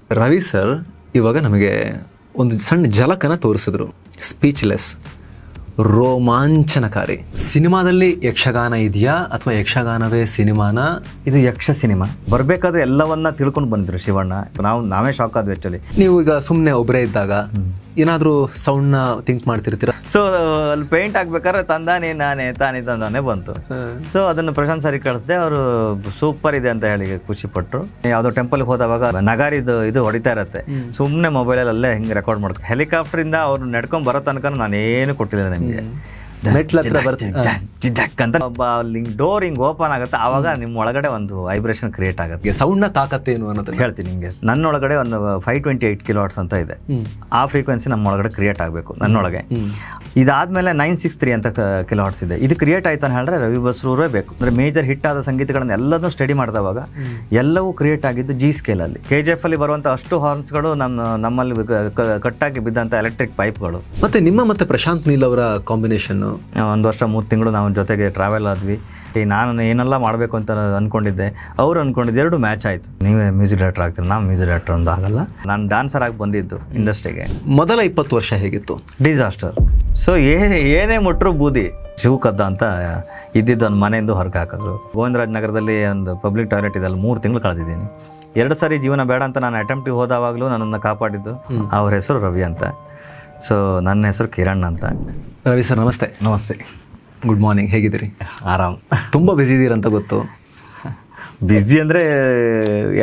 Ravi sir ಇವಾಗ ನಮಗೆ ಒಂದು ಸಣ್ಣ ಝಲಕನ್ನು ತೋರಿಸಿದ್ರು. ಸ್ಪೀಚ್ಲೆಸ್, ರೋಮಾಂಚನಕಾರಿ. ಸಿನಿಮಾದಲ್ಲಿ ಯಕ್ಷಗಾನ ಇದೆಯಾ ಅಥವಾ ಯಕ್ಷಗಾನವೇ ಸಿನಿಮಾನ? ಇದು ಯಕ್ಷ ಸಿನಿಮಾ. ಬರಬೇಕಾದ್ರೆ ಎಲ್ಲವನ್ನ ತಿಳ್ಕೊಂಡು ಬಂದಿದ್ರು ಶಿವಣ್ಣ. ನಾವೇ ಶಾಕ್ ಆದ್ವಿ ಆ್ಯಕ್ಚುಲಿ. ನೀವು ಈಗ ಸುಮ್ಮನೆ ಒಬ್ಬರೇ ಇದ್ದಾಗ ಏನಾದರೂ ಸೌಂಡ್ನ ಥಿಂಕ್ ಮಾಡ್ತಿರ್ತೀರಾ? ಸೊ ಅಲ್ಲಿ ಪೇಂಟ್ ಹಾಕ್ಬೇಕಾದ್ರೆ ತಂದಾನೆ ನಾನೇ ತಾನೇ ತಂದಾನೆ ಬಂತು. ಸೊ ಅದನ್ನು ಪ್ರಶಾಂತ್ ಸರಿ ಕಳಿಸ್ದೆ. ಅವರು ಸೂಪರ್ ಇದೆ ಅಂತ ಹೇಳಿ ಖುಷಿ ಪಟ್ಟರು. ಯಾವುದೋ ಟೆಂಪಲ್ಗೆ ಹೋದವಾಗ ನಗಾರಿದು ಇದು ಹೊಡಿತಾ ಇರತ್ತೆ. ಸುಮ್ಮನೆ ಮೊಬೈಲಲ್ಲಿ ಅಲ್ಲೇ ಹಿಂಗೆ ರೆಕಾರ್ಡ್ ಮಾಡ್ಕೊ. ಹೆಲಿಕಾಪ್ಟರಿಂದ ಅವ್ರು ನಡ್ಕೊಂಡು ಬರೋ ತನಕ ನಾನು ಏನು ಕೊಟ್ಟಿಲ್ಲ ನಿಮಗೆ. ಮೆಟ್ಲ ಹತ್ರ ಬರ್ತೀನಿ ಅಂತ ಒಬ್ಬ ಡೋರ್ ಹಿಂಗೆ ಓಪನ್ ಆಗುತ್ತೆ. ಆವಾಗ ನಿಮ್ಮ ಒಳಗಡೆ ಒಂದು ವೈಬ್ರೇಷನ್ ಕ್ರಿಯೇಟ್ ಆಗುತ್ತೆ. ಸೌಂಡ್ನ ತಾಕತ್ತೇನು ಅನ್ನೋದು ಹೇಳ್ತೀನಿ ನಿಮಗೆ. ನನ್ನೊಳಗಡೆ ಒಂದು 528 ಕಿಲೋವಾಟ್ಸ್ ಅಂತ ಇದೆ. ಆ ಫ್ರೀಕ್ವೆನ್ಸಿ ನಮ್ಮ ಒಳಗಡೆ ಕ್ರಿಯೇಟ್ ಆಗಬೇಕು ನನ್ನೊಳಗೆ. ಇದಾದ್ಮೇಲೆ 963 ಅಂತ ಕಿಲೋವಾಟ್ಸ್ ಇದೆ. ಇದು ಕ್ರಿಯೇಟ್ ಆಯ್ತು ಅಂತ ಹೇಳಿದ್ರೆ ರವಿ ಬಸ್ರೂರೇ ಬೇಕು. ಅಂದರೆ ಮೇಜರ್ ಹಿಟ್ ಆದ ಸಂಗೀತಗಳನ್ನ ಎಲ್ಲದನ್ನೂ ಸ್ಟಡಿ ಮಾಡಿದವಾಗ ಎಲ್ಲವೂ ಕ್ರಿಯೇಟ್ ಆಗಿದ್ದು ಜಿ ಸ್ಕೇಲಲ್ಲಿ. KGF ಅಲ್ಲಿ ಬರುವಂಥ ಅಷ್ಟು ಹಾರ್ನ್ಸ್ಗಳು ನಮ್ಮಲ್ಲಿ ಕಟ್ಟಾಗಿ ಬಿದ್ದಂಥ ಎಲೆಕ್ಟ್ರಿಕ್ ಪೈಪ್ಗಳು. ಮತ್ತೆ ನಿಮ್ಮ ಮತ್ತೆ ಪ್ರಶಾಂತ್ ನೀಲ್ ಅವರ ಕಾಂಬಿನೇಷನ್ 1 ವರ್ಷ 3 ತಿಂಗಳು ನಾವು ಜೊತೆಗೆ ಟ್ರಾವೆಲ್ ಆದ್ವಿ. ನಾನು ಏನೆಲ್ಲ ಮಾಡಬೇಕು ಅಂತ ಅಂದ್ಕೊಂಡಿದ್ದೆ, ಅವ್ರು ಅಂದ್ಕೊಂಡಿದ್ದೆ, 2 ಮ್ಯಾಚ್ ಆಯಿತು. ನೀವೇ ಮ್ಯೂಸಿಕ್ ಡೈರೆಕ್ಟರ್ ಆಗ್ತೀರಿ, ನಾವು ಮ್ಯೂಸಿಕ್ ಡೈರೆಕ್ಟರ್ ಒಂದು ಆಗಲ್ಲ. ನಾನು ಡ್ಯಾನ್ಸರ್ ಆಗಿ ಬಂದಿದ್ದು ಇಂಡಸ್ಟ್ರಿಗೆ. ಮೊದಲ 20 ವರ್ಷ ಹೇಗಿತ್ತು? ಡಿಸಾಸ್ಟರ್. ಸೊ ಏನೇ ಮುಟ್ರು ಬೂದಿ. ಶಿವಕದ್ದ ಅಂತ ಇದ್ದಿದ್ದು ಒಂದು ಮನೆಯಿಂದ ಹೊರಗೆ ಹಾಕಿದ್ರು. ಗೋವಿಂದರಾಜ್ ನಗರದಲ್ಲಿ ಒಂದು ಪಬ್ಲಿಕ್ ಟಾಯ್ಲೆಟ್ ಇದೆ, ಅಲ್ಲಿ 3 ತಿಂಗಳು ಕಳೆದಿದ್ದೀನಿ. 2 ಸಾರಿ ಜೀವನ ಬೇಡ ಅಂತ ನಾನು ಅಟೆಂಪ್ಟಿಗೆ ಹೋದಾವಾಗಲೂ ನನ್ನನ್ನು ಕಾಪಾಡಿದ್ದು ಅವ್ರ ಹೆಸರು ರವಿ ಅಂತ. ಸೊ ನನ್ನ ಹೆಸರು ಕಿರಣ್ ಅಂತ. ರವಿ ಸರ್ ನಮಸ್ತೆ. ನಮಸ್ತೆ, ಗುಡ್ ಮಾರ್ನಿಂಗ್. ಹೇಗಿದ್ದೀರಿ? ಆರಾಮ್. ತುಂಬ ಬ್ಯುಸಿ ಇದ್ದೀರಂತ ಗೊತ್ತು. ಬ್ಯುಸಿ ಅಂದರೆ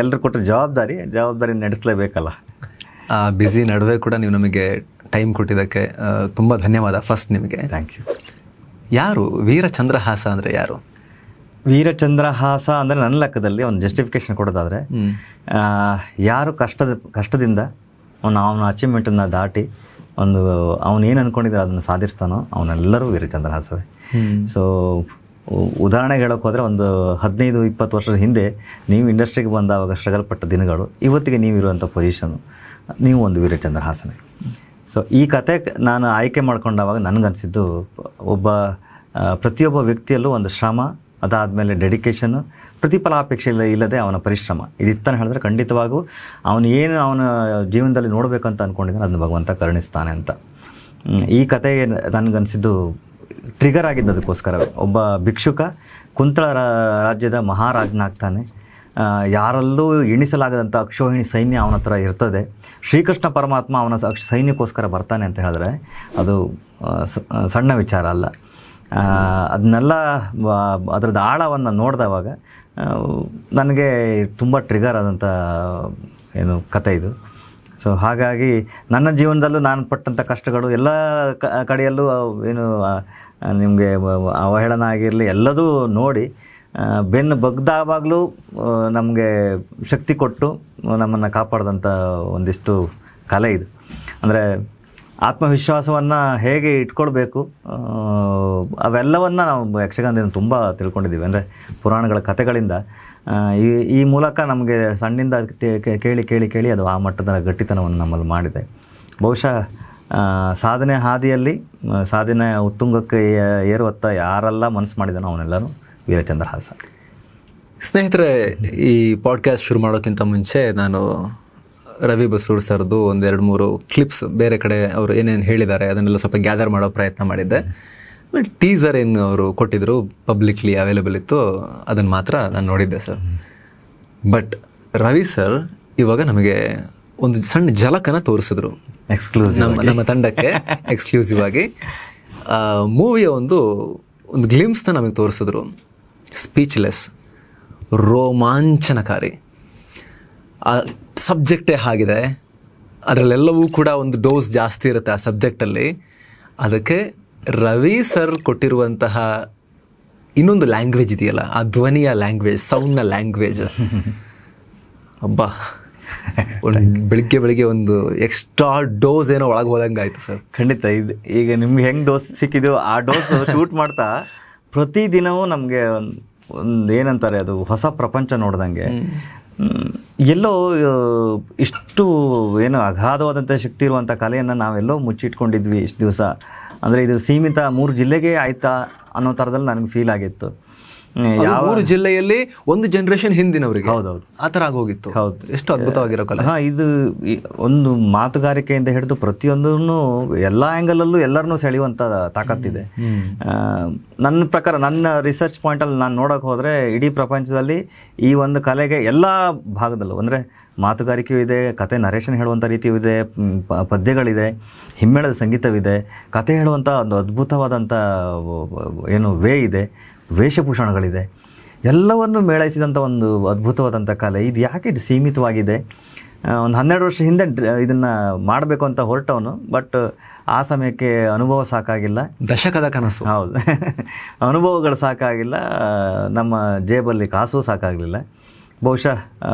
ಎಲ್ಲರೂ ಕೊಟ್ಟ ಜವಾಬ್ದಾರಿ ನಡೆಸಲೇಬೇಕಲ್ಲ. ಆ ಬ್ಯುಸಿ ನಡುವೆ ಕೂಡ ನೀವು ನಮಗೆ ಟೈಮ್ ಕೊಟ್ಟಿದ್ದಕ್ಕೆ ತುಂಬ ಧನ್ಯವಾದ. ಫಸ್ಟ್ ನಿಮಗೆ ಥ್ಯಾಂಕ್ ಯು. ಯಾರು ವೀರಚಂದ್ರಹಾಸ ಅಂದರೆ ಯಾರು? ವೀರಚಂದ್ರಹಾಸ ಅಂದರೆ ನನ್ನ ಲೆಕ್ಕದಲ್ಲಿ ಒಂದು ಜಸ್ಟಿಫಿಕೇಶನ್ ಕೊಡೋದಾದರೆ, ಯಾರು ಕಷ್ಟದಿಂದ ಅವನ ಅಚೀವ್ಮೆಂಟನ್ನು ದಾಟಿ ಅವನೇನು ಅಂದ್ಕೊಂಡಿದ್ರೆ ಅದನ್ನು ಸಾಧಿಸ್ತಾನೋ ಅವನೆಲ್ಲರೂ ವೀರಚಂದ್ರಹಾಸವೇ. ಸೊ ಉದಾಹರಣೆಗೆ ಹೇಳೋಕೆ ಹೋದರೆ ಒಂದು 15-20 ವರ್ಷದ ಹಿಂದೆ ನೀವು ಇಂಡಸ್ಟ್ರಿಗೆ ಬಂದಾವಾಗ ಸ್ಟ್ರಗಲ್ ಪಟ್ಟ ದಿನಗಳು, ಇವತ್ತಿಗೆ ನೀವಿರುವಂಥ ಪೊಸಿಷನು, ನೀವು ಒಂದು ವೀರಚಂದ್ರಹಾಸನೇ. ಸೊ ಈ ಕತೆ ನಾನು ಆಯ್ಕೆ ಮಾಡ್ಕೊಂಡಾಗ ನನಗನ್ಸಿದ್ದು, ಪ್ರತಿಯೊಬ್ಬ ವ್ಯಕ್ತಿಯಲ್ಲೂ ಒಂದು ಶ್ರಮ, ಅದಾದಮೇಲೆ ಡೆಡಿಕೇಶನ್ನು, ಪ್ರತಿಫಲಾಪೇಕ್ಷೆ ಇಲ್ಲದೆ ಅವನ ಪರಿಶ್ರಮ ಇದಿತ್ತನ್ನು ಹೇಳಿದ್ರೆ ಖಂಡಿತವಾಗೂ ಅವನು ಜೀವನದಲ್ಲಿ ನೋಡಬೇಕಂತ ಅಂದ್ಕೊಂಡಿದ್ದಾನೆ ಅದನ್ನು ಭಗವಂತ ಕರುಣಿಸ್ತಾನೆ ಅಂತ. ಈ ಕತೆಗೆ ನನಗನ್ಸಿದ್ದು ಟ್ರಿಗರ್ ಆಗಿದ್ದು ಅದಕ್ಕೋಸ್ಕರವೇ. ಒಬ್ಬ ಭಿಕ್ಷುಕ ಕುಂತಳ ರಾಜ್ಯದ ಮಹಾರಾಜನಾಗ್ತಾನೆ. ಯಾರಲ್ಲೂ ಎಣಿಸಲಾಗದಂಥ ಅಕ್ಷೋಹಿಣಿ ಸೈನ್ಯ ಅವನ ಹತ್ರ ಇರ್ತದೆ. ಶ್ರೀಕೃಷ್ಣ ಪರಮಾತ್ಮ ಅವನ ಸೈನ್ಯಕ್ಕೋಸ್ಕರ ಬರ್ತಾನೆ ಅಂತ ಹೇಳಿದ್ರೆ ಅದು ಸಣ್ಣ ವಿಚಾರ ಅಲ್ಲ. ಅದನ್ನೆಲ್ಲ ಅದರದ್ದು ಆಳವನ್ನು ನೋಡಿದವಾಗ ನನಗೆ ತುಂಬ ಟ್ರಿಗರ್ ಆದಂಥ ಕತೆ ಇದು. ಸೊ ಹಾಗಾಗಿ ನನ್ನ ಜೀವನದಲ್ಲೂ ನಾನು ಪಟ್ಟಂಥ ಕಷ್ಟಗಳು ಎಲ್ಲ ಕಡೆಯಲ್ಲೂ ನಿಮಗೆ ಅವಹೇಳನ ಆಗಿರಲಿ ಎಲ್ಲದೂ ನೋಡಿ ಬೆನ್ನು ಬಗ್ದಾವಾಗಲೂ ನಮಗೆ ಶಕ್ತಿ ಕೊಟ್ಟು ನಮ್ಮನ್ನು ಕಾಪಾಡಿದಂಥ ಒಂದಿಷ್ಟು ಕಲೆ ಇದು. ಅಂದರೆ ಆತ್ಮವಿಶ್ವಾಸವನ್ನು ಹೇಗೆ ಇಟ್ಕೊಳ್ಬೇಕು ಅವೆಲ್ಲವನ್ನು ನಾವು ಯಕ್ಷಗಾನದಿಂದ ತುಂಬ ತಿಳ್ಕೊಂಡಿದ್ದೀವಿ. ಅಂದರೆ ಪುರಾಣಗಳ ಕಥೆಗಳಿಂದ ಈ ಮೂಲಕ ನಮಗೆ ಸಣ್ಣಿಂದ ಕೇಳಿ ಕೇಳಿ ಕೇಳಿ ಅದು ಆ ಮಟ್ಟದ ಗಟ್ಟಿತನವನ್ನು ನಮ್ಮಲ್ಲಿ ಮಾಡಿದೆ. ಬಹುಶಃ ಸಾಧನೆ ಹಾದಿಯಲ್ಲಿ ಸಾಧನೆ ಉತ್ತುಂಗಕ್ಕೆ ಏರುವತ್ತ ಯಾರೆಲ್ಲ ಮನಸ್ಸು ಮಾಡಿದಾನೋ ಅವನೆಲ್ಲರೂ ವೀರಚಂದ್ರಹಾಸ. ಸ್ನೇಹಿತರೆ, ಈ ಪಾಡ್ಕಾಸ್ಟ್ ಶುರು ಮಾಡೋಕ್ಕಿಂತ ಮುಂಚೆ ನಾನು ರವಿ ಬಸ್ರೂರ್ ಸರ್ದು 1-2-3 ಕ್ಲಿಪ್ಸ್ ಬೇರೆ ಕಡೆ ಅವರು ಏನೇನು ಹೇಳಿದ್ದಾರೆ ಅದನ್ನೆಲ್ಲ ಸ್ವಲ್ಪ ಗ್ಯಾದರ್ ಮಾಡೋ ಪ್ರಯತ್ನ ಮಾಡಿದ್ದೆ. ಟೀಸರ್ ಏನು ಅವರು ಕೊಟ್ಟಿದ್ರು ಪಬ್ಲಿಕ್ಲಿ ಅವೈಲೇಬಲ್ ಇತ್ತು, ಅದನ್ನು ಮಾತ್ರ ನಾನು ನೋಡಿದ್ದೆ ಸರ್. ಬಟ್ ರವಿ ಸರ್ ಇವಾಗ ನಮಗೆ ಒಂದು ಸಣ್ಣ ಝಲಕನ್ನು ತೋರಿಸಿದ್ರು ನಮ್ಮ ತಂಡಕ್ಕೆ ಎಕ್ಸ್ಕ್ಲೂಸಿವ್ ಆಗಿ. ಮೂವಿಯ ಒಂದು ಗ್ಲಿಮ್ಸ್ನ ನಮಗೆ ತೋರಿಸಿದ್ರು. ಸ್ಪೀಚ್ಲೆಸ್, ರೋಮಾಂಚನಕಾರಿ. ಆ ಸಬ್ಜೆಕ್ಟೇ ಆಗಿದೆ, ಅದರಲ್ಲೆಲ್ಲವೂ ಕೂಡ ಒಂದು ಡೋಸ್ ಜಾಸ್ತಿ ಇರುತ್ತೆ ಆ ಸಬ್ಜೆಕ್ಟಲ್ಲಿ. ಅದಕ್ಕೆ ರವಿ ಸರ್ ಕೊಟ್ಟಿರುವಂತಹ ಇನ್ನೊಂದು ಲ್ಯಾಂಗ್ವೇಜ್ ಇದೆಯಲ್ಲ, ಆ ಧ್ವನಿಯ ಲ್ಯಾಂಗ್ವೇಜ್, ಸೌಂಡ್ನ ಲ್ಯಾಂಗ್ವೇಜ್, ಅಬ್ಬಾ ಬೆಳಿಗ್ಗೆ ಒಂದು ಎಕ್ಸ್ಟ್ರಾ ಡೋಸ್ ಏನೋ ಒಳಗೆ ಹೋದಂಗೆ ಆಯಿತು ಸರ್. ಖಂಡಿತ. ಈಗ ನಿಮ್ಗೆ ಹೆಂಗೆ ಡೋಸ್ ಸಿಕ್ಕಿದೆಯೋ ಆ ಡೋಸ್ ಶೂಟ್ ಮಾಡ್ತಾ ಪ್ರತಿದಿನವೂ ನಮಗೆ ಒಂದು ಏನಂತಾರೆ ಅದು ಹೊಸ ಪ್ರಪಂಚ ನೋಡ್ದಂಗೆ. ಎಲ್ಲೋ ಇಷ್ಟು ಏನು ಅಗಾಧವಾದಂಥ ಶಕ್ತಿ ಇರುವಂಥ ಕಲೆಯನ್ನು ನಾವೆಲ್ಲೋ ಮುಚ್ಚಿಟ್ಕೊಂಡಿದ್ವಿ ಇಷ್ಟು ದಿವಸ. ಅಂದರೆ ಇದು ಸೀಮಿತ 3 ಜಿಲ್ಲೆಗೆ ಆಯಿತಾ ಅನ್ನೋ ಥರದಲ್ಲಿ ನನಗೆ ಫೀಲ್ ಆಗಿತ್ತು. ಮೂರು ಜಿಲ್ಲೆಯಲ್ಲಿ ಒಂದು ಜನರೇಷನ್ ಹಿಂದಿನವರಿಗೆ ಹೌದೌದು ಆ ಥರ ಆಗೋಗಿತ್ತು. ಎಷ್ಟು ಅದ್ಭುತವಾಗಿರೋ ಕಲೆ. ಇದು ಒಂದು ಮಾತುಗಾರಿಕೆಯಿಂದ ಹಿಡಿದು ಪ್ರತಿಯೊಂದನ್ನು ಎಲ್ಲ ಆ್ಯಂಗಲಲ್ಲೂ ಎಲ್ಲರನ್ನೂ ಸೆಳೆಯುವಂಥ ತಾಕತ್ತಿದೆ. ನನ್ನ ಪ್ರಕಾರ, ನನ್ನ ರಿಸರ್ಚ್ ಪಾಯಿಂಟಲ್ಲಿ ನಾನು ನೋಡೋಕೆ ಹೋದರೆ ಇಡೀ ಪ್ರಪಂಚದಲ್ಲಿ ಈ ಒಂದು ಕಲೆಗೆ ಎಲ್ಲ ಭಾಗದಲ್ಲೂ, ಅಂದರೆ ಮಾತುಗಾರಿಕೆಯೂ ಇದೆ, ಕತೆ ನರೇಷನ್ ಹೇಳುವಂಥ ರೀತಿಯೂ ಇದೆ, ಪದ್ಯಗಳಿದೆ, ಹಿಮ್ಮೇಳದ ಸಂಗೀತವಿದೆ, ಕತೆ ಹೇಳುವಂಥ ಒಂದು ಅದ್ಭುತವಾದಂಥ ಏನು ವೇ ಇದೆ, ವೇಷಭೂಷಣಗಳಿದೆ, ಎಲ್ಲವನ್ನು ಮೇಳೈಸಿದಂಥ ಒಂದು ಅದ್ಭುತವಾದಂಥ ಕಲೆ. ಇದು ಯಾಕೆ ಇದು ಸೀಮಿತವಾಗಿದೆ? ಒಂದು 12 ವರ್ಷ ಹಿಂದೆ ಇದನ್ನು ಮಾಡಬೇಕು ಅಂತ ಹೊರಟವನು, ಬಟ್ ಆ ಸಮಯಕ್ಕೆ ಅನುಭವ ಸಾಕಾಗಿಲ್ಲ. ದಶಕದ ಕನಸು. ಹೌದು, ಅನುಭವಗಳು ಸಾಕಾಗಿಲ್ಲ, ನಮ್ಮ ಜೇಬಲ್ಲಿ ಕಾಸು ಸಾಕಾಗಲಿಲ್ಲ. ಬಹುಶಃ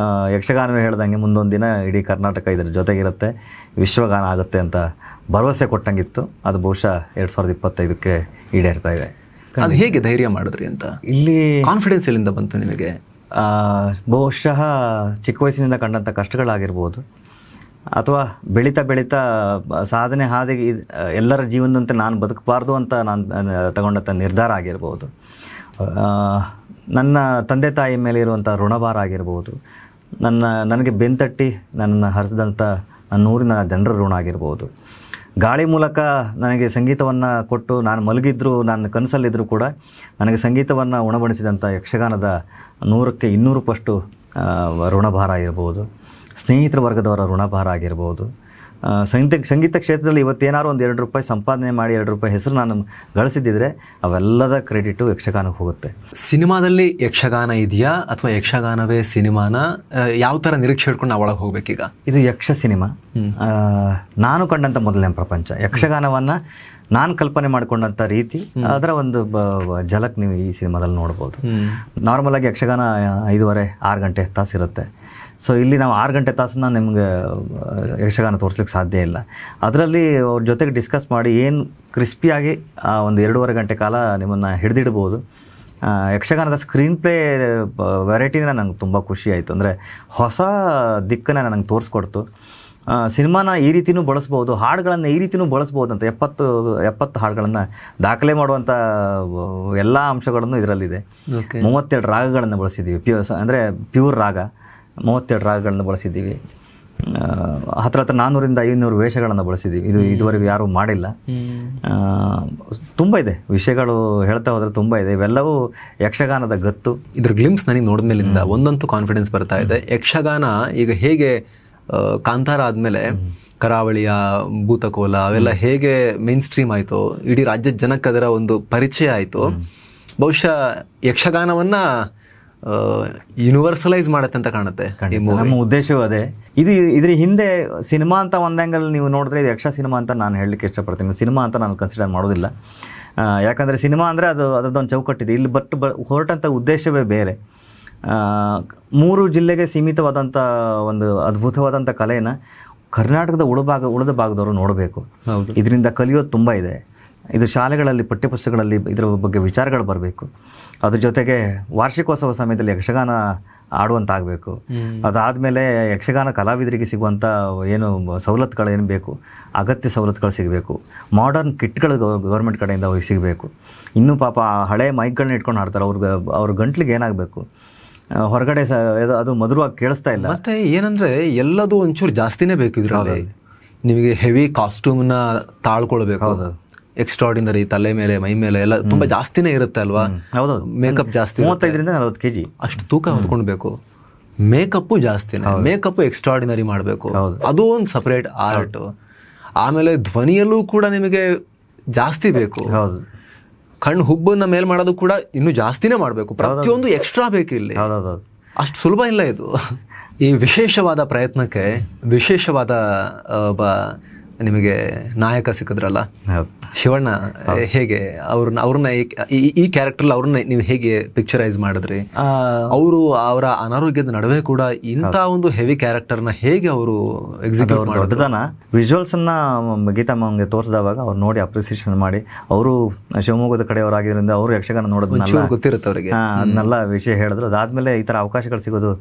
ಯಕ್ಷಗಾನವೇ ಹೇಳ್ದಂಗೆ ಮುಂದೊಂದು ದಿನ ಇಡೀ ಕರ್ನಾಟಕ ಇದರ ಜೊತೆಗಿರುತ್ತೆ, ವಿಶ್ವಗಾನ ಆಗುತ್ತೆ ಅಂತ ಭರವಸೆ ಕೊಟ್ಟಂಗಿತ್ತು. ಅದು ಬಹುಶಃ 2025ಕ್ಕೆ ಈಡೇರ್ತಾ ಇದೆ. ಅದು ಹೇಗೆ ಧೈರ್ಯ ಮಾಡಿದ್ರಿ ಅಂತ? ಇಲ್ಲಿ ಕಾನ್ಫಿಡೆನ್ಸ್ ಎಲ್ಲಿಂದ ಬಂತು ನಿಮಗೆ? ಬಹುಶಃ ಚಿಕ್ಕ ವಯಸ್ಸಿನಿಂದ ಕಂಡಂಥ ಕಷ್ಟಗಳಾಗಿರ್ಬೋದು, ಅಥವಾ ಬೆಳೀತಾ ಬೆಳೀತಾ ಸಾಧನೆ ಹಾದಿಗೆ ಎಲ್ಲರ ಜೀವನದಂತೆ ನಾನು ಬದುಕಬಾರ್ದು ಅಂತ ನಾನು ತಗೊಂಡಂಥ ನಿರ್ಧಾರ ಆಗಿರ್ಬೋದು, ನನ್ನ ತಂದೆ ತಾಯಿ ಮೇಲೆ ಇರುವಂಥ ಋಣಭಾರ ಆಗಿರ್ಬೋದು, ನನಗೆ ಬೆಂತಟ್ಟಿ ನನ್ನನ್ನು ಹರಿಸಿದಂಥ ನನ್ನ ಊರಿನ ಜನರ ಋಣ ಆಗಿರ್ಬೋದು, ಗಾಳಿ ಮೂಲಕ ನನಗೆ ಸಂಗೀತವನ್ನು ಕೊಟ್ಟು ನಾನು ಮಲಗಿದ್ರು, ನನ್ನ ಕನಸಲ್ಲಿದ್ದರೂ ಕೂಡ ನನಗೆ ಸಂಗೀತವನ್ನು ಉಣಬಡಿಸಿದಂಥ ಯಕ್ಷಗಾನದ 100ಕ್ಕೆ 200 ಪಟ್ಟು ಋಣಭಾರ ಇರ್ಬೋದು, ಸ್ನೇಹಿತರ ವರ್ಗದವರ ಋಣಭಾರ ಆಗಿರ್ಬೋದು, ಸಂಗೀತ ಕ್ಷೇತ್ರದಲ್ಲಿ ಇವತ್ತೇನಾದ್ರು ಒಂದು 2 ರೂಪಾಯಿ ಸಂಪಾದನೆ ಮಾಡಿ 2 ರೂಪಾಯಿ ಹೆಸರು ನಾನು ಗಳಿಸಿದ್ದಿದ್ರೆ ಅವೆಲ್ಲದ ಕ್ರೆಡಿಟು ಯಕ್ಷಗಾನಕ್ಕೆ ಹೋಗುತ್ತೆ. ಸಿನಿಮಾದಲ್ಲಿ ಯಕ್ಷಗಾನ ಇದೆಯಾ ಅಥವಾ ಯಕ್ಷಗಾನವೇ ಸಿನಿಮಾನ? ಯಾವ ಥರ ನಿರೀಕ್ಷೆ ಇಟ್ಕೊಂಡು ನಾವು ಒಳಗೆ ಹೋಗ್ಬೇಕೀಗ? ಇದು ಯಕ್ಷ ಸಿನಿಮಾ. ನಾನು ಕಂಡಂಥ ಮೊದಲನೇ ಪ್ರಪಂಚ ಯಕ್ಷಗಾನವನ್ನು ನಾನು ಕಲ್ಪನೆ ಮಾಡಿಕೊಂಡಂಥ ರೀತಿ, ಅದರ ಒಂದು ಝಲಕ್ ನೀವು ಈ ಸಿನಿಮಾದಲ್ಲಿ ನೋಡ್ಬೋದು. ನಾರ್ಮಲ್ ಆಗಿ ಯಕ್ಷಗಾನ 5:30-6 ಗಂಟೆ ತಾಸಿರುತ್ತೆ. ಸೊ ಇಲ್ಲಿ ನಾವು 6 ಗಂಟೆ ತಾಸನ್ನ ನಿಮಗೆ ಯಕ್ಷಗಾನ ತೋರಿಸ್ಲಿಕ್ಕೆ ಸಾಧ್ಯ ಇಲ್ಲ. ಅದರಲ್ಲಿ ಅವ್ರ ಜೊತೆಗೆ ಡಿಸ್ಕಸ್ ಮಾಡಿ ಏನು ಕ್ರಿಸ್ಪಿಯಾಗಿ ಒಂದು 2.5 ಗಂಟೆ ಕಾಲ ನಿಮ್ಮನ್ನು ಹಿಡಿದಿಡ್ಬೋದು. ಯಕ್ಷಗಾನದ ಸ್ಕ್ರೀನ್ ಪ್ಲೇ ವೆರೈಟಿನ ನಂಗೆ ತುಂಬ ಖುಷಿ ಆಯಿತು. ಅಂದರೆ ಹೊಸ ದಿಕ್ಕನ್ನು ನನಗೆ ತೋರಿಸ್ಕೊಡ್ತು. ಸಿನಿಮಾನ ಈ ರೀತಿಯೂ ಬಳಸ್ಬೋದು, ಹಾಡುಗಳನ್ನು ಈ ರೀತಿಯೂ ಬಳಸ್ಬೋದು ಅಂತ 70 ಹಾಡುಗಳನ್ನು ದಾಖಲೆ ಮಾಡುವಂಥ ಎಲ್ಲ ಅಂಶಗಳನ್ನು ಇದರಲ್ಲಿದೆ. 32 ರಾಗಗಳನ್ನು ಬಳಸಿದ್ದೀವಿ. ಪ್ಯೂರ್ ರಾಗ 32 ರಾಗಗಳನ್ನು ಬಳಸಿದ್ದೀವಿ. ಹತ್ರ 400-500 ವೇಷಗಳನ್ನು ಬಳಸಿದ್ದೀವಿ. ಇದು ಇದುವರೆಗೂ ಯಾರೂ ಮಾಡಿಲ್ಲ. ತುಂಬ ಇದೆ ವಿಷಯಗಳು, ಹೇಳ್ತಾ ಹೋದರೆ ತುಂಬ ಇದೆ. ಇವೆಲ್ಲವೂ ಯಕ್ಷಗಾನದ ಗತ್ತು. ಇದ್ರ ಗ್ಲಿಮ್ಸ್ ನನಗೆ ನೋಡಿದ ಮೇಲಿಂದ ಒಂದಂತೂ ಕಾನ್ಫಿಡೆನ್ಸ್ ಬರ್ತಾ ಇದೆ. ಯಕ್ಷಗಾನ ಈಗ ಹೇಗೆ ಕಾಂತಾರ ಆದಮೇಲೆ ಕರಾವಳಿಯ ಭೂತಕೋಲ ಅವೆಲ್ಲ ಹೇಗೆ ಮೇನ್ ಸ್ಟ್ರೀಮ್ ಆಯಿತು, ಇಡೀ ರಾಜ್ಯದ ಜನಕ್ಕೆ ಅದರ ಒಂದು ಪರಿಚಯ ಆಯಿತು, ಬಹುಶಃ ಯಕ್ಷಗಾನವನ್ನು ಯೂನಿವರ್ಸಲೈಸ್ ಮಾಡುತ್ತೆ ಅಂತ ಕಾಣುತ್ತೆ. ನಮ್ಮ ಉದ್ದೇಶವೂ ಅದೇ. ಇದ್ರ ಹಿಂದೆ ಸಿನಿಮಾ ಅಂತ ಒಂದು ಆ್ಯಂಗಲ್ ನೀವು ನೋಡಿದ್ರೆ ಇದು ಯಕ್ಷ ಸಿನಿಮಾ ಅಂತ ನಾನು ಹೇಳಲಿಕ್ಕೆ ಇಷ್ಟಪಡ್ತೀನಿ. ಸಿನಿಮಾ ಅಂತ ನಾನು ಕನ್ಸಿಡರ್ ಮಾಡೋದಿಲ್ಲ. ಯಾಕಂದರೆ ಸಿನಿಮಾ ಅಂದರೆ ಅದರದ್ದೊಂದು ಚೌಕಟ್ಟಿದೆ. ಇಲ್ಲಿ ಹೊರಟಂಥ ಉದ್ದೇಶವೇ ಬೇರೆ. 3 ಜಿಲ್ಲೆಗೆ ಸೀಮಿತವಾದಂಥ ಒಂದು ಅದ್ಭುತವಾದಂಥ ಕಲೆಯನ್ನು ಕರ್ನಾಟಕದ ಉಳಿದ ಭಾಗದವರು ನೋಡಬೇಕು. ಇದರಿಂದ ಕಲಿಯೋದು ತುಂಬ ಇದೆ. ಇದು ಶಾಲೆಗಳಲ್ಲಿ ಪಠ್ಯಪುಸ್ತಕಗಳಲ್ಲಿ ಇದರ ಬಗ್ಗೆ ವಿಚಾರಗಳು ಬರಬೇಕು. ಅದ್ರ ಜೊತೆಗೆ ವಾರ್ಷಿಕೋತ್ಸವ ಸಮಯದಲ್ಲಿ ಯಕ್ಷಗಾನ ಆಡುವಂತಾಗಬೇಕು. ಅದಾದಮೇಲೆ ಯಕ್ಷಗಾನ ಕಲಾವಿದರಿಗೆ ಸಿಗುವಂಥ ಏನು ಸವಲತ್ತುಗಳು ಏನು ಬೇಕು, ಅಗತ್ಯ ಸವಲತ್ತುಗಳು ಸಿಗಬೇಕು. ಮಾಡರ್ನ್ ಕಿಟ್ಗಳು ಗೌರ್ಮೆಂಟ್ ಕಡೆಯಿಂದ ಅವ್ರಿಗೆ ಸಿಗಬೇಕು. ಇನ್ನೂ ಪಾಪ ಹಳೆ ಮೈಕ್ಗಳನ್ನ ಇಟ್ಕೊಂಡು ಆಡ್ತಾರೆ. ಅವ್ರ ಗಂಟ್ಲಿಗೆ ಏನಾಗಬೇಕು, ಹೊರಗಡೆ ಅದು ಮಧುರವಾಗಿ ಕೇಳಿಸ್ತಾ ಇಲ್ಲ. ಮತ್ತು ಏನಂದರೆ ಎಲ್ಲದೂ ಒಂಚೂರು ಜಾಸ್ತಿನೇ ಬೇಕು ಇದರಲ್ಲಿ. ನಿಮಗೆ ಹೆವಿ ಕಾಸ್ಟ್ಯೂಮ್ನ ತಾಳ್ಕೊಳ್ಬೇಕು, ಎಕ್ಸ್ಟ್ರಾರ್ಡಿನರಿ, ತಲೆ ಮೇಲೆ ಮೈ ಮೇಲೆ ಎಲ್ಲ ತುಂಬ ಜಾಸ್ತಿನೇ ಇರುತ್ತೆ ಅಲ್ವಾ? ಹೌದು, ಮೇಕಪ್ ಜಾಸ್ತಿ, 35-40 kg ಅಷ್ಟು ತೂಕ ಹೊತ್ಕೊಳ್ಬೇಕು. ಮೇಕಪ್ಪು ಜಾಸ್ತಿನೇ, ಮೇಕಪ್ ಎಕ್ಸ್ಟ್ರಾರ್ಡಿನರಿ ಮಾಡಬೇಕು, ಅದು ಒಂದು ಸಪ್ರೇಟ್ ಆರ್ಟ್. ಆಮೇಲೆ ಧ್ವನಿಯಲ್ಲೂ ಕೂಡ ನಿಮಗೆ ಜಾಸ್ತಿ ಬೇಕು. ಹೌದು, ಕಣ್ಣು ಹುಬ್ಬನ್ನ ಮೇಲ್ ಮಾಡೋದು ಕೂಡ ಇನ್ನೂ ಜಾಸ್ತಿನೇ ಮಾಡಬೇಕು. ಪ್ರತಿಯೊಂದು ಎಕ್ಸ್ಟ್ರಾ ಬೇಕು ಇಲ್ಲಿ. ಅಷ್ಟು ಸುಲಭ ಇಲ್ಲ ಇದು. ಈ ವಿಶೇಷವಾದ ಪ್ರಯತ್ನಕ್ಕೆ ವಿಶೇಷವಾದ ಒಬ್ಬ ನಿಮಗೆ ನಾಯಕ ಸಿಕ್ಕಿದ್ರಲ್ಲ, ಶಿವಣ್ಣ. ಹೇಗೆ ಅವ್ರನ್ನ ಈ ಕ್ಯಾರೆಕ್ಟರ್ ಅವ್ರನ್ನ ನೀವು ಹೇಗೆ ಪಿಕ್ಚರೈಸ್ ಮಾಡಿದ್ರಿ? ಅವರ ಅನಾರೋಗ್ಯದ ನಡುವೆ ಕೂಡ ಇಂಥ ಒಂದು ಹೆವಿ ಕ್ಯಾರೆಕ್ಟರ್ನ ಹೇಗೆ ಅವರು ಎಕ್ಸಿಕ್ಯೂಟ್ ಮಾಡಿದ್ರು? ವಿಜುವಲ್ಸನ್ನ ಗೀತಮ್ಮಂಗೆ ತೋರಿಸಿದವಾಗ ಅವ್ರು ನೋಡಿ ಅಪ್ರಿಸಿಯೇಷನ್ ಮಾಡಿ, ಅವರು ಶಿವಮೊಗ್ಗದ ಕಡೆಯವರಾಗಿರೋದ್ರಿಂದ ಅವರು ಯಕ್ಷಗಾನ ನೋಡೋದು ಗೊತ್ತಿರುತ್ತೆ ಅವರಿಗೆ, ಅದನ್ನೆಲ್ಲ ವಿಷಯ ಹೇಳಿದ್ರು. ಅದಾದ್ಮೇಲೆ ಈ ಥರ ಅವಕಾಶಗಳು ಸಿಗೋದು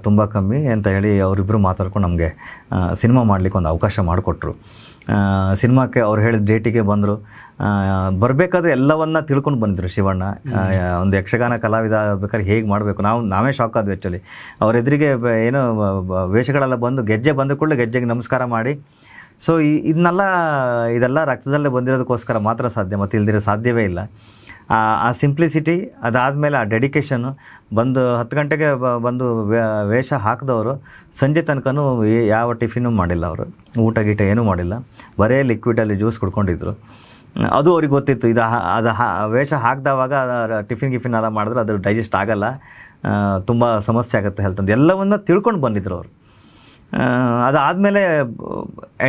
ತುಂಬ ಕಮ್ಮಿ ಅಂತ ಹೇಳಿ ಅವರಿಬ್ಬರು ಮಾತಾಡ್ಕೊಂಡು ನಮಗೆ ಸಿನಿಮಾ ಮಾಡಲಿಕ್ಕೆ ಒಂದು ಅವಕಾಶ ಮಾಡಿಕೊಟ್ರು. ಸಿನಿಮಾಕ್ಕೆ ಅವ್ರು ಹೇಳಿದ ಡೇಟಿಗೆ ಬಂದರು. ಬರಬೇಕಾದ್ರೆ ಎಲ್ಲವನ್ನ ತಿಳ್ಕೊಂಡು ಬಂದಿದ್ರು ಶಿವಣ್ಣ. ಒಂದು ಯಕ್ಷಗಾನ ಕಲಾವಿದ ಬೇಕಾದ್ರೆ ಹೇಗೆ ಮಾಡಬೇಕು, ನಾವೇ ಶಾಕ್ ಆದ್ವಿ ಆ್ಯಕ್ಚುಲಿ. ಅವ್ರ ಎದುರಿಗೆ ಏನೋ ವೇಷಗಳೆಲ್ಲ ಬಂದು ಗೆಜ್ಜೆ ಬಂದ ಕೂಡಲೇ ಗೆಜ್ಜೆಗೆ ನಮಸ್ಕಾರ ಮಾಡಿ. ಸೊ ಇದೆಲ್ಲ ರಕ್ತದಲ್ಲೇ ಬಂದಿರೋದಕ್ಕೋಸ್ಕರ ಮಾತ್ರ ಸಾಧ್ಯ, ಮತ್ತು ಇಲ್ದಿರೋ ಸಾಧ್ಯವೇ ಇಲ್ಲ. ಆ ಸಿಂಪ್ಲಿಸಿಟಿ, ಅದಾದಮೇಲೆ ಆ ಡೆಡಿಕೇಶನ್ನು. ಬಂದು 10 ಗಂಟೆಗೆ ಬಂದು ವೇಷ ಹಾಕಿದವರು ಸಂಜೆ ತನಕನೂ ಯಾವ ಟಿಫಿನೂ ಮಾಡಿಲ್ಲ, ಅವರು ಊಟ ಗೀಟ ಏನೂ ಮಾಡಿಲ್ಲ, ಬರೇ ಲಿಕ್ವಿಡಲ್ಲಿ ಜ್ಯೂಸ್ ಕುಡ್ಕೊಂಡಿದ್ರು. ಅದು ಅವ್ರಿಗೆ ಗೊತ್ತಿತ್ತು, ಅದು ವೇಷ ಹಾಕಿದವಾಗ ಟಿಫಿನ್ ಎಲ್ಲ ಮಾಡಿದ್ರೆ ಅದು ಡೈಜೆಸ್ಟ್ ಆಗಲ್ಲ, ತುಂಬ ಸಮಸ್ಯೆ ಆಗುತ್ತೆ ಹೆಲ್ತ್ ಅಂತ ಎಲ್ಲವನ್ನ ತಿಳ್ಕೊಂಡು ಬಂದಿದ್ರು ಅವರು. ಅದಾದಮೇಲೆ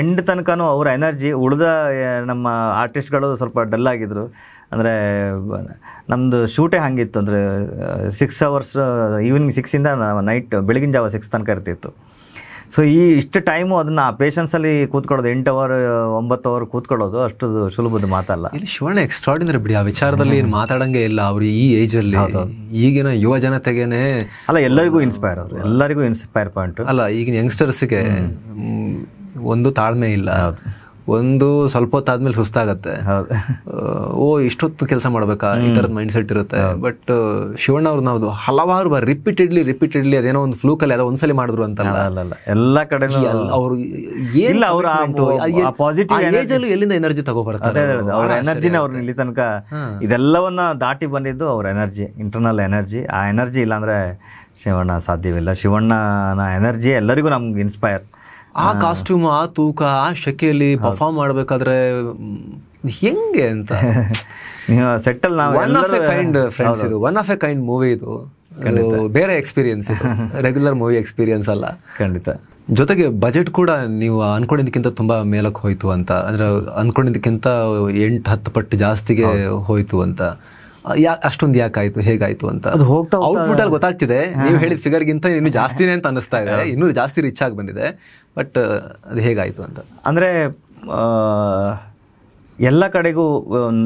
ಎಂಡ್ ತನಕನೂ ಅವರ ಎನರ್ಜಿ, ಉಳಿದ ನಮ್ಮ ಆರ್ಟಿಸ್ಟ್ಗಳು ಸ್ವಲ್ಪ ಡಲ್ ಆಗಿದ್ರು. ಅಂದರೆ ನಮ್ಮದು ಶೂಟೇ ಹಾಗಿತ್ತು, ಅಂದರೆ 6 hours, ಈವ್ನಿಂಗ್ 6ಇಂದ ನೈಟ್ ಬೆಳಗಿನ ಜಾವ 6 ತನಕ ಇರ್ತಿತ್ತು. ಸೊ ಇಷ್ಟು ಟೈಮು ಅದನ್ನು ಆ ಪೇಷನ್ಸಲ್ಲಿ ಕೂತ್ಕೊಳ್ಳೋದು, 8 hour 9 hour ಕೂತ್ಕೊಳ್ಳೋದು ಅಷ್ಟು ಸುಲಭದ ಮಾತಲ್ಲ. ಇಲ್ಲಿ ಶಿವಣ್ಣ ಎಕ್ಸ್ಟ್ರಾರ್ಡಿನರಿ ಬಿಡಿ, ಆ ವಿಚಾರದಲ್ಲಿ ಏನು ಮಾತಾಡಂಗೆ ಇಲ್ಲ. ಅವರು ಈ ಏಜಲ್ಲಿ, ಈಗಿನ ಯುವ ಜನತೆಗೇನೆ ಅಲ್ಲ, ಎಲ್ಲರಿಗೂ ಇನ್ಸ್ಪೈರ್, ಅವರು ಎಲ್ಲರಿಗೂ ಇನ್ಸ್ಪೈರ್ ಪಾಯಿಂಟ್ ಅಲ್ಲ. ಈಗಿನ ಯಂಗ್ಸ್ಟರ್ಸ್ಗೆ ಒಂದು ತಾಳ್ಮೆ ಇಲ್ಲ, ಒಂದು ಸ್ವಲ್ಪ ಹೊತ್ತಾದ್ಮೇಲೆ ಸುಸ್ತಾಗತ್ತೆ. ಇಷ್ಟೊತ್ತು ಕೆಲಸ ಮಾಡ್ಬೇಕಾ, ಈ ಥರದ ಮೈಂಡ್ ಸೆಟ್ ಇರುತ್ತೆ. ಬಟ್ ಶಿವಣ್ಣ ಅವ್ರು ನಾವು ಹಲವಾರು ಬಾರಿ ರಿಪೀಟೆಡ್ಲಿ ಅದೇನೋ ಒಂದು ಫ್ಲೂಕಲ್ಲಿ ಅದೋ ಒಂದ್ಸಲಿ ಮಾಡಿದ್ರು ಅಂತಲ್ಲ, ಎಲ್ಲ ಕಡೆ ಅವರು ಏಜಲ್ಲೂ ಎಲ್ಲಿಂದ ಎನರ್ಜಿ ತಗೋಬರ್ತಾರೆ, ಅವ್ರ ಎನರ್ಜಿನ ಅವ್ರನ್ನ ಇಲ್ಲಿ ತನಕ ಇದೆಲ್ಲವನ್ನ ದಾಟಿ ಬಂದಿದ್ದು ಅವ್ರ ಎನರ್ಜಿ, ಇಂಟರ್ನಲ್ ಎನರ್ಜಿ. ಆ ಎನರ್ಜಿ ಇಲ್ಲಾಂದ್ರೆ ಶಿವಣ್ಣ ಸಾಧ್ಯವಿಲ್ಲ. ಶಿವಣ್ಣನ ಎನರ್ಜಿ ಎಲ್ಲರಿಗೂ ನಮ್ಗೆ ಇನ್ಸ್ಪೈರ್. ಆ ಕಾಸ್ಟ್ಯೂಮ್, ಆ ತೂಕ, ಆ ಶೆಕೆಯಲ್ಲಿ ಪರ್ಫಾರ್ಮ್ ಮಾಡ್ಬೇಕಾದ್ರೆ ಹೆಂಗೆ ಅಂತ settle one of a kind friends, ಇದು one of a kind movie, ಇದು ಬೇರೆ ಎಕ್ಸ್ಪೀರಿಯನ್ಸ್, ಇದು ರೆಗ್ಯುಲರ್ ಮೂವಿ ಎಕ್ಸ್ಪೀರಿಯನ್ಸ್ ಅಲ್ಲ. ಖಂಡಿತ. ಜೊತೆಗೆ ಬಜೆಟ್ ಕೂಡ ನೀವು ಅನ್ಕೊಂಡಿದ್ದಕ್ಕಿಂತ ತುಂಬಾ ಮೇಲಕ್ಕೆ ಹೋಯ್ತು ಅಂತ, ಅಂದ್ರೆ ಅನ್ಕೊಂಡಿದ್ದಕ್ಕಿಂತ 8-10 ಪಟ್ಟು ಜಾಸ್ತಿಗೆ ಹೋಯ್ತು ಅಂತ. ಅಷ್ಟೊಂದು ಯಾಕಾಯ್ತು, ಹೇಗಾಯ್ತು ಅಂತ ಅದು ಹೋಗ್ತಾ ಔಟ್ಪುಟ್ ಅಲ್ಲಿ ಗೊತ್ತಾಗ್ತಿದೆ. ನೀವು ಹೇಳಿದ ಫಿಗರ್ಗಿಂತ ಇನ್ನು ಜಾಸ್ತಿನೇ ಅಂತ ಅನಿಸ್ತಾ ಇದೆ, ಇನ್ನೂ ಜಾಸ್ತಿ ರಿಚ್ ಆಗಿ ಬಂದಿದೆ. ಬಟ್ ಅದು ಹೇಗಾಯ್ತು ಅಂತ ಅಂದರೆ ಎಲ್ಲ ಕಡೆಗೂ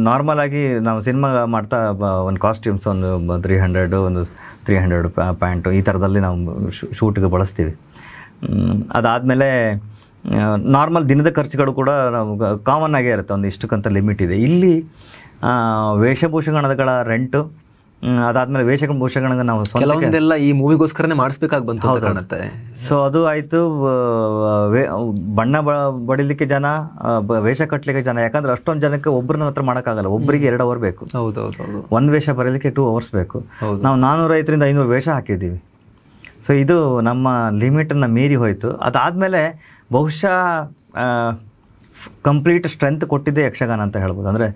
ನಾರ್ಮಲ್ ಆಗಿ ನಾವು ಸಿನಿಮಾ ಮಾಡ್ತಾ ಒಂದು ಕಾಸ್ಟ್ಯೂಮ್ಸ್ ಒಂದು 300 ಪ್ಯಾಂಟು ಈ ಥರದಲ್ಲಿ ನಾವು ಶೂಟಿಗೆ ಬಳಸ್ತೀವಿ. ಅದಾದಮೇಲೆ ನಾರ್ಮಲ್ ದಿನದ ಖರ್ಚುಗಳು ಕೂಡ ನಾವು ಕಾಮನ್ ಆಗೇ ಇರುತ್ತೆ, ಒಂದು ಇಷ್ಟಕ್ಕಂತ ಲಿಮಿಟ್ ಇದೆ. ಇಲ್ಲಿ ವೇಷಭೂಷಣಗಳ ರೆಂಟು, ಅದಾದ್ಮೇಲೆ ವೇಷಭೂಷಣಗಳ ನಾವು ಕೆಲವೊಂದೆಲ್ಲ ಈ ಮೂವಿಗೋಸ್ಕರನೇ ಮಾಡಿಸ್ಬೇಕಾಗಿ ಬಂತು ಕಾಣುತ್ತೆ. ಸೊ ಅದು ಆಯಿತು. ಬಣ್ಣ ಬಡಿಲಿಕ್ಕೆ ಜನ, ವೇಷ ಕಟ್ಟಲಿಕ್ಕೆ ಜನ. ಯಾಕಂದ್ರೆ ಅಷ್ಟೊಂದು ಜನಕ್ಕೆ ಒಬ್ಬರನ್ನ ಹತ್ರ ಮಾಡೋಕ್ಕಾಗಲ್ಲ, ಒಬ್ಬರಿಗೆ 2 hour ಬೇಕು. ಹೌದೌದು. ಒಂದು ವೇಷ ಬರೀಲಿಕ್ಕೆ 2 hours ಬೇಕು. ನಾವು 450 500 ವೇಷ ಹಾಕಿದ್ದೀವಿ. ಸೊ ಇದು ನಮ್ಮ ಲಿಮಿಟನ್ನು ಮೀರಿ ಹೋಯಿತು. ಅದಾದಮೇಲೆ ಬಹುಶಃ ಕಂಪ್ಲೀಟ್ ಸ್ಟ್ರೆಂತ್ ಕೊಟ್ಟಿದ್ದೆ ಯಕ್ಷಗಾನ ಅಂತ ಹೇಳ್ಬೋದು. ಅಂದರೆ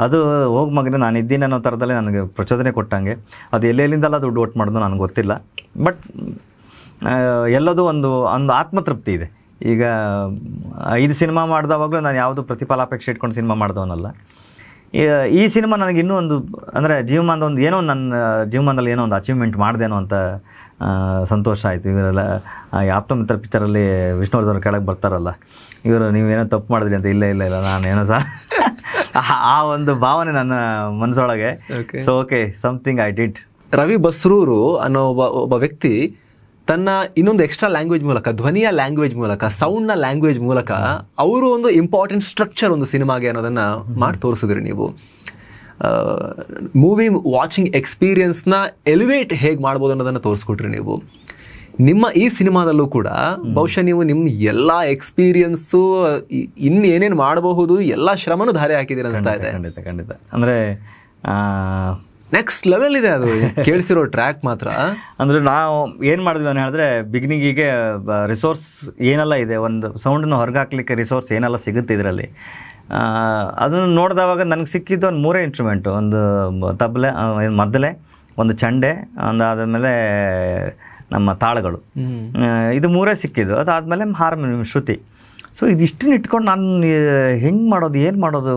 ಅದು ಹೋಗಿ ಮಗನೇ ನಾನು ಇದ್ದೀನಿ ಅನ್ನೋ ಥರದಲ್ಲೇ ನನಗೆ ಪ್ರಚೋದನೆ ಕೊಟ್ಟಂಗೆ. ಅದು ಎಲ್ಲೆಲ್ಲಿಂದಲ್ಲ ದುಡ್ಡು ಒಟ್ಟು ಮಾಡೋದು ನನಗೆ ಗೊತ್ತಿಲ್ಲ. ಬಟ್ ಎಲ್ಲದೂ ಒಂದು ಆತ್ಮತೃಪ್ತಿ ಇದೆ. ಈಗ 5 ಸಿನಿಮಾ ಮಾಡಿದವಾಗಲೂ ನಾನು ಯಾವುದು ಪ್ರತಿಫಲಾಪೇಕ್ಷೆ ಇಟ್ಕೊಂಡು ಸಿನಿಮಾ ಮಾಡಿದವನಲ್ಲ. ಈ ಸಿನಿಮಾ ನನಗೆ ಇನ್ನೂ ಒಂದು ಅಂದರೆ ಜೀವಮಾನದ ಒಂದು ಏನೋ ನನ್ನ ಜೀವಮಾನದಲ್ಲಿ ಏನೋ ಒಂದು ಅಚೀವ್ಮೆಂಟ್ ಮಾಡಿದೇನೋ ಅಂತ ಸಂತೋಷ ಆಯಿತು. ಇವರೆಲ್ಲ ಆಪ್ತಮಿತ್ರ ಪಿಕ್ಚರಲ್ಲಿ ವಿಷ್ಣುವರ್ಧನ್ ಕೆಳಗೆ ಬರ್ತಾರಲ್ಲ, ಇವರು ನೀವೇನೋ ತಪ್ಪು ಮಾಡಿದ್ರಿ ಅಂತ. ಇಲ್ಲ ನಾನೇನೋ ಸಹ ಆ ಒಂದು ಭಾವನೆ ನನ್ನ ಮನಸ್ಸೊಳಗೆ. So okay, something I did. Ravi Basrur ಅನ್ನೋ ಒಬ್ಬ ವ್ಯಕ್ತಿ ತನ್ನ ಇನ್ನೊಂದು ಎಕ್ಸ್ಟ್ರಾ ಲ್ಯಾಂಗ್ವೇಜ್ ಮೂಲಕ, ಧ್ವನಿಯ ಲ್ಯಾಂಗ್ವೇಜ್ ಮೂಲಕ, ಸೌಂಡ್ನ ಲ್ಯಾಂಗ್ವೇಜ್ ಮೂಲಕ ಅವರು ಒಂದು ಇಂಪಾರ್ಟೆಂಟ್ ಸ್ಟ್ರಕ್ಚರ್ ಒಂದು ಸಿನಿಮಾಗೆ ಅನ್ನೋದನ್ನು ಮಾಡಿ ತೋರಿಸಿದ್ರಿ ನೀವು. ಮೂವಿ ವಾಚಿಂಗ್ ಎಕ್ಸ್ಪೀರಿಯನ್ಸ್ನ ಎಲಿವೇಟ್ ಹೇಗೆ ಮಾಡ್ಬೋದು ಅನ್ನೋದನ್ನು ತೋರಿಸ್ಕೊಟ್ರಿ ನೀವು. ನಿಮ್ಮ ಈ ಸಿನಿಮಾದಲ್ಲೂ ಕೂಡ ಬಹುಶಃ ನೀವು ನಿಮ್ಮ ಎಲ್ಲ ಎಕ್ಸ್ಪೀರಿಯನ್ಸು ಇನ್ನು ಏನೇನು ಮಾಡಬಹುದು ಎಲ್ಲ ಶ್ರಮನೂ ಧಾರೆ ಹಾಕಿದ್ದೀರ ಅನಿಸ್ತಾ ಇದೆ. ಖಂಡಿತ. ಅಂದರೆ ನೆಕ್ಸ್ಟ್ ಲೆವೆಲ್ ಇದೆ ಅದು ಕೇಳಿಸಿರೋ ಟ್ರ್ಯಾಕ್ ಮಾತ್ರ. ಅಂದರೆ ನಾವು ಏನು ಮಾಡಿದ್ವಿ ಅಂತ ಹೇಳಿದ್ರೆ, ಬಿಗಿನಿಂಗಿಗೆ ರಿಸೋರ್ಸ್ ಏನೆಲ್ಲ ಇದೆ, ಒಂದು ಸೌಂಡನ್ನು ಹೊರಗೆ ಹಾಕ್ಲಿಕ್ಕೆ ರಿಸೋರ್ಸ್ ಏನೆಲ್ಲ ಸಿಗುತ್ತೆ ಇದರಲ್ಲಿ, ಅದನ್ನು ನೋಡಿದವಾಗ ನನಗೆ ಸಿಕ್ಕಿದ್ದು ಒಂದು 3 ಇನ್ಸ್ಟ್ರೂಮೆಂಟು. ಒಂದು ತಬಲೆ, ಮದ್ದಲೆ, ಒಂದು ಚಂಡೆ, ಒಂದಾದಮೇಲೆ ನಮ್ಮ ತಾಳಗಳು. ಇದು 3 ಸಿಕ್ಕಿದ್ದು. ಅದಾದಮೇಲೆ ಹಾರ್ಮೋನಿಯಂ, ಶ್ರುತಿ. ಸೊ ಇದಿಷ್ಟನ್ನು ಇಟ್ಕೊಂಡು ನಾನು ಹೆಂಗೆ ಮಾಡೋದು, ಏನು ಮಾಡೋದು,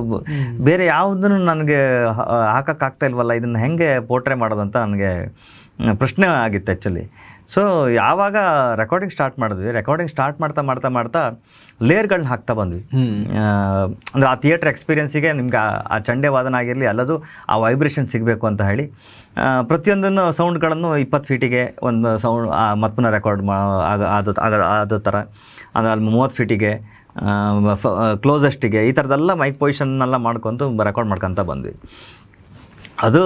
ಬೇರೆ ಯಾವುದನ್ನು ನನಗೆ ಹಾಕೋಕ್ಕಾಗ್ತಾ ಇಲ್ವಲ್ಲ, ಇದನ್ನು ಹೆಂಗೆ ಪೋರ್ಟ್ರೇ ಮಾಡೋದು ಅಂತ ನನಗೆ ಪ್ರಶ್ನೆ ಆಗಿತ್ತು ಆ್ಯಕ್ಚುಲಿ. ಸೊ ಯಾವಾಗ ರೆಕಾರ್ಡಿಂಗ್ ಸ್ಟಾರ್ಟ್ ಮಾಡಿದ್ವಿ, ರೆಕಾರ್ಡಿಂಗ್ ಸ್ಟಾರ್ಟ್ ಮಾಡ್ತಾ ಲೇಯರ್ಗಳನ್ನ ಹಾಕ್ತಾ ಬಂದ್ವಿ. ಅಂದರೆ ಆ ಥಿಯೇಟ್ರ್ ಎಕ್ಸ್ಪೀರಿಯನ್ಸಿಗೆ ನಿಮ್ಗೆ ಆ ಚಂಡೆ ವಾದನ ಆಗಿರಲಿ ಅಲ್ಲದು ಆ ವೈಬ್ರೇಷನ್ ಸಿಗಬೇಕು ಅಂತ ಹೇಳಿ ಪ್ರತಿಯೊಂದನ್ನು ಸೌಂಡ್ಗಳನ್ನು 20 ಫೀಟಿಗೆ ಒಂದು ಸೌಂಡ್ ಮತ್ತೆ ರೆಕಾರ್ಡ್ ಅದು ಥರ, ಅಲ್ಲಿ 30 ಫೀಟಿಗೆ ಕ್ಲೋಸೆಸ್ಟಿಗೆ ಈ ಥರದ್ದೆಲ್ಲ ಮೈಕ್ ಪೊಸಿಷನ್ನೆಲ್ಲ ಮಾಡ್ಕೊತು ರೆಕಾರ್ಡ್ ಮಾಡ್ಕೊತ ಬಂದ್ವಿ. ಅದು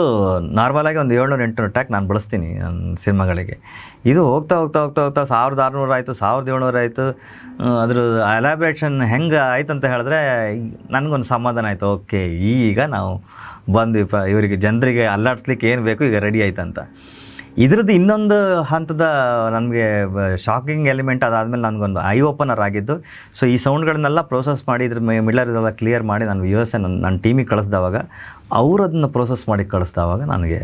ನಾರ್ಮಲಾಗಿ ಒಂದು 700-800 ಟ್ರ್ಯಾಕ್ ನಾನು ಬಳಸ್ತೀನಿ ನನ್ನ ಸಿನಿಮಾಗಳಿಗೆ. ಇದು ಹೋಗ್ತಾ 1600 ಆಯಿತು, 1700 ಆಯಿತು. ಅದ್ರ ಎಲಾಬ್ರೇಷನ್ ಹೆಂಗೆ ಆಯ್ತು ಅಂತ ಹೇಳಿದ್ರೆ ನನಗೊಂದು ಸಮಾಧಾನ ಆಯಿತು. ಓಕೆ, ಈಗ ನಾವು ಬಂದ್ವಿ, ಇವರಿಗೆ ಜನರಿಗೆ ಅಲ್ಲಾಡ್ಸ್ಲಿಕ್ಕೆ ಏನು ಬೇಕು ಈಗ ರೆಡಿ ಆಯ್ತು ಅಂತ. ಇದ್ರದ್ದು ಇನ್ನೊಂದು ಹಂತದ ನನಗೆ ಶಾಕಿಂಗ್ ಎಲಿಮೆಂಟ್ ಅದಾದಮೇಲೆ ನನಗೊಂದು ಐ ಓಪನರ್ ಆಗಿದ್ದು. ಸೊ ಈ ಸೌಂಡ್ಗಳನ್ನೆಲ್ಲ ಪ್ರೋಸೆಸ್ ಮಾಡಿ ಇದ್ರ ಮಿಲ್ಲರ್ ಇದೆಲ್ಲ ಕ್ಲಿಯರ್ ಮಾಡಿ ನಾನು US ನನ್ನ ಟೀಮಿಗೆ ಕಳಿಸ್ದವಾಗ ಅವರು ಅದನ್ನು ಪ್ರೋಸೆಸ್ ಮಾಡಿ ಕಳಿಸ್ದವಾಗ ನನಗೆ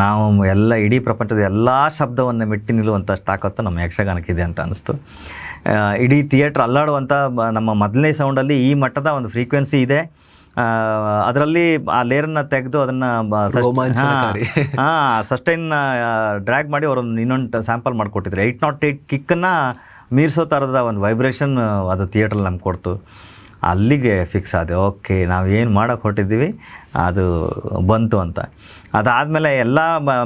ನಾವು ಎಲ್ಲ ಇಡೀ ಪ್ರಪಂಚದ ಎಲ್ಲ ಶಬ್ದವನ್ನು ಮೆಟ್ಟಿ ನಿಲ್ಲುವಂಥ ತಾಕತ್ತು ನಮ್ಮ ಯಕ್ಷಗಾನಕ್ಕಿದೆ ಅಂತ ಅನಿಸ್ತು. ಇಡೀ ಥಿಯೇಟ್ರ್ ಅಲ್ಲಾಡುವಂಥ ನಮ್ಮ ಮೊದಲನೇ ಸೌಂಡಲ್ಲಿ ಈ ಮಟ್ಟದ ಒಂದು ಫ್ರೀಕ್ವೆನ್ಸಿ ಇದೆ. ಅದರಲ್ಲಿ ಆ ಲೇರನ್ನು ತೆಗೆದು ಅದನ್ನು ಸಸ್ಟೈನ್ ಡ್ರ್ಯಾಗ್ ಮಾಡಿ ಅವರೊಂದು ಇನ್ನೊಂದು ಸ್ಯಾಂಪಲ್ ಮಾಡಿಕೊಟ್ಟಿದ್ರು. 808 ಕಿಕ್ಕನ್ನು ಮೀರಿಸೋ ಥರದ ಒಂದು ವೈಬ್ರೇಷನ್ ಅದು ಥಿಯೇಟ್ರಲ್ಲಿ ನಮ್ಗೆ ಕೊಡ್ತು. ಅಲ್ಲಿಗೆ ಫಿಕ್ಸ್ ಆದೆ, ಓಕೆ ನಾವು ಏನು ಮಾಡೋಕ್ಕೆ ಹೊರಟಿದ್ದೀವಿ ಅದು ಬಂತು ಅಂತ. ಅದಾದಮೇಲೆ ಎಲ್ಲ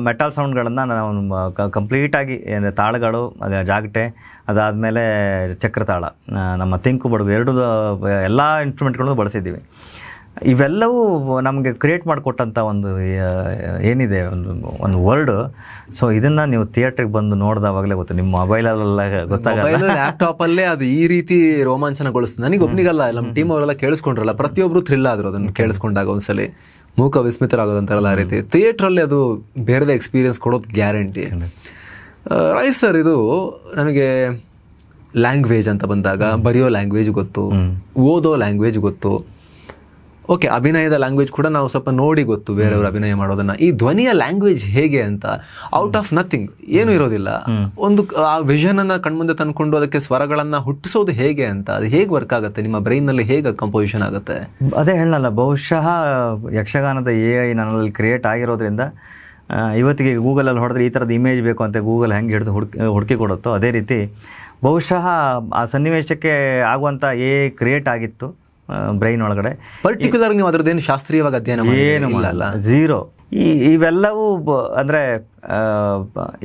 ಮೆಟಲ್ ಸೌಂಡ್ಗಳನ್ನು ನಾವು ಕಂಪ್ಲೀಟಾಗಿ ತಾಳಗಳು, ಜಾಗಟೆ, ಅದಾದಮೇಲೆ ಚಕ್ರತಾಳ, ನಮ್ಮ ತಿಂಕು ಬಡಗು ಎರಡು ಎಲ್ಲ ಇನ್ಸ್ಟ್ರೂಮೆಂಟ್ಗಳನ್ನು ಬಳಸಿದ್ದೀವಿ. ಇವೆಲ್ಲವೂ ನಮಗೆ ಕ್ರಿಯೇಟ್ ಮಾಡಿಕೊಟ್ಟಂಥ ಒಂದು ಏನಿದೆ ಒಂದು ವರ್ಲ್ಡು. ಸೊ ಇದನ್ನು ನೀವು ಥಿಯೇಟ್ರಿಗೆ ಬಂದು ನೋಡಿದವಾಗಲೇ ಗೊತ್ತು, ನಿಮ್ಮ ಮೊಬೈಲಲ್ಲೆಲ್ಲ ಗೊತ್ತಾಗಲ್ಲ, ಲ್ಯಾಪ್ಟಾಪಲ್ಲೇ ಅದು ಈ ರೀತಿ ರೋಮಾಂಚನಗೊಳಿಸ್ತದೆ. ನನಗೆ ಒಬ್ಬನಿಗಲ್ಲ, ನಮ್ಮ ಟೀಮ್ ಅವರೆಲ್ಲ ಕೇಳಿಸ್ಕೊಂಡ್ರಲ್ಲ, ಪ್ರತಿಯೊಬ್ಬರು ಥ್ರಿಲ್ ಆದರು ಅದನ್ನು ಕೇಳಿಸ್ಕೊಂಡಾಗ. ಒಂದ್ಸಲಿ ಮೂಕ ವಿಸ್ಮಿತರಾಗೋದಂತಾರಲ್ಲ ಆ ರೀತಿ ಥಿಯೇಟ್ರಲ್ಲಿ ಅದು ಬೇರೆದೇ ಎಕ್ಸ್ಪೀರಿಯನ್ಸ್ ಕೊಡೋದು ಗ್ಯಾರಂಟಿ. ರೈಸ್ ಸರ್, ಇದು ನನಗೆ ಲ್ಯಾಂಗ್ವೇಜ್ ಅಂತ ಬಂದಾಗ ಬರೆಯೋ ಲ್ಯಾಂಗ್ವೇಜ್ ಗೊತ್ತು, ಓದೋ ಲ್ಯಾಂಗ್ವೇಜ್ ಗೊತ್ತು, ಓಕೆ ಅಭಿನಯದ ಲ್ಯಾಂಗ್ವೇಜ್ ಕೂಡ ನಾವು ಸ್ವಲ್ಪ ನೋಡಿ ಗೊತ್ತು ಬೇರೆಯವರು ಅಭಿನಯ ಮಾಡೋದನ್ನ. ಈ ಧ್ವನಿಯ ಲ್ಯಾಂಗ್ವೇಜ್ ಹೇಗೆ ಅಂತ, ಔಟ್ ಆಫ್ ನಥಿಂಗ್, ಏನು ಇರೋದಿಲ್ಲ, ಒಂದು ಆ ವಿಷನ್ ಅನ್ನ ಕಣ್ಮುಂದೆ ತಂದ್ಕೊಂಡು ಅದಕ್ಕೆ ಸ್ವರಗಳನ್ನ ಹುಟ್ಟಿಸೋದು ಹೇಗೆ ಅಂತ, ಅದು ಹೇಗೆ ವರ್ಕ್ ಆಗುತ್ತೆ ನಿಮ್ಮ ಬ್ರೈನ್ ನಲ್ಲಿ, ಹೇಗೆ ಕಂಪೋಸಿಷನ್ ಆಗುತ್ತೆ? ಅದೇ ಹೇಳಲ್ಲ, ಬಹುಶಃ ಯಕ್ಷಗಾನದ AI ನನ್ನಲ್ಲಿ ಕ್ರಿಯೇಟ್ ಆಗಿರೋದ್ರಿಂದ ಇವತ್ತಿಗೆ ಗೂಗಲಲ್ಲಿ ಹೊಡೆದ್ರೆ ಈ ಥರದ ಇಮೇಜ್ ಬೇಕು ಅಂತ ಗೂಗಲ್ ಹೆಂಗೆ ಹಿಡಿದು ಹುಡುಕಿ ಕೊಡುತ್ತೋ ಅದೇ ರೀತಿ ಬಹುಶಃ ಆ ಸನ್ನಿವೇಶಕ್ಕೆ ಆಗುವಂಥ AI ಕ್ರಿಯೇಟ್ ಆಗಿತ್ತು ಬ್ರೈನ್ ಒಳಗಡೆ. ಪರ್ಟಿಕ್ಯುಲರ್ ನೀವು ಅದ್ರದ್ದೇನು ಶಾಸ್ತ್ರೀಯವಾಗಿ ಅಧ್ಯಯನ ಏನು ಮಾಡಲ್ಲ, ಝೀರೋ. ಇವೆಲ್ಲವೂ ಅಂದರೆ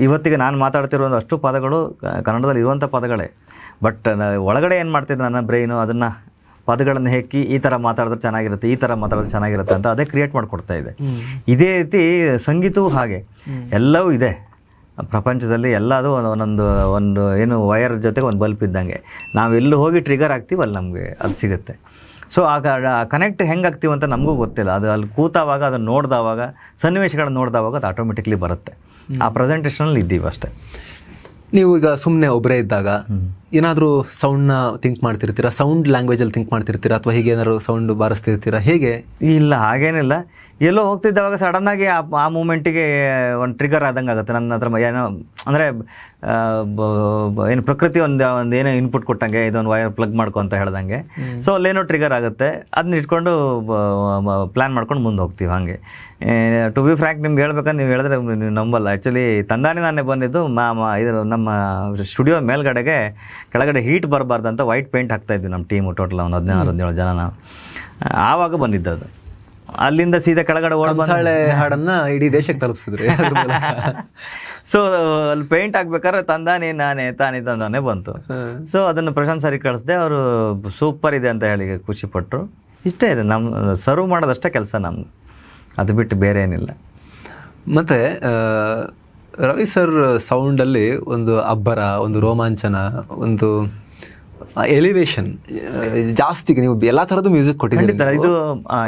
ಇವತ್ತಿಗೆ ನಾನು ಮಾತಾಡ್ತಿರೋ ಅಷ್ಟು ಪದಗಳು ಕನ್ನಡದಲ್ಲಿ ಇರುವಂಥ ಪದಗಳೇ. ಬಟ್ ಒಳಗಡೆ ಏನು ಮಾಡ್ತಿದ್ದೆ ನನ್ನ ಬ್ರೈನು, ಅದನ್ನು ಪದಗಳನ್ನು ಹೆಕ್ಕಿ ಈ ಥರ ಮಾತಾಡಿದ್ರೆ ಚೆನ್ನಾಗಿರುತ್ತೆ, ಈ ಥರ ಮಾತಾಡಿದ್ರೆ ಚೆನ್ನಾಗಿರುತ್ತೆ ಅಂತ ಅದೇ ಕ್ರಿಯೇಟ್ ಮಾಡಿಕೊಡ್ತಾ ಇದೆ. ಇದೇ ರೀತಿ ಸಂಗೀತವೂ ಹಾಗೆ, ಎಲ್ಲವೂ ಇದೆ ಪ್ರಪಂಚದಲ್ಲಿ. ಎಲ್ಲದು ಒಂದು ಏನು ವಯರ್ ಜೊತೆಗೆ ಒಂದು ಬಲ್ಪ್ ಇದ್ದಂಗೆ, ನಾವೆಲ್ಲೂ ಹೋಗಿ ಟ್ರಿಗರ್ ಆಗ್ತೀವಿ ಅಲ್ಲಿ ನಮಗೆ ಅದು ಸಿಗುತ್ತೆ. ಸೊ ಆಗ ಕನೆಕ್ಟ್ ಹೆಂಗೆ ಆಗ್ತೀವಿ ಅಂತ ನಮಗೂ ಗೊತ್ತಿಲ್ಲ. ಅದು ಅಲ್ಲಿ ಕೂತಾವಾಗ, ಅದನ್ನು ನೋಡಿದವಾಗ, ಸನ್ನಿವೇಶಗಳನ್ನು ನೋಡಿದವಾಗ ಅದು ಆಟೋಮೆಟಿಕ್ಲಿ ಬರುತ್ತೆ. ಆ ಪ್ರೆಸೆಂಟೇಷನಲ್ಲಿ ಇದ್ದೀವಿ ಅಷ್ಟೇ. ನೀವು ಈಗ ಸುಮ್ಮನೆ ಒಬ್ಬರೇ ಇದ್ದಾಗ ಏನಾದರೂ ಸೌಂಡ್ನ ಥಿಂಕ್ ಮಾಡ್ತಿರ್ತೀರಾ, ಸೌಂಡ್ ಲ್ಯಾಂಗ್ವೇಜಲ್ಲಿ ಥಿಂಕ್ ಮಾಡ್ತಿರ್ತೀರಾ, ಅಥವಾ ಹೀಗೆ ಏನಾದ್ರು ಸೌಂಡ್ ಬಾರಿಸ್ತಿರ್ತೀರಾ, ಹೇಗೆ? ಇಲ್ಲ, ಹಾಗೇನಿಲ್ಲ. ಎಲ್ಲೋ ಹೋಗ್ತಿದ್ದವಾಗ ಸಡನ್ನಾಗಿ ಆ ಮೂಮೆಂಟಿಗೆ ಒಂದು ಟ್ರಿಗರ್ ಆದಂಗೆ ಆಗುತ್ತೆ ನನ್ನ ಹತ್ರ. ಏನೋ ಅಂದರೆ ಏನು ಪ್ರಕೃತಿ ಒಂದು ಏನೋ ಇನ್ಪುಟ್ ಕೊಟ್ಟಂಗೆ, ಇದೊಂದು ವೈರ್ ಪ್ಲಗ್ ಮಾಡ್ಕೊ ಅಂತ ಹೇಳ್ದಂಗೆ. ಸೊ ಅಲ್ಲೇನೋ ಟ್ರಿಗರ್ ಆಗುತ್ತೆ, ಅದನ್ನ ಇಟ್ಕೊಂಡು ಪ್ಲ್ಯಾನ್ ಮಾಡ್ಕೊಂಡು ಮುಂದೆ ಹೋಗ್ತೀವಿ. ಹಾಗೆ ಟು ಬಿ ಫ್ರ್ಯಾಂಕ್ ನಿಮ್ಗೆ ಹೇಳ್ಬೇಕಂದ್ರೆ, ನೀವು ಹೇಳಿದ್ರೆ ನೀವು ನಂಬಲ್ಲ. ಆ್ಯಕ್ಚುಲಿ ತಂದಾನೆ ನಾನೇ ಬಂದಿದ್ದು ಇದು ನಮ್ಮ ಸ್ಟುಡಿಯೋ ಮೇಲ್ಗಡೆಗೆ ಕೆಳಗಡೆ ಹೀಟ್ ಬರಬಾರ್ದು ಅಂತ ವೈಟ್ ಪೇಂಟ್ ಹಾಕ್ತಾಯಿದ್ವಿ ನಮ್ಮ ಟೀಮು. ಟೋಟಲ್ ಒಂದು 16-17 ಜನ ನಾವು ಆವಾಗ ಬಂದಿದ್ದದು. ಅಲ್ಲಿಂದ ಸೀದಾ ಕೆಳಗಡೆ ಓಡ್ಬಂದು ಹಾಡನ್ನ ಇಡೀ ದೇಶಕ್ಕೆ ತಲುಪಿಸಿದ್ರಿ. ಸೊ ಅಲ್ಲಿ ಪೇಂಟ್ ಹಾಕ್ಬೇಕಾದ್ರೆ ತಾನೇ ಬಂತು. ಸೊ ಅದನ್ನು ಪ್ರಶಾಂತ್ ಸರಿಗೆ ಕಳಿಸ್ದೆ, ಅವರು ಸೂಪರ್ ಇದೆ ಅಂತ ಹೇಳಿ ಖುಷಿಪಟ್ಟರು. ಇಷ್ಟೇ ಇದೆ, ನಮ್ಮ ಸರ್ವ್ ಮಾಡೋದಷ್ಟೇ ಕೆಲಸ ನಮ್ದು, ಅದು ಬಿಟ್ಟು ಬೇರೆ ಏನಿಲ್ಲ. ಮತ್ತು ರವಿ ಸರ್ ಸೌಂಡಲ್ಲಿ ಒಂದು ಅಬ್ಬರ, ಒಂದು ರೋಮಾಂಚನ, ಒಂದು ಎಲಿವೇಶನ್ ಜಾಸ್ತಿ. ನೀವು ಎಲ್ಲ ಥರದ್ದು ಮ್ಯೂಸಿಕ್ ಕೊಟ್ಟಿದ್ದೀರಿ.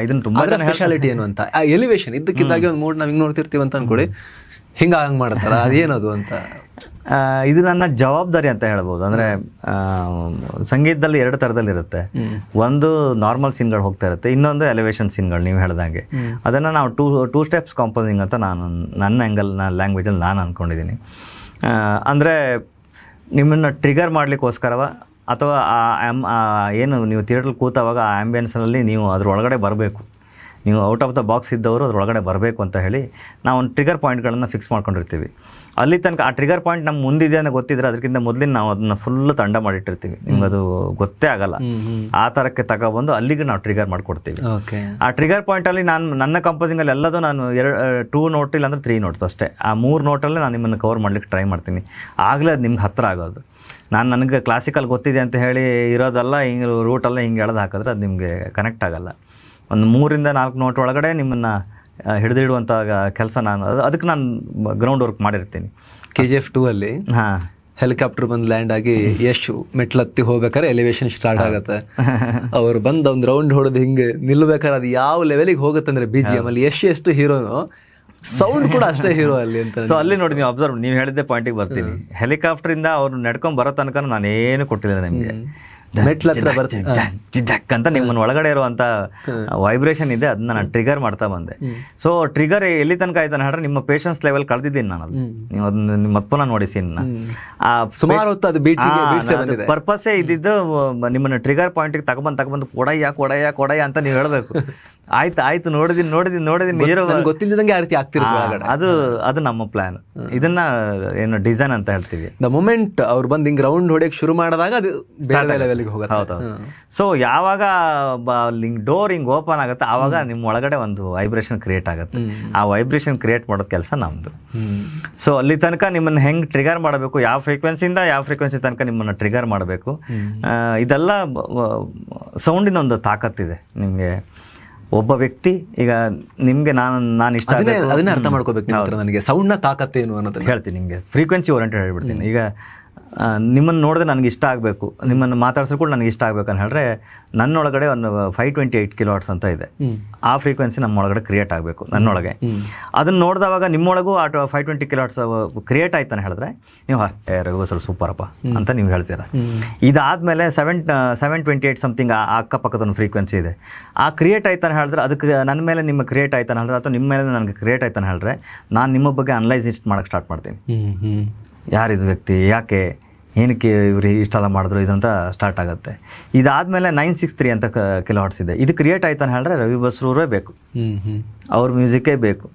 ಇದನ್ನು ತುಂಬ ಸ್ಪೆಷಾಲಿಟಿ ಏನು ಅಂತ, ಆ ಎಲಿವೇಶನ್ ಇದ್ದಕ್ಕಿದ್ದಾಗೆ ಒಂದು ಮೂಡ್ ನಾವು ಹಿಂಗೆ ನೋಡ್ತಿರ್ತೀವಿ ಅಂತ ಅನ್ಕೊಳ್ಳಿ, ಹಿಂಗೆ ಮಾಡ್ತಾರ, ಅದೇನದು ಅಂತ. ಇದು ನನ್ನ ಜವಾಬ್ದಾರಿ ಅಂತ ಹೇಳ್ಬೋದು. ಅಂದರೆ ಸಂಗೀತದಲ್ಲಿ 2 ಥರದಲ್ಲಿರುತ್ತೆ. ಒಂದು ನಾರ್ಮಲ್ ಸೀನ್ಗಳು ಹೋಗ್ತಾ ಇರುತ್ತೆ, ಇನ್ನೊಂದು ಎಲಿವೇಶನ್ ಸೀನ್ಗಳು ನೀವು ಹೇಳ್ದಂಗೆ. ಅದನ್ನು ನಾವು ಟೂ ಸ್ಟೆಪ್ಸ್ ಕಾಂಪೋಸಿಂಗ್ ಅಂತ ನನ್ನ ಲ್ಯಾಂಗ್ವೇಜಲ್ಲಿ ನಾನು ಅಂದ್ಕೊಂಡಿದ್ದೀನಿ. ಅಂದರೆ ನಿಮ್ಮನ್ನು ಟ್ರಿಗರ್ ಮಾಡಲಿಕ್ಕೋಸ್ಕರವ, ಅಥವಾ ಏನು ನೀವು ಥಿಯೇಟ್ರಲ್ಲಿ ಕೂತಾವಾಗ ಆ ಆ್ಯಂಬಿಯನ್ಸ್ನಲ್ಲಿ ನೀವು ಅದ್ರೊಳಗಡೆ ಬರಬೇಕು, ನೀವು ಔಟ್ ಆಫ್ ದ ಬಾಕ್ಸ್ ಇದ್ದವರು ಅದ್ರೊಳಗಡೆ ಬರಬೇಕು ಅಂತ ಹೇಳಿ ನಾವು ಒಂದು ಟ್ರಿಗರ್ ಪಾಯಿಂಟ್ಗಳನ್ನು ಫಿಕ್ಸ್ ಮಾಡ್ಕೊಂಡಿರ್ತೀವಿ. ಅಲ್ಲಿ ತನಕ ಆ ಟ್ರಿಗರ್ ಪಾಯಿಂಟ್ ನಮ್ಮ ಮುಂದಿದೆ ಅನ್ನೋ ಗೊತ್ತಿದ್ರೆ ಅದಕ್ಕಿಂತ ಮೊದಲಿನ ನಾವು ಅದನ್ನ ಫುಲ್ ತಂಡ ಮಾಡಿಟ್ಟಿರ್ತೀವಿ, ನಿಮ್ಗೆ ಅದು ಗೊತ್ತೇ ಆಗಲ್ಲ. ಆ ಥರಕ್ಕೆ ತಗೊಬಂದು ಅಲ್ಲಿಗೆ ನಾವು ಟ್ರಿಗರ್ ಮಾಡಿಕೊಡ್ತೀವಿ. ಆ ಟ್ರಿಗರ್ ಪಾಯಿಂಟಲ್ಲಿ ನನ್ನ ಕಂಪೋಸಿಂಗಲ್ಲಿ ಎಲ್ಲದೂ ನಾನು 2 ನೋಟ್ ಇಲ್ಲ ಅಂದರೆ 3 ನೋಟ್ಸ್ ಅಷ್ಟೇ. ಆ 3 ನೋಟಲ್ಲಿ ನಾನು ನಿಮ್ಮನ್ನು ಕವರ್ ಮಾಡ್ಲಿಕ್ಕೆ ಟ್ರೈ ಮಾಡ್ತೀನಿ. ಆಗಲೇ ಅದು ನಿಮ್ಗೆ ಹತ್ತಿರ ಆಗೋದು. ನನಗೆ ಕ್ಲಾಸಿಕಲ್ ಗೊತ್ತಿದೆ ಅಂತ ಹೇಳಿ ಇರೋದಲ್ಲ, ಹಿಂಗೆ ರೂಟೆಲ್ಲ ಹಿಂಗೆ ಎಳೆದು ಹಾಕಿದ್ರೆ ಅದು ನಿಮಗೆ ಕನೆಕ್ಟ್ ಆಗಲ್ಲ. ಒಂದು 3 ಇಂದ 4 ನೋಟ್ ಒಳಗಡೆ ನಿಮ್ಮನ್ನು ಹಿಡಿದಿಡುವಂಥ ಕೆಲಸ ಅದಕ್ಕೆ ನಾನು ಗ್ರೌಂಡ್ ವರ್ಕ್ ಮಾಡಿರ್ತೀನಿ. KGF 2 ಅಲ್ಲಿ ಹೆಲಿಕಾಪ್ಟರ್ ಬಂದು ಲ್ಯಾಂಡ್ ಆಗಿ ಯಶ್ ಮೆಟ್ಲತ್ತಿ ಹೋಗ್ಬೇಕಾದ್ರೆ ಎಲಿವೇಶನ್ ಸ್ಟಾರ್ಟ್ ಆಗುತ್ತೆ. ಅವ್ರು ಬಂದು ಒಂದು ರೌಂಡ್ ಹೊಡೆದು ಹಿಂಗೆ ನಿಲ್ಬೇಕಾದ್ರೆ ಅದು ಯಾವ ಲೆವೆಲಿಗೆ ಹೋಗುತ್ತೆ ಅಂದ್ರೆ BGM ಅಲ್ಲಿ ಯಶ್ ಎಷ್ಟು ಹೀರೋನು, ಸೌಂಡ್ ಕೂಡ ಅಷ್ಟೇ ಹೀರೋ ಅಲ್ಲಿ ಅಂತ. ಸೊ ಅಲ್ಲಿ ನೋಡಿ, ನೀವು ಅಬ್ಸರ್ವ್, ನೀವು ಹೇಳಿದ್ದೆ ಪಾಯಿಂಟಿಗೆ ಬರ್ತೀನಿ. ಹೆಲಿಕಾಪ್ಟರ್ ಇಂದ ಅವ್ರು ನಡ್ಕೊಂಡ್ ಬರೋ ತನಕ ನಾನೇನು ಕೊಟ್ಟಿಲ್ಲ ನಿಮಗೆ. ಮೆಟ್ಲತ್ರ ಜಕ್ ಅಂತ ನಿಮ್ಮನ್ನ ಒಳಗಡೆ ಇರುವಂತ ವೈಬ್ರೇಷನ್ ಇದೆ, ಅದನ್ನ ನಾನು ಟ್ರಿಗರ್ ಮಾಡ್ತಾ ಬಂದೆ. ಸೊ ಟ್ರಿಗರ್ ಎಲ್ಲಿ ತನಕ ಆಯ್ತಾನೆ ಹೇಳ್ರೆ ನಿಮ್ಮ ಪೇಷನ್ಸ್ ಲೆವೆಲ್ ಕಳೆದಿದ್ದೀನಿ ನಾನು. ಅದು ನೀವು ಅದನ್ನ ನಿಮ್ಮ ಪುನಃ ನೋಡಿ ಸೀನ್ ಸುಮಾರು ಹೊತ್ತು ಅದು ಪರ್ಪಸ್ಸೇ ಇದ್ದಿದ್ದು ನಿಮ್ಮನ್ನ ಟ್ರಿಗರ್ ಪಾಯಿಂಟ್ಗೆ ತಗೊಂಬಂದು ಕೊಡಯ್ಯ ಅಂತ ನೀವು ಹೇಳ್ಬೇಕು. ಆಯ್ತು ನೋಡಿದೀನಿ ಗೊತ್ತಿಲ್ಲದಂಗೆ ಆ ರೀತಿ ಆಗ್ತಿರೋದು. ಅದು ನಮ್ಮ ಪ್ಲಾನ್. ಇದನ್ನ ಏನು ಡಿಸೈನ್ ಅಂತ ಹೇಳ್ತೀವಿ. ದ ಮೊಮೆಂಟ್ ಅವ್ರು ಬಂದು ಹಿಂಗ್ ರೌಂಡ್ ಹೊಡೆಯಕ್ಕೆ ಶುರು ಮಾಡಿದಾಗ ಅದು ಬೇರೆ ಲೆವೆಲ್ಗೆ ಹೋಗುತ್ತೆ. ಹೌದು. ಸೊ ಯಾವಾಗ ಡೋರ್ ಹಿಂಗ್ ಓಪನ್ ಆಗುತ್ತೆ ಆವಾಗ ನಿಮ್ಮ ಒಳಗಡೆ ಒಂದು ವೈಬ್ರೇಷನ್ ಕ್ರಿಯೇಟ್ ಆಗುತ್ತೆ. ಆ ವೈಬ್ರೇಷನ್ ಕ್ರಿಯೇಟ್ ಮಾಡೋದ್ ಕೆಲಸ ನಮ್ದು. ಸೊ ಅಲ್ಲಿ ತನಕ ನಿಮ್ಮನ್ನ ಹೆಂಗ್ ಟ್ರಿಗರ್ ಮಾಡಬೇಕು, ಯಾವ ಫ್ರೀಕ್ವೆನ್ಸಿಯಿಂದ ಯಾವ ಫ್ರೀಕ್ವೆನ್ಸಿ ತನಕ ನಿಮ್ಮನ್ನ ಟ್ರಿಗರ್ ಮಾಡಬೇಕು, ಇದೆಲ್ಲ ಸೌಂಡಿನ ಒಂದು ತಾಕತ್ತಿದೆ ನಿಮ್ಗೆ. ಒಬ್ಬ ವ್ಯಕ್ತಿ ಈಗ ನಿಮ್ಗೆ ನಾನು ಇಷ್ಟ ಅದನ್ನೇ ಅರ್ಥ ಮಾಡ್ಕೋಬೇಕು. ನನಗೆ ಸೌಂಡ್ ನ ತಾಕತ್ತೇನು ಅನ್ನೋದು ಹೇಳ್ತೀನಿ ನಿಮ್ಗೆ. ಫ್ರೀಕ್ವೆನ್ಸಿ ಓರಿಯೆಂಟೆಡ್ ಹೇಳ್ಬಿಡ್ತೀನಿ. ಈಗ ನಿಮ್ಮನ್ನು ನೋಡಿದ್ರೆ ನನಗೆ ಇಷ್ಟ ಆಗಬೇಕು, ನಿಮ್ಮನ್ನು ಮಾತಾಡ್ಸೋ ಕೂಡ ನನಗೆ ಇಷ್ಟ ಆಗಬೇಕು ಅಂತ ಹೇಳಿದ್ರೆ ನನ್ನೊಳಗಡೆ ಒಂದು 528 ಕಿಲೋವಾಟ್ಸ್ ಅಂತ ಇದೆ. ಆ ಫ್ರೀಕ್ವೆನ್ಸಿ ನಮ್ಮೊಳಗಡೆ ಕ್ರಿಯೇಟ್ ಆಗಬೇಕು ನನ್ನೊಳಗೆ. ಅದನ್ನು ನೋಡಿದವಾಗ ನಿಮ್ಮೊಳಗೂ ಆ 520 ಕಿಲೋವಾಟ್ಸ್ ಕ್ರಿಯೇಟ್ ಆಯ್ತಾನೆ ಹೇಳಿದ್ರೆ ನೀವು ರಘು ಸ್ವಲ್ಪ ಸೂಪರಪ್ಪ ಅಂತ ನೀವು ಹೇಳ್ತೀರಾ. ಇದಾದಮೇಲೆ 728 ಸಮಥಿಂಗ್ ಆ ಅಕ್ಕಪಕ್ಕದ ಒಂದು ಫ್ರೀಕ್ವೆನ್ಸಿ ಇದೆ. ಆ ಕ್ರಿಯೇಟ್ ಆಯ್ತಾನೆ ಹೇಳಿದ್ರೆ ಅದಕ್ಕೆ ನನ್ನ ಮೇಲೆ ನಿಮ್ಮ ಕ್ರಿಯೇಟ್ ಆಯ್ತಾನೆ ಹೇಳಿದ್ರೆ ಅಥವಾ ನಿಮ್ಮ ಮೇಲೆ ನನಗೆ ಕ್ರಿಯೇಟ್ ಆಯ್ತಾನೆ ಹೇಳಿದ್ರೆ ನಾನು ನಿಮ್ಮ ಬಗ್ಗೆ ಅನಲೈಸ್ ಮಾಡೋಕ್ಕೆ ಸ್ಟಾರ್ಟ್ ಮಾಡ್ತೀನಿ. ಯಾರಿದು ವ್ಯಕ್ತಿ, ಯಾಕೆ, ಏನಕ್ಕೆ ಇವ್ರು ಇಷ್ಟೆಲ್ಲ ಮಾಡಿದ್ರು ಇದಂತ ಸ್ಟಾರ್ಟ್ ಆಗುತ್ತೆ. ಇದಾದಮೇಲೆ 963 ಅಂತ ಕಿಲೋವಾಟ್ಸ್ ಇದೆ. ಇದು ಕ್ರಿಯೇಟ್ ಆಯ್ತಾನೆ ಹೇಳಿದ್ರೆ ರವಿ ಬಸ್ರೂರೇ ಬೇಕು, ಅವ್ರ ಮ್ಯೂಸಿಕ್ಕೇ ಬೇಕು.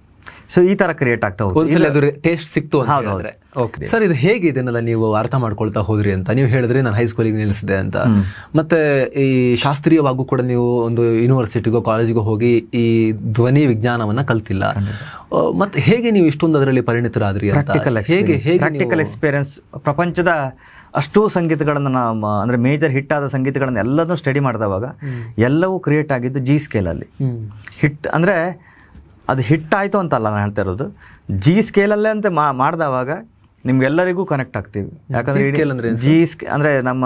ಸೊ ಈ ತರ ಕ್ರಿಯೇಟ್ ಆಗ್ತಾ ಹೋಗುತ್ತೆ. ಟೇಸ್ಟ್ ಸಿಕ್ತು ಸರ್. ಇದು ಹೇಗೆ ಇದನ್ನೆಲ್ಲ ನೀವು ಅರ್ಥ ಮಾಡ್ಕೊಳ್ತಾ ಹೋದ್ರಿ ಅಂತ ನೀವು ಹೇಳಿದ್ರಿ. ನಾನು ಹೈಸ್ಕೂಲಿಗೆ ನಿಲ್ಲಿಸಿದೆ ಅಂತ. ಮತ್ತೆ ಈ ಶಾಸ್ತ್ರೀಯವಾಗೂ ಕೂಡ ನೀವು ಒಂದು ಯೂನಿವರ್ಸಿಟಿಗೋ ಕಾಲೇಜಿಗೋ ಹೋಗಿ ಈ ಧ್ವನಿ ವಿಜ್ಞಾನವನ್ನ ಕಲ್ತಿಲ್ಲ. ಮತ್ತೆ ಹೇಗೆ ನೀವು ಇಷ್ಟೊಂದು ಅದರಲ್ಲಿ ಪರಿಣಿತರಾದ್ರಿ ಅಂತ? Practical experience. ಪ್ರಪಂಚದ ಅಷ್ಟು ಸಂಗೀತಗಳನ್ನ ಅಂದ್ರೆ ಮೇಜರ್ ಹಿಟ್ ಆದ ಸಂಗೀತಗಳನ್ನ ಎಲ್ಲದನ್ನೂ ಸ್ಟಡಿ ಮಾಡಿದವಾಗ ಎಲ್ಲವೂ ಕ್ರಿಯೇಟ್ ಆಗಿದ್ದು G ಸ್ಕೇಲಲ್ಲಿ. ಹಿಟ್ ಅಂದ್ರೆ ಅದು ಹಿಟ್ ಆಯಿತು ಅಂತಲ್ಲ ನಾನು ಹೇಳ್ತಾ ಇರೋದು, G ಸ್ಕೇಲಲ್ಲೇ ಅಂತ ಮಾಡಿದವಾಗ ನಿಮ್ಗೆಲ್ಲರಿಗೂ ಕನೆಕ್ಟ್ ಆಗ್ತೀವಿ. ಯಾಕಂದ್ರೆ G ಅಂದರೆ ನಮ್ಮ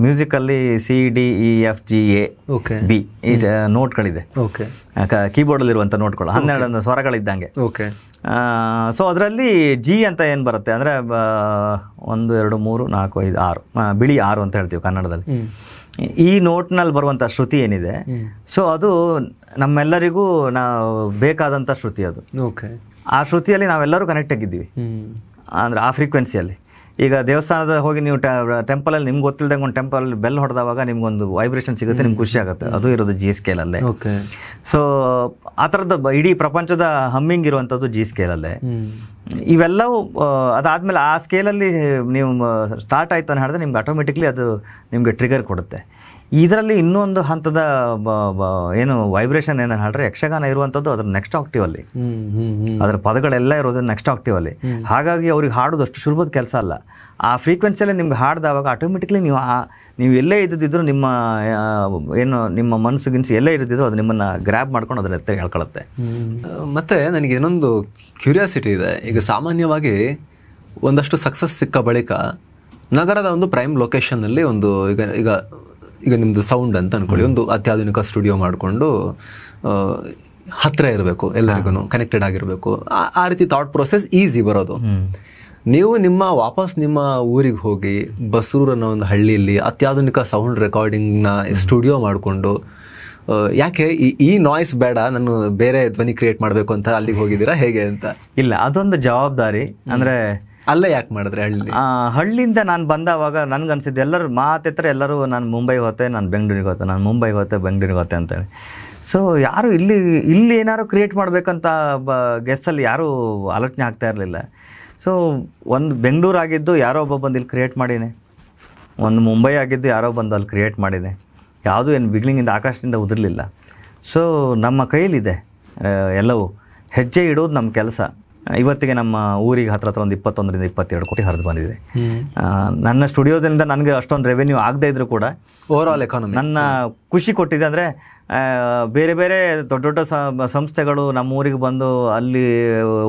ಮ್ಯೂಸಿಕಲ್ಲಿ CDEFGA B ಈ ನೋಟ್ಗಳಿದೆ, ಕೀಬೋರ್ಡಲ್ಲಿರುವಂಥ ನೋಟ್ಗಳು 12 ಸ್ವರಗಳಿದ್ದಂಗೆ. ಸೊ ಅದರಲ್ಲಿ G ಅಂತ ಏನು ಬರುತ್ತೆ ಅಂದರೆ 1 2 3 4 5 6 ಬಿಳಿ 6 ಅಂತ ಹೇಳ್ತೀವಿ ಕನ್ನಡದಲ್ಲಿ. ಈ ನೋಟ್ನಲ್ಲಿ ಬರುವಂಥ ಶ್ರುತಿ ಏನಿದೆ, ಸೊ ಅದು ನಮ್ಮೆಲ್ಲರಿಗೂ ಬೇಕಾದಂಥ ಶ್ರುತಿ ಅದು. ಆ ಶ್ರುತಿಯಲ್ಲಿ ನಾವೆಲ್ಲರೂ ಕನೆಕ್ಟ್ ಆಗಿದ್ದೀವಿ ಅಂದರೆ ಆ ಫ್ರೀಕ್ವೆನ್ಸಿಯಲ್ಲಿ. ಈಗ ದೇವಸ್ಥಾನದ ಹೋಗಿ ನೀವು ಟೆಂಪಲಲ್ಲಿ ನಿಮ್ಗೆ ಗೊತ್ತಿಲ್ದಂಗೆ ಒಂದು ಟೆಂಪಲ್ ಬೆಲ್ ಹೊಡೆದವಾಗ ನಿಮ್ಗೊಂದು ವೈಬ್ರೇಷನ್ ಸಿಗುತ್ತೆ, ನಿಮ್ಗೆ ಖುಷಿ ಆಗುತ್ತೆ. ಅದು ಇರೋದು G ಸ್ಕೇಲಲ್ಲೇ. ಸೊ ಆ ಥರದ ಇಡೀ ಪ್ರಪಂಚದ ಹಮ್ಮಿಂಗ್ ಇರುವಂಥದ್ದು G ಸ್ಕೇಲಲ್ಲೇ. ಇವೆಲ್ಲವೂ ಅದಾದಮೇಲೆ ಆ ಸ್ಕೇಲಲ್ಲಿ ನೀವು ಸ್ಟಾರ್ಟ್ ಆಯ್ತು ಅಂತ ಹೇಳಿದ್ರೆ ನಿಮ್ಗೆ ಆಟೋಮೆಟಿಕ್ಲಿ ಅದು ನಿಮಗೆ ಟ್ರಿಗರ್ ಕೊಡುತ್ತೆ. ಇದರಲ್ಲಿ ಇನ್ನೊಂದು ಹಂತದ ಏನು ವೈಬ್ರೇಷನ್ ಏನು ಹೇಳಿದ್ರೆ ಯಕ್ಷಗಾನ ಇರುವಂಥದ್ದು ಅದರ ನೆಕ್ಸ್ಟ್ ಆಕ್ಟಿವಲ್ಲಿ, ಅದರ ಪದಗಳೆಲ್ಲ ಇರೋದು ನೆಕ್ಸ್ಟ್ ಆಕ್ಟಿವಲ್ಲಿ. ಹಾಗಾಗಿ ಅವ್ರಿಗೆ ಹಾಡೋದು ಅಷ್ಟು ಸುಲಭದ ಕೆಲಸ ಅಲ್ಲ. ಆ ಫ್ರೀಕ್ವೆನ್ಸಿಯಲ್ಲಿ ನಿಮ್ಗೆ ಹಾಡಿದವಾಗ ಆಟೋಮೆಟಿಕ್ಲಿ ನೀವು ಎಲ್ಲೇ ಇದ್ದಿದ್ರು ನಿಮ್ಮ ಏನು ನಿಮ್ಮ ಮನಸ್ಸು ಎಲ್ಲೇ ಇರ್ತಿದ್ರು ಅದು ನಿಮ್ಮನ್ನು ಗ್ರ್ಯಾಬ್ ಮಾಡ್ಕೊಂಡು ಅದರ ಎತ್ತ ಹೇಳ್ಕೊಳುತ್ತೆ. ಮತ್ತು ನನಗೆ ಇನ್ನೊಂದು ಕ್ಯೂರಿಯಾಸಿಟಿ ಇದೆ. ಈಗ ಸಾಮಾನ್ಯವಾಗಿ ಒಂದಷ್ಟು ಸಕ್ಸಸ್ ಸಿಕ್ಕ ಬಳಿಕ ನಗರದ ಒಂದು ಪ್ರೈಮ್ ಲೊಕೇಶನ್ನಲ್ಲಿ ಒಂದು ಈಗ ನಿಮ್ಮದು ಸೌಂಡ್ ಅಂತ ಅಂದ್ಕೊಳ್ಳಿ, ಒಂದು ಅತ್ಯಾಧುನಿಕ ಸ್ಟುಡಿಯೋ ಮಾಡಿಕೊಂಡು ಹತ್ತಿರ ಇರಬೇಕು, ಎಲ್ಲರಿಗೂ ಕನೆಕ್ಟೆಡ್ ಆಗಿರಬೇಕು. ಆ ರೀತಿ ಥಾಟ್ ಪ್ರೊಸೆಸ್ ಈಸಿ ಬರೋದು. ನೀವು ವಾಪಸ್ ನಿಮ್ಮ ಊರಿಗೆ ಹೋಗಿ ಬಸ್ರೂರು ಅನ್ನೋ ಒಂದು ಹಳ್ಳಿಯಲ್ಲಿ ಅತ್ಯಾಧುನಿಕ ಸೌಂಡ್ ರೆಕಾರ್ಡಿಂಗ್ನ ಸ್ಟುಡಿಯೋ ಮಾಡಿಕೊಂಡು ಯಾಕೆ ಈ ನಾಯ್ಸ್ ಬೇಡ, ನಾನು ಬೇರೆ ಧ್ವನಿ ಕ್ರಿಯೇಟ್ ಮಾಡಬೇಕು ಅಂತ ಅಲ್ಲಿಗೆ ಹೋಗಿದ್ದೀರಾ ಹೇಗೆ ಅಂತ? ಇಲ್ಲ, ಅದೊಂದು ಜವಾಬ್ದಾರಿ. ಅಂದರೆ ಅಲ್ಲೇ ಯಾಕೆ ಮಾಡಿದ್ರೆ ಹಳ್ಳಿಯಿಂದ ನಾನು ಬಂದವಾಗ ನನ್ಗನ್ಸಿದ್ದು ಎಲ್ಲರೂ ಮಾತೆತ್ತರ ಎಲ್ಲರೂ ನಾನು ಮುಂಬೈಗೆ ಹೋತೆ, ನಾನು ಬೆಂಗಳೂರಿಗೆ ಹೋತೆ, ನಾನು ಮುಂಬೈಗೆ ಹೋತೆ, ಬೆಂಗಳೂರಿಗೆ ಹೋತೆ ಅಂತೇಳಿ. ಸೊ ಯಾರು ಇಲ್ಲಿ ಏನಾದ್ರು ಕ್ರಿಯೇಟ್ ಮಾಡಬೇಕಂತ ಗೆಸ್ಸಲ್ಲಿ ಯಾರೂ ಆಲೋಚನೆ ಆಗ್ತಾ ಇರಲಿಲ್ಲ. ಸೊ ಒಂದು ಬೆಂಗಳೂರು ಆಗಿದ್ದು ಯಾರೋ ಒಬ್ಬ ಬಂದು ಇಲ್ಲಿ ಕ್ರಿಯೇಟ್ ಮಾಡಿದೆ, ಒಂದು ಮುಂಬೈ ಆಗಿದ್ದು ಯಾರೋ ಬಂದು ಅಲ್ಲಿ ಕ್ರಿಯೇಟ್ ಮಾಡಿದೆ. ಯಾವುದೂ ಏನು ಬಿಗ್ನಿಂಗಿಂದ ಆಕಾಶದಿಂದ ಉದಿರಲಿಲ್ಲ. ಸೊ ನಮ್ಮ ಕೈಯಲ್ಲಿದೆ ಎಲ್ಲವೂ. ಹೆಜ್ಜೆ ಇಡೋದು ನಮ್ಮ ಕೆಲಸ. ಇವತ್ತಿಗೆ ನಮ್ಮ ಊರಿಗೆ ಹತ್ರ ಒಂದು 21-22 ಕೋಟಿ ಹರಿದು ಬಂದಿದೆ. ನನ್ನ ಸ್ಟುಡಿಯೋದಿಂದ ನನಗೆ ಅಷ್ಟೊಂದು ರೆವೆನ್ಯೂ ಆಗದೇ ಇದ್ರೂ ಕೂಡ ಓವರಾಲ್ ಎಕಾನಮಿ ನನ್ನ ಖುಷಿ ಕೊಟ್ಟಿದೆ. ಅಂದರೆ ಬೇರೆ ಬೇರೆ ದೊಡ್ಡ ದೊಡ್ಡ ಸಂಸ್ಥೆಗಳು ನಮ್ಮ ಊರಿಗೆ ಬಂದು ಅಲ್ಲಿ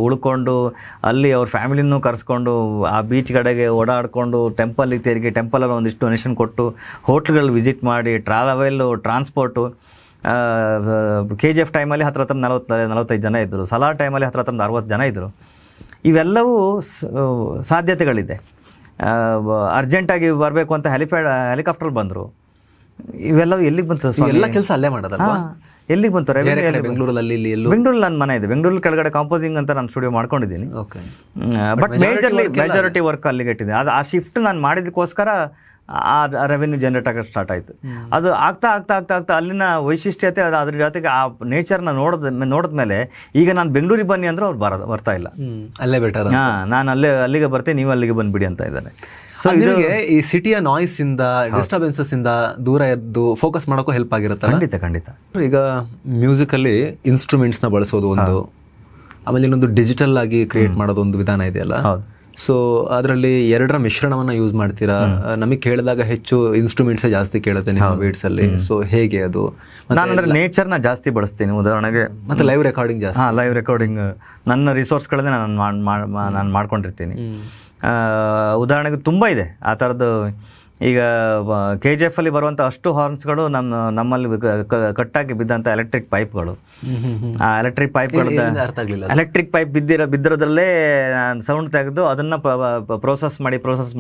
ಉಳ್ಕೊಂಡು ಅಲ್ಲಿ ಅವ್ರ ಫ್ಯಾಮಿಲಿನೂ ಕರೆಸ್ಕೊಂಡು ಆ ಬೀಚ್ ಕಡೆಗೆ ಓಡಾಡಿಕೊಂಡು ಟೆಂಪಲ್ಲಿಗೆ ತಿರುಗಿ ಟೆಂಪಲಲ್ಲಿ ಒಂದಿಷ್ಟು ಡೊನೇಷನ್ ಕೊಟ್ಟು ಹೋಟ್ಲ್ಗಳು ವಿಸಿಟ್ ಮಾಡಿ ಟ್ರಾವೆಲ್ಲು ಟ್ರಾನ್ಸ್ಪೋರ್ಟು. KGF ಟೈಮಲ್ಲಿ 40-45 ಜನ ಇದ್ದರು. ಸಲಾರ್ ಟೈಮಲ್ಲಿ 60 ಜನ ಇದ್ದರು. ಇವೆಲ್ಲವೂ ಸಾಧ್ಯತೆಗಳಿದೆ. ಅರ್ಜೆಂಟಾಗಿ ಬರಬೇಕು ಅಂತ ಹೆಲಿಕಾಪ್ಟರ್ ಬಂದರು. ಇವೆಲ್ಲವೂ ಎಲ್ಲಿಗೆ ಬಂತು? ಎಲ್ಲ ಕೆಲಸ ಅಲ್ಲೇ ಮಾಡೋದಲ್ವಾ? ಎಲ್ಲಿಗೆ ಬಂತು? ಬೆಂಗಳೂರಲ್ಲಿ ಬೆಂಗಳೂರಲ್ಲಿ ನನ್ನ ಮನೆ ಇದೆ. ಬೆಂಗಳೂರಲ್ಲಿ ಕೆಳಗಡೆ ಕಾಂಪೋಸಿಂಗ್ ಅಂತ ನಾನು ಸ್ಟುಡಿಯೋ ಮಾಡ್ಕೊಂಡಿದ್ದೀನಿ. ಬಟ್ ಮೇಜಾರಿಟಿ ವರ್ಕ್ ಅಲ್ಲಿಗೆ ಇಟ್ಟಿದ್ದೀನಿ. ಅದು ಆ ಶಿಫ್ಟ್ ನಾನು ಮಾಡಿದಕ್ಕೋಸ್ಕರ ಆ ರೆವೆನ್ಯೂ ಜನರೇಟ್ ಆಗೋಕ್ಕೆ ಸ್ಟಾರ್ಟ್ ಆಯಿತು. ಅದು ಆಗ್ತಾ ಆಗ್ತಾ ಆಗ್ತಾ ಆಗ್ತಾ ಅಲ್ಲಿನ ವೈಶಿಷ್ಟ್ಯತೆ ಅದ್ರ ಜೊತೆಗೆ ಆ ನೇಚರ್ನ ನೋಡಿದ್ಮೇಲೆ ಈಗ ನಾನು ಬೆಂಗಳೂರಿಗೆ ಬನ್ನಿ ಅಂದ್ರೆ ಅವ್ರು ಬರ್ತಾ ಇಲ್ಲ. ಅಲ್ಲೇ ಬೆಟರ್. ನಾನು ಅಲ್ಲಿಗೆ ಬರ್ತೀನಿ, ನೀವು ಅಲ್ಲಿಗೆ ಬಂದ್ಬಿಡಿ ಅಂತ ಇದ್ದಾರೆ. ಸೊ ನಿಮಗೆ ಈ ಸಿಟಿಯ ನಾಯ್ಸ್ ಇಂದ ಡಿಸ್ಟರ್ಬೆನ್ಸಸ್ ಇಂದ ದೂರ ಎದ್ದು ಫೋಕಸ್ ಮಾಡೋಕ್ಕೂ ಹೆಲ್ಪ್ ಆಗಿರುತ್ತೆ. ಖಂಡಿತ. ಈಗ ಮ್ಯೂಸಿಕ್ ಅಲ್ಲಿ ಇನ್ಸ್ಟ್ರೂಮೆಂಟ್ಸ್ ನ ಬಳಸೋದು ಒಂದು, ಆಮೇಲೆ ಇನ್ನೊಂದು ಡಿಜಿಟಲ್ ಆಗಿ ಕ್ರಿಯೇಟ್ ಮಾಡೋದು ಒಂದು ವಿಧಾನ ಇದೆಯಲ್ಲ. ಸೊ ಅದರಲ್ಲಿ ಎರಡರ ಮಿಶ್ರಣವನ್ನ ಯೂಸ್ ಮಾಡ್ತೀರಾ. ನಮಗೆ ಕೇಳಿದಾಗ ಹೆಚ್ಚು ಇನ್ಸ್ಟ್ರೂಮೆಂಟ್ಸ್ ಜಾಸ್ತಿ ಕೇಳುತ್ತೆ ನಿಮ್ಮ ಬೀಟ್ಸ್ ಅಲ್ಲಿ. ಸೊ ಹೇಗೆ ಅದು? ನಾನು ನೇಚರ್ನ ಜಾಸ್ತಿ ಬಳಸ್ತೀನಿ. ಉದಾಹರಣೆಗೆ ಮತ್ತೆ ಲೈವ್ ರೆಕಾರ್ಡಿಂಗ್ ಜಾಸ್ತಿ. ಲೈವ್ ರೆಕಾರ್ಡಿಂಗ್ ನನ್ನ ರಿಸೋರ್ಸ್ಗಳನ್ನೇ ನಾನು ಮಾಡ್ಕೊಂಡಿರ್ತೀನಿ. ಉದಾಹರಣೆಗೆ ತುಂಬ ಇದೆ ಆ ಥರದ್ದು. ಈಗ KGF ಅಲ್ಲಿ ಬರುವಂಥ ಅಷ್ಟು ಹಾರ್ನ್ಸ್ಗಳು ನಮ್ಮಲ್ಲಿ ಕಟ್ಟಾಗಿ ಬಿದ್ದಂಥ ಎಲೆಕ್ಟ್ರಿಕ್ ಪೈಪ್ಗಳು. ಆ ಎಲೆಕ್ಟ್ರಿಕ್ ಪೈಪ್ ಬಿದ್ದಿರೋದ್ರಲ್ಲೇ ಸೌಂಡ್ ತೆಗೆದು ಅದನ್ನು ಪ್ರೋಸೆಸ್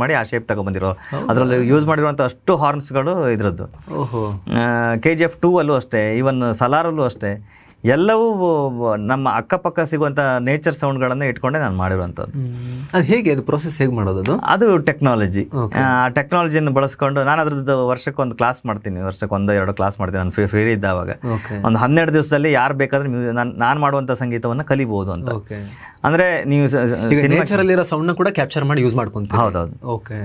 ಮಾಡಿ ಆ ಶೇಪ್ ತಗೊಬಂದಿರೋ ಅದರಲ್ಲಿ ಯೂಸ್ ಮಾಡಿರುವಂಥ ಅಷ್ಟು ಹಾರ್ನ್ಸ್ಗಳು ಇದ್ರದ್ದು. KGF 2 ಅಲ್ಲೂ ಅಷ್ಟೇ, ಈವನ್ ಸಲಾರಲ್ಲೂ ಅಷ್ಟೇ. ಎಲ್ಲವೂ ನಮ್ಮ ಅಕ್ಕಪಕ್ಕ ಸಿಗುವಂಥ ನೇಚರ್ ಸೌಂಡ್ಗಳನ್ನೇ ಇಟ್ಕೊಂಡೆ ನಾನು ಮಾಡಿರುವಂಥದ್ದು. ಅದು ಹೇಗೆ, ಅದು ಪ್ರೊಸೆಸ್ ಹೇಗೆ ಮಾಡೋದು? ಅದು ಟೆಕ್ನಾಲಜಿ. ಆ ಟೆಕ್ನಾಲಜಿಯನ್ನು ಬಳಸ್ಕೊಂಡು ನಾನು ಅದ್ರದ್ದು ವರ್ಷಕ್ಕೊಂದು ಕ್ಲಾಸ್ ಮಾಡ್ತೀನಿ. ವರ್ಷಕ್ಕೆ 1-2 ಕ್ಲಾಸ್ ಮಾಡ್ತೀನಿ. ನಾನು ಫ್ರೀ ಇದ್ದಾವಾಗ ಒಂದು 12 ದಿವಸದಲ್ಲಿ ಯಾರು ಬೇಕಾದ್ರೆ ನಾನು ಮಾಡುವಂಥ ಸಂಗೀತವನ್ನು ಕಲಿಬಹುದು ಅಂತ. ಅಂದರೆ ನೀವು ನೇಚರಲ್ಲಿರೋ ಸೌಂಡ್ನ ಕೂಡ ಕ್ಯಾಪ್ಚರ್ ಮಾಡಿ ಯೂಸ್ ಮಾಡ್ಕೊಂತೀವಿ. ಹೌದೌದು. ಓಕೆ.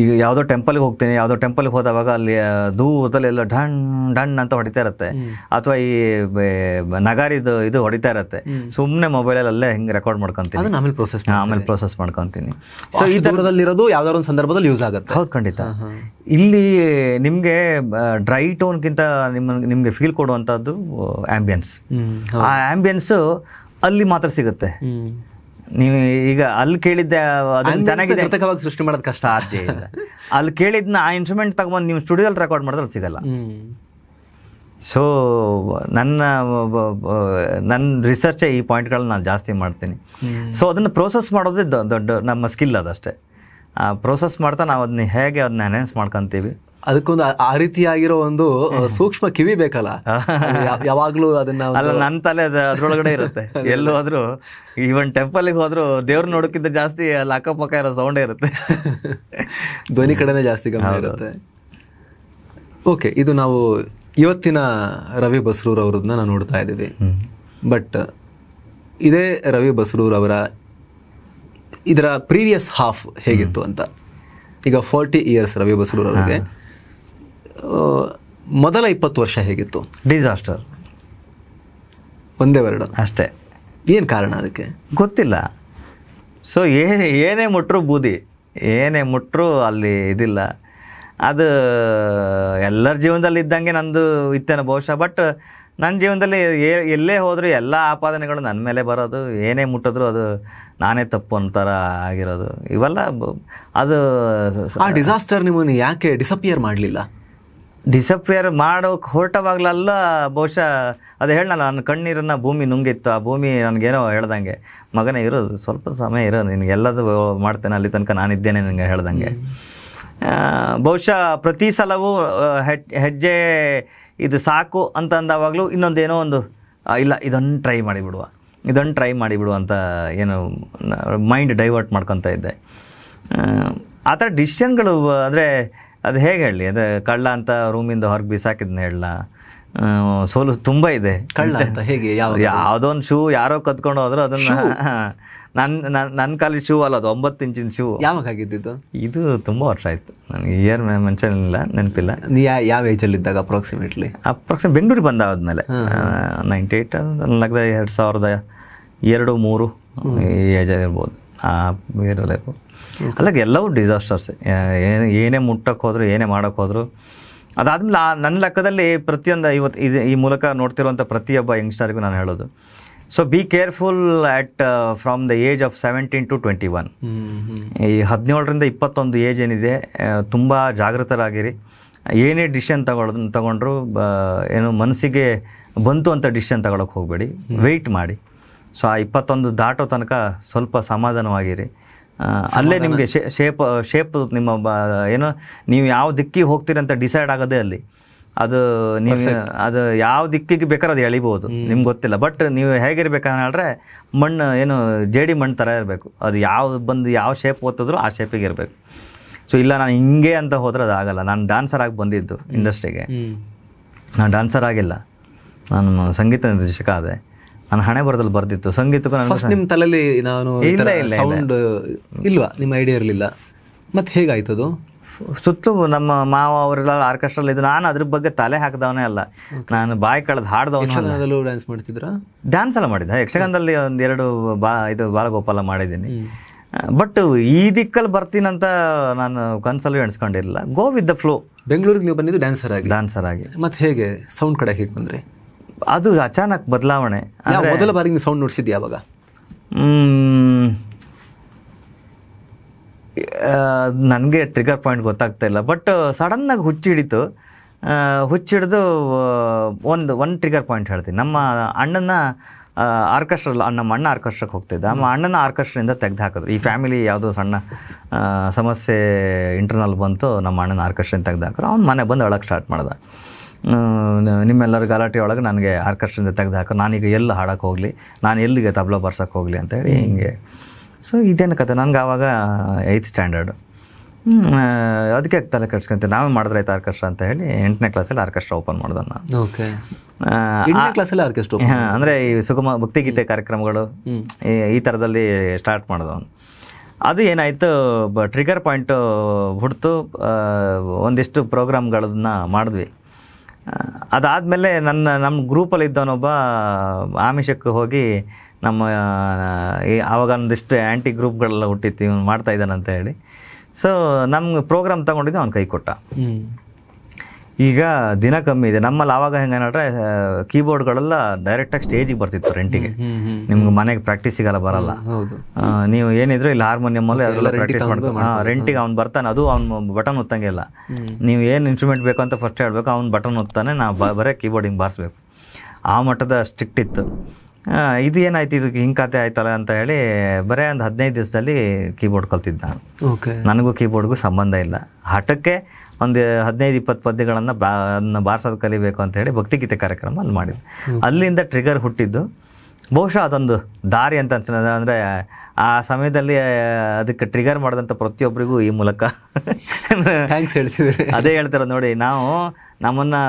ಈಗ ಯಾವುದೋ ಟೆಂಪಲ್ಗೆ ಹೋಗ್ತೀನಿ, ಯಾವುದೋ ಟೆಂಪಲ್ಗೆ ಹೋದವಾಗ ಅಲ್ಲಿ ದೂರದಲ್ಲಿ ಎಲ್ಲ ಡಣ್ ಅಂತ ಹೊಡಿತಾ ಇರುತ್ತೆ, ಅಥವಾ ಈ ನಗಾರಿದು ಇದು ಹೊಡಿತಾ ಇರುತ್ತೆ. ಸುಮ್ಮನೆ ಮೊಬೈಲಲ್ಲಿ ಅಲ್ಲೇ ಹಿಂಗೆ ರೆಕಾರ್ಡ್ ಮಾಡ್ಕೊಂತೀನಿ, ಆಮೇಲೆ ಪ್ರೊಸೆಸ್ ಮಾಡ್ಕೊತೀನಿ. ಸೊ ಈ ದೂರದಲ್ಲಿರೋದು ಯಾವ್ದಾದ್ರು ಒಂದು ಸಂದರ್ಭದಲ್ಲಿ ಯೂಸ್ ಆಗುತ್ತೆ. ಹೌದು, ಖಂಡಿತ. ಇಲ್ಲಿ ನಿಮಗೆ ಡ್ರೈ ಟೋನ್ಗಿಂತ ನಿಮಗೆ ಫೀಲ್ ಕೊಡುವಂಥದ್ದು ಆಂಬಿಯನ್ಸ್. ಆ ಆಂಬಿಯನ್ಸು ಅಲ್ಲಿ ಮಾತ್ರ ಸಿಗುತ್ತೆ. ನೀವು ಈಗ ಅಲ್ಲಿ ಕೇಳಿದ್ದೆ ಚೆನ್ನಾಗಿದೆ ಸೃಷ್ಟಿ ಮಾಡೋದು ಕಷ್ಟ, ಸಾಧ್ಯ ಇಲ್ಲ. ಅಲ್ಲಿ ಕೇಳಿದ್ನ ಆ ಇನ್ಸ್ಟ್ರೂಮೆಂಟ್ ತಗೊಂಡು ನೀವು ಸ್ಟುಡಿಯೋಲ್ಲಿ ರೆಕಾರ್ಡ್ ಮಾಡಿದ್ರೆ ಅದು ಸಿಗಲ್ಲ. ಸೊ ನನ್ನ ರಿಸರ್ಚೇ ಈ ಪಾಯಿಂಟ್ಗಳನ್ನ ನಾನು ಜಾಸ್ತಿ ಮಾಡ್ತೀನಿ. ಸೊ ಅದನ್ನು ಪ್ರೋಸೆಸ್ ಮಾಡೋದೇ ದೊಡ್ಡ ನಮ್ಮ ಸ್ಕಿಲ್ ಅದಷ್ಟೇ. ಪ್ರೋಸೆಸ್ ಮಾಡ್ತಾ ನಾವು ಅದನ್ನ ಹೇಗೆ ಅದನ್ನ ಎನ್ಹಾನ್ಸ್ ಮಾಡ್ಕೊತೀವಿ, ಅದಕ್ಕೊಂದು ಆ ರೀತಿಯಾಗಿರೋ ಒಂದು ಸೂಕ್ಷ್ಮ ಕಿವಿ ಬೇಕಲ್ಲ. ಯಾವಾಗ್ಲೂ ಅದನ್ನ ಅಲ್ಲ, ನನ್ನ ತಲೆ ಅದ್ರೊಳಗಡೆ ಇರುತ್ತೆ. ಎಲ್ಲೂ ಹೋದ್ರು, ಈವನ್ ಟೆಂಪಲ್ಗೆ ಹೋದ್ರು ದೇವ್ರ ನೋಡೋಕ್ಕಿಂತ ಜಾಸ್ತಿ ಅಲ್ಲಿ ಅಕ್ಕಪಕ್ಕ ಇರೋ ಸೌಂಡೇ ಇರುತ್ತೆ. ಧ್ವನಿ ಕಡೆನೇ ಜಾಸ್ತಿ ಗಮನ ಇರುತ್ತೆ. ಓಕೆ, ಇದು ನಾವು ಇವತ್ತಿನ ರವಿ ಬಸ್ರೂರ್ ಅವ್ರನ್ನ ನಾವು ನೋಡ್ತಾ ಇದ್ದೀವಿ. ಬಟ್ ಇದೇ ರವಿ ಬಸ್ರೂರ್ ಅವರ ಇದರ ಪ್ರೀವಿಯಸ್ ಹಾಫ್ ಹೇಗಿತ್ತು ಅಂತ. ಈಗ 40 years ರವಿ ಬಸ್ರೂರ್ ಅವರಿಗೆ ಮೊದಲ 20 ವರ್ಷ ಹೇಗಿತ್ತು? ಡಿಸಾಸ್ಟರ್, ಒಂದೇ ವರ್ಡ್ ಅಷ್ಟೇ. ಏನು ಕಾರಣ ಅದಕ್ಕೆ ಗೊತ್ತಿಲ್ಲ. ಸೊ ಏನೇ ಮುಟ್ರು ಬೂದಿ, ಏನೇ ಮುಟ್ರು ಅಲ್ಲಿ ಇದಿಲ್ಲ. ಅದು ಎಲ್ಲರ ಜೀವನದಲ್ಲಿ ಇದ್ದಂಗೆ ನಂದು ಇತ್ತೇನೋ ಬಹುಶಃ. ಬಟ್ ನನ್ನ ಜೀವನದಲ್ಲಿ ಎಲ್ಲೇ ಹೋದರೂ ಎಲ್ಲ ಆಪಾದನೆಗಳು ನನ್ನ ಮೇಲೆ ಬರೋದು, ಏನೇ ಮುಟ್ಟಿದ್ರು ಅದು ನಾನೇ ತಪ್ಪು ಅಂತಾರ ಆಗಿರೋದು. ಇವೆಲ್ಲ ಅದು ಆ ಡಿಸಾಸ್ಟರ್ ನಿಮ್ಮನ್ನು ಯಾಕೆ ಡಿಸಪಿಯರ್ ಮಾಡಲಿಲ್ಲ? ಡಿಸಪಿಯರ್ ಮಾಡೋಕೆ ಹೊರಟವಾಗಲೆಲ್ಲ ಬಹುಶಃ ಅದು ಹೇಳಲ್ಲ, ನನ್ನ ಕಣ್ಣೀರನ್ನು ಭೂಮಿ ನುಂಗಿತ್ತು. ಆ ಭೂಮಿ ನನಗೇನೋ ಹೇಳ್ದಂಗೆ, ಮಗನೇ ಇರೋದು ಸ್ವಲ್ಪ ಸಮಯ ಇರೋ, ನಿನಗೆಲ್ಲದು ಮಾಡ್ತೇನೆ, ಅಲ್ಲಿ ತನಕ ನಾನಿದ್ದೇನೆ ನನಗೆ ಹೇಳ್ದಂಗೆ. ಬಹುಶಃ ಪ್ರತಿ ಸಲವೂ ಹೆಜ್ಜೆ ಇದು ಸಾಕು ಅಂತ ಅಂದವಾಗಲೂ ಇನ್ನೊಂದೇನೋ ಒಂದು ಇಲ್ಲ, ಇದನ್ನು ಟ್ರೈ ಮಾಡಿಬಿಡುವ ಅಂತ ಏನು ಮೈಂಡ್ ಡೈವರ್ಟ್ ಮಾಡ್ಕೊತ ಇದ್ದೆ. ಆ ಥರ ಡಿಸಿಷನ್ಗಳು ಅಂದರೆ ಅದು ಹೇಗೆ ಹೇಳಲಿ, ಅಂದರೆ ಕಳ್ಳ ಅಂತ ರೂಮಿಂದ ಹೊರಗೆ ಬಿಸಾಕಿದ್ನ ಹೇಳಲ್ಲ, ಸೋಲು ತುಂಬ ಇದೆ. ಕಳ್ಳ ಅಂತ ಹೇಗೆ? ಯಾವುದೋ ಒಂದು ಶೂ ಯಾರೋ ಕದ್ಕೊಂಡು ಹೋದ್ರು, ಅದನ್ನ ನನ್ನ ಕಾಲಿನ ಶೂ ಅಲ್ಲ, ಅದು 9 ಇಂಚಿನ ಶೂ. ಯಾವಾಗ ಆಗಿದ್ದು? ಇದು ತುಂಬ ವರ್ಷ ಆಯಿತು, ನನಗೆ ಇಯರ್ ಮೆನ್ಷನ್ ಇಲ್ಲ, ನೆನಪಿಲ್ಲ. ಯಾವ ಏಜಲ್ಲಿ ಇದ್ದಾಗ ಅಪ್ರಾಕ್ಸಿಮೇಟ್ಲಿ ಬೆಂಗಳೂರಿಗೆ ಬಂದಾದ್ಮೇಲೆ 98 ಲಗ್ದ 2002-3 ಈ ಏಜ್ ಇರ್ಬೋದು, ಆ ಇರಲೇಬೋದು. ಅಲ್ಲಾಗ ಎಲ್ಲವೂ ಡಿಸಾಸ್ಟರ್ಸ್. ಏನೇ ಮುಟ್ಟಕ್ಕೆ ಹೋದ್ರು, ಏನೇ ಮಾಡೋಕ್ಕೆ ಹೋದ್ರು. ಅದಾದ್ಮೇಲೆ ನನ್ನ ಲೆಕ್ಕದಲ್ಲಿ ಪ್ರತಿಯೊಂದು ಇವತ್ತು ಈ ಮೂಲಕ ನೋಡ್ತಿರುವಂಥ ಪ್ರತಿಯೊಬ್ಬ ಯಂಗ್ಸ್ಟರ್ಗೂ ನಾನು ಹೇಳೋದು, so be careful at from the age of 17 to 21. ಈ 17ರಿಂದ 21 ಏಜ್ ಏನಿದೆ, ತುಂಬ ಜಾಗೃತರಾಗಿರಿ. ಏನೇ ಡಿಸಿಷನ್ ತಗೊಂಡ್ರು ಏನು ಮನಸ್ಸಿಗೆ ಬಂತು ಅಂತ ಡಿಸಿಷನ್ ತಗೊಳಕ್ಕೆ ಹೋಗಬೇಡಿ, ವೆಯ್ಟ್ ಮಾಡಿ. ಸೊ ಆ 21 ದಾಟೋ ತನಕ ಸ್ವಲ್ಪ ಸಮಾಧಾನವಾಗಿರಿ. ಅಲ್ಲೇ ನಿಮಗೆ ಶೇಪ್ ನಿಮ್ಮ ಏನೋ ನೀವು ಯಾವ ದಿಕ್ಕಿಗೆ ಹೋಗ್ತೀರಿ ಅಂತ ಡಿಸೈಡ್ ಆಗೋದೇ ಅಲ್ಲಿ. ಅದು ನೀವು ಅದು ಯಾವ ದಿಕ್ಕಿಗೆ ಬೇಕಾದ್ರೆ ಅದು ಎಳಿಬೋದು, ನಿಮ್ಗೆ ಗೊತ್ತಿಲ್ಲ. ಬಟ್ ನೀವು ಹೇಗಿರ್ಬೇಕಂತ ಹೇಳಿದ್ರೆ ಮಣ್ಣು ಏನು ಜೇಡಿ ಮಣ್ಣು ಥರ ಇರಬೇಕು. ಅದು ಯಾವ ಶೇಪ್ ಓದಿದ್ರು ಆ ಶೇಪಿಗೆ ಇರಬೇಕು. ಸೊ ಇಲ್ಲ ನಾನು ಹಿಂಗೆ ಅಂತ ಹೋದ್ರೆ ಅದು ಆಗಲ್ಲ. ನಾನು ಡ್ಯಾನ್ಸರ್ ಆಗಿ ಬಂದಿದ್ದು ಇಂಡಸ್ಟ್ರಿಗೆ, ನಾನು ಡ್ಯಾನ್ಸರ್ ಆಗಿಲ್ಲ, ನಾನು ಸಂಗೀತ ನಿರ್ದೇಶಕ ಆದೆ. ನಾನು ಹಣೆ ಬರದಲ್ಲಿ ಬರ್ದಿತ್ತು ಸಂಗೀತಕ್ಕೂ. ನಿಮ್ಮ ತಲೆಯಲ್ಲಿ ನಾನು ಸೌಂಡ್ ಇಲ್ವಾ? ನಿಮ್ಮ ಐಡಿಯಾ ಇರಲಿಲ್ಲ, ಮತ್ತೆ ಹೇಗಾಯ್ತದು? ಸುತ್ತು ನಮ್ಮ ಮಾವ ಅವರೆಲ್ಲ ಆರ್ಕೆಸ್ಟ್ರಲ್ಲಿ ಇದ್ದು, ನಾನು ಅದ್ರ ಬಗ್ಗೆ ತಲೆ ಹಾಕಿದವನೇ ಅಲ್ಲ. ನಾನು ಬಾಯಿ ಕಳೆದು ಹಾಡ್ದವನು. ಡ್ಯಾನ್ಸ್ ಮಾಡ್ತಿದ್ರ? ಡ್ಯಾನ್ಸ್ ಎಲ್ಲ ಮಾಡಿದ್ದೆ. ಯಕ್ಷಗಾನದಲ್ಲಿ 2 ಬಾಲಗೋಪಾಲ ಮಾಡಿದ್ದೀನಿ. ಬಟ್ ಈ ದಿಕ್ಕಲ್ಲಿ ಬರ್ತೀನಂತ ನಾನು ಕನ್ಸಲ್ಲೂ ಎಣಿಸ್ಕೊಂಡಿರಲಿಲ್ಲ. Go with the flow. ಬೆಂಗಳೂರಿಗೆ ನೀವು ಬಂದಿದ್ದು ಡ್ಯಾನ್ಸರ್ ಆಗಿ. ಮತ್ತೆ ಹೇಗೆ ಸೌಂಡ್ ಕಡೆ ಹೇಗೆ ಬಂದ್ರಿ? ಅದು ಅಚಾನಕ್ ಬದಲಾವಣೆ. ಮೊದಲ ಬಾರಿಗೆ ಸೌಂಡ್ ನೋಡ್ಸಿದ್ದೆ ಯಾವಾಗ? ನನಗೆ ಟ್ರಿಗರ್ ಪಾಯಿಂಟ್ ಗೊತ್ತಾಗ್ತಾ ಇಲ್ಲ. ಬಟ್ ಸಡನ್ನಾಗಿ ಹುಚ್ಚಿಡಿದು ಒಂದು ಟ್ರಿಗರ್ ಪಾಯಿಂಟ್ ಹೇಳ್ತೀನಿ. ನಮ್ಮ ಅಣ್ಣನ ನಮ್ಮ ಅಣ್ಣ ಆರ್ಕೆಸ್ಟ್ರಾಕ್ಕೆ ಹೋಗ್ತಿದ್ದ. ನಮ್ಮ ಅಣ್ಣನ ಆರ್ಕೆಸ್ಟ್ರಿಂದ ತೆಗೆದು ಹಾಕಿದ್ರು. ಈ ಫ್ಯಾಮಿಲಿ ಯಾವುದೋ ಸಣ್ಣ ಸಮಸ್ಯೆ ಇಂಟರ್ನಲ್ ಬಂತು, ನಮ್ಮ ಅಣ್ಣನ ಆರ್ಕೆಸ್ಟ್ರಿಂದ ತೆಗೆದು ಹಾಕಿದ್ರು. ಅವ್ನು ಮನೆ ಬಂದು ಅಳಕ್ಕೆ ಸ್ಟಾರ್ಟ್ ಮಾಡ್ದೆ. ನಿಮ್ಮೆಲ್ಲರ ಗಲಾಟೆ ಒಳಗೆ ನನಗೆ ಆರ್ಕೆಸ್ಟ್ರಿಂದ ತೆಗೆದು ಹಾಕೋ, ನಾನೀಗ ಎಲ್ಲಿ ಹಾಡೋಕ್ಕೆ ಹೋಗಲಿ, ನಾನು ಎಲ್ಲಿಗೆ ತಬಲಾ ಬರ್ಸೋಕ್ಕೆ ಹೋಗಲಿ ಅಂತೇಳಿ ಹಿಂಗೆ. ಸೊ ಇದೇನು ಕತೆ, ನನಗೆ ಆವಾಗ 8th ಸ್ಟ್ಯಾಂಡರ್ಡು. ಅದಕ್ಕೆ ತಲೆ ಕೆಡ್ಸ್ಕೊಂತೀನಿ, ನಾವೇ ಮಾಡಿದ್ರೆ ಆಯ್ತು ಆರ್ಕೆಸ್ಟ್ರಾ ಅಂತ ಹೇಳಿ 8ನೇ ಕ್ಲಾಸಲ್ಲಿ ಆರ್ಕೆಸ್ಟ್ರಾ ಓಪನ್ ಮಾಡಿದೆ ನಾನು. ಓಕೆ, 8ನೇ ಕ್ಲಾಸಲ್ಲಿ ಆರ್ಕೆಸ್ಟ್ರಾ? ಅಂದರೆ ಈ ಸುಗಮ ಭಕ್ತಿಗೀತೆ ಕಾರ್ಯಕ್ರಮಗಳು ಈ ಥರದಲ್ಲಿ ಸ್ಟಾರ್ಟ್ ಮಾಡಿದವನು. ಅದು ಏನಾಯಿತು, ಟ್ರಿಗರ್ ಪಾಯಿಂಟು ಹುಡ್ತು. ಒಂದಿಷ್ಟು ಪ್ರೋಗ್ರಾಮ್ಗಳನ್ನ ಮಾಡಿದ್ವಿ. ಅದಾದಮೇಲೆ ನಮ್ಮ ಗ್ರೂಪಲ್ಲಿ ಇದ್ದವನೊಬ್ಬ ಆಮಿಷಕ್ಕೆ ಹೋಗಿ ಆವಾಗ ಒಂದಿಷ್ಟು ಆ್ಯಂಟಿ ಗ್ರೂಪ್ಗಳೆಲ್ಲ ಹುಟ್ಟಿತ್ತು, ಇವನು ಮಾಡ್ತಾ ಇದ್ದಾನಂತ ಹೇಳಿ. ಸೊ ನಮ್ಗೆ ಪ್ರೋಗ್ರಾಮ್ ತೊಗೊಂಡಿದ್ದು ಅವ್ನು ಕೈ ಕೊಟ್ಟ. ಈಗ ದಿನ ಕಮ್ಮಿ ಇದೆ ನಮ್ಮಲ್ಲಿ. ಆವಾಗ ಹೆಂಗೆ ನೋಡ್ರೆ ಕೀಬೋರ್ಡ್ಗಳೆಲ್ಲ ಡೈರೆಕ್ಟಾಗಿ ಸ್ಟೇಜಿಗೆ ಬರ್ತಿತ್ತು ರೆಂಟಿಗೆ. ನಿಮ್ಗೆ ಮನೆಗೆ ಪ್ರಾಕ್ಟೀಸಿಗೆಲ್ಲ ಬರಲ್ಲ. ನೀವು ಏನಿದ್ರು ಇಲ್ಲಿ ಹಾರ್ಮೋನಿಯಮಲ್ಲಿ ಅದೆಲ್ಲ ಪ್ರಾಕ್ಟೀಸ್ ಮಾಡಬೇಕು. ರೆಂಟಿಗೆ ಅವ್ನು ಬರ್ತಾನೆ, ಅದು ಅವ್ನು ಬಟನ್ ಒತ್ತಂಗೆ ಇಲ್ಲ. ನೀವು ಏನು ಇನ್ಸ್ಟ್ರೂಮೆಂಟ್ ಬೇಕು ಅಂತ ಫಸ್ಟ್ ಹೇಳಬೇಕು, ಅವ್ನು ಬಟನ್ ಒತ್ತಾನೆ, ನಾವು ಬರೀ ಕೀಬೋರ್ಡ್ ಹಿಂಗೆ ಬಾರಿಸ್ಬೇಕು. ಆ ಮಟ್ಟದ ಸ್ಟ್ರಿಕ್ಟ್ ಇತ್ತು. ಇದು ಏನಾಯ್ತು, ಇದಕ್ಕೆ ಹಿಂಗೆ ಖಾತೆ ಆಯ್ತಲ್ಲ ಅಂತ ಹೇಳಿ ಬರೀ ಒಂದು 15 ದಿವಸದಲ್ಲಿ ಕೀಬೋರ್ಡ್ ಕಲ್ತಿದ್ದ ನಾನು. ನನಗೂ ಕೀಬೋರ್ಡ್ಗೂ ಸಂಬಂಧ ಇಲ್ಲ. ಹಠಕ್ಕೆ ಒಂದು 15-20 ಪದ್ಯಗಳನ್ನು ಬಾರಿಸೋದು ಕಲಿಬೇಕು ಅಂತ ಹೇಳಿ ಭಕ್ತಿಗೀತೆ ಕಾರ್ಯಕ್ರಮ ಅಲ್ಲಿ ಮಾಡಿದ್ದೆ. ಅಲ್ಲಿಂದ ಟ್ರಿಗರ್ ಹುಟ್ಟಿದ್ದು. ಬಹುಶಃ ಅದೊಂದು ದಾರಿ ಅಂತ ಅನ್ಸುತ್ತೆ. ಅಂದರೆ ಆ ಸಮಯದಲ್ಲಿ ಅದಕ್ಕೆ ಟ್ರಿಗರ್ ಮಾಡಿದಂಥ ಪ್ರತಿಯೊಬ್ಬರಿಗೂ ಈ ಮೂಲಕ ಥ್ಯಾಂಕ್ಸ್ ಹೇಳ್ತಿದ್ರೆ. ಅದೇ ಹೇಳ್ತಾರೆ ನೋಡಿ, ನಾವು ನಮ್ಮನ್ನು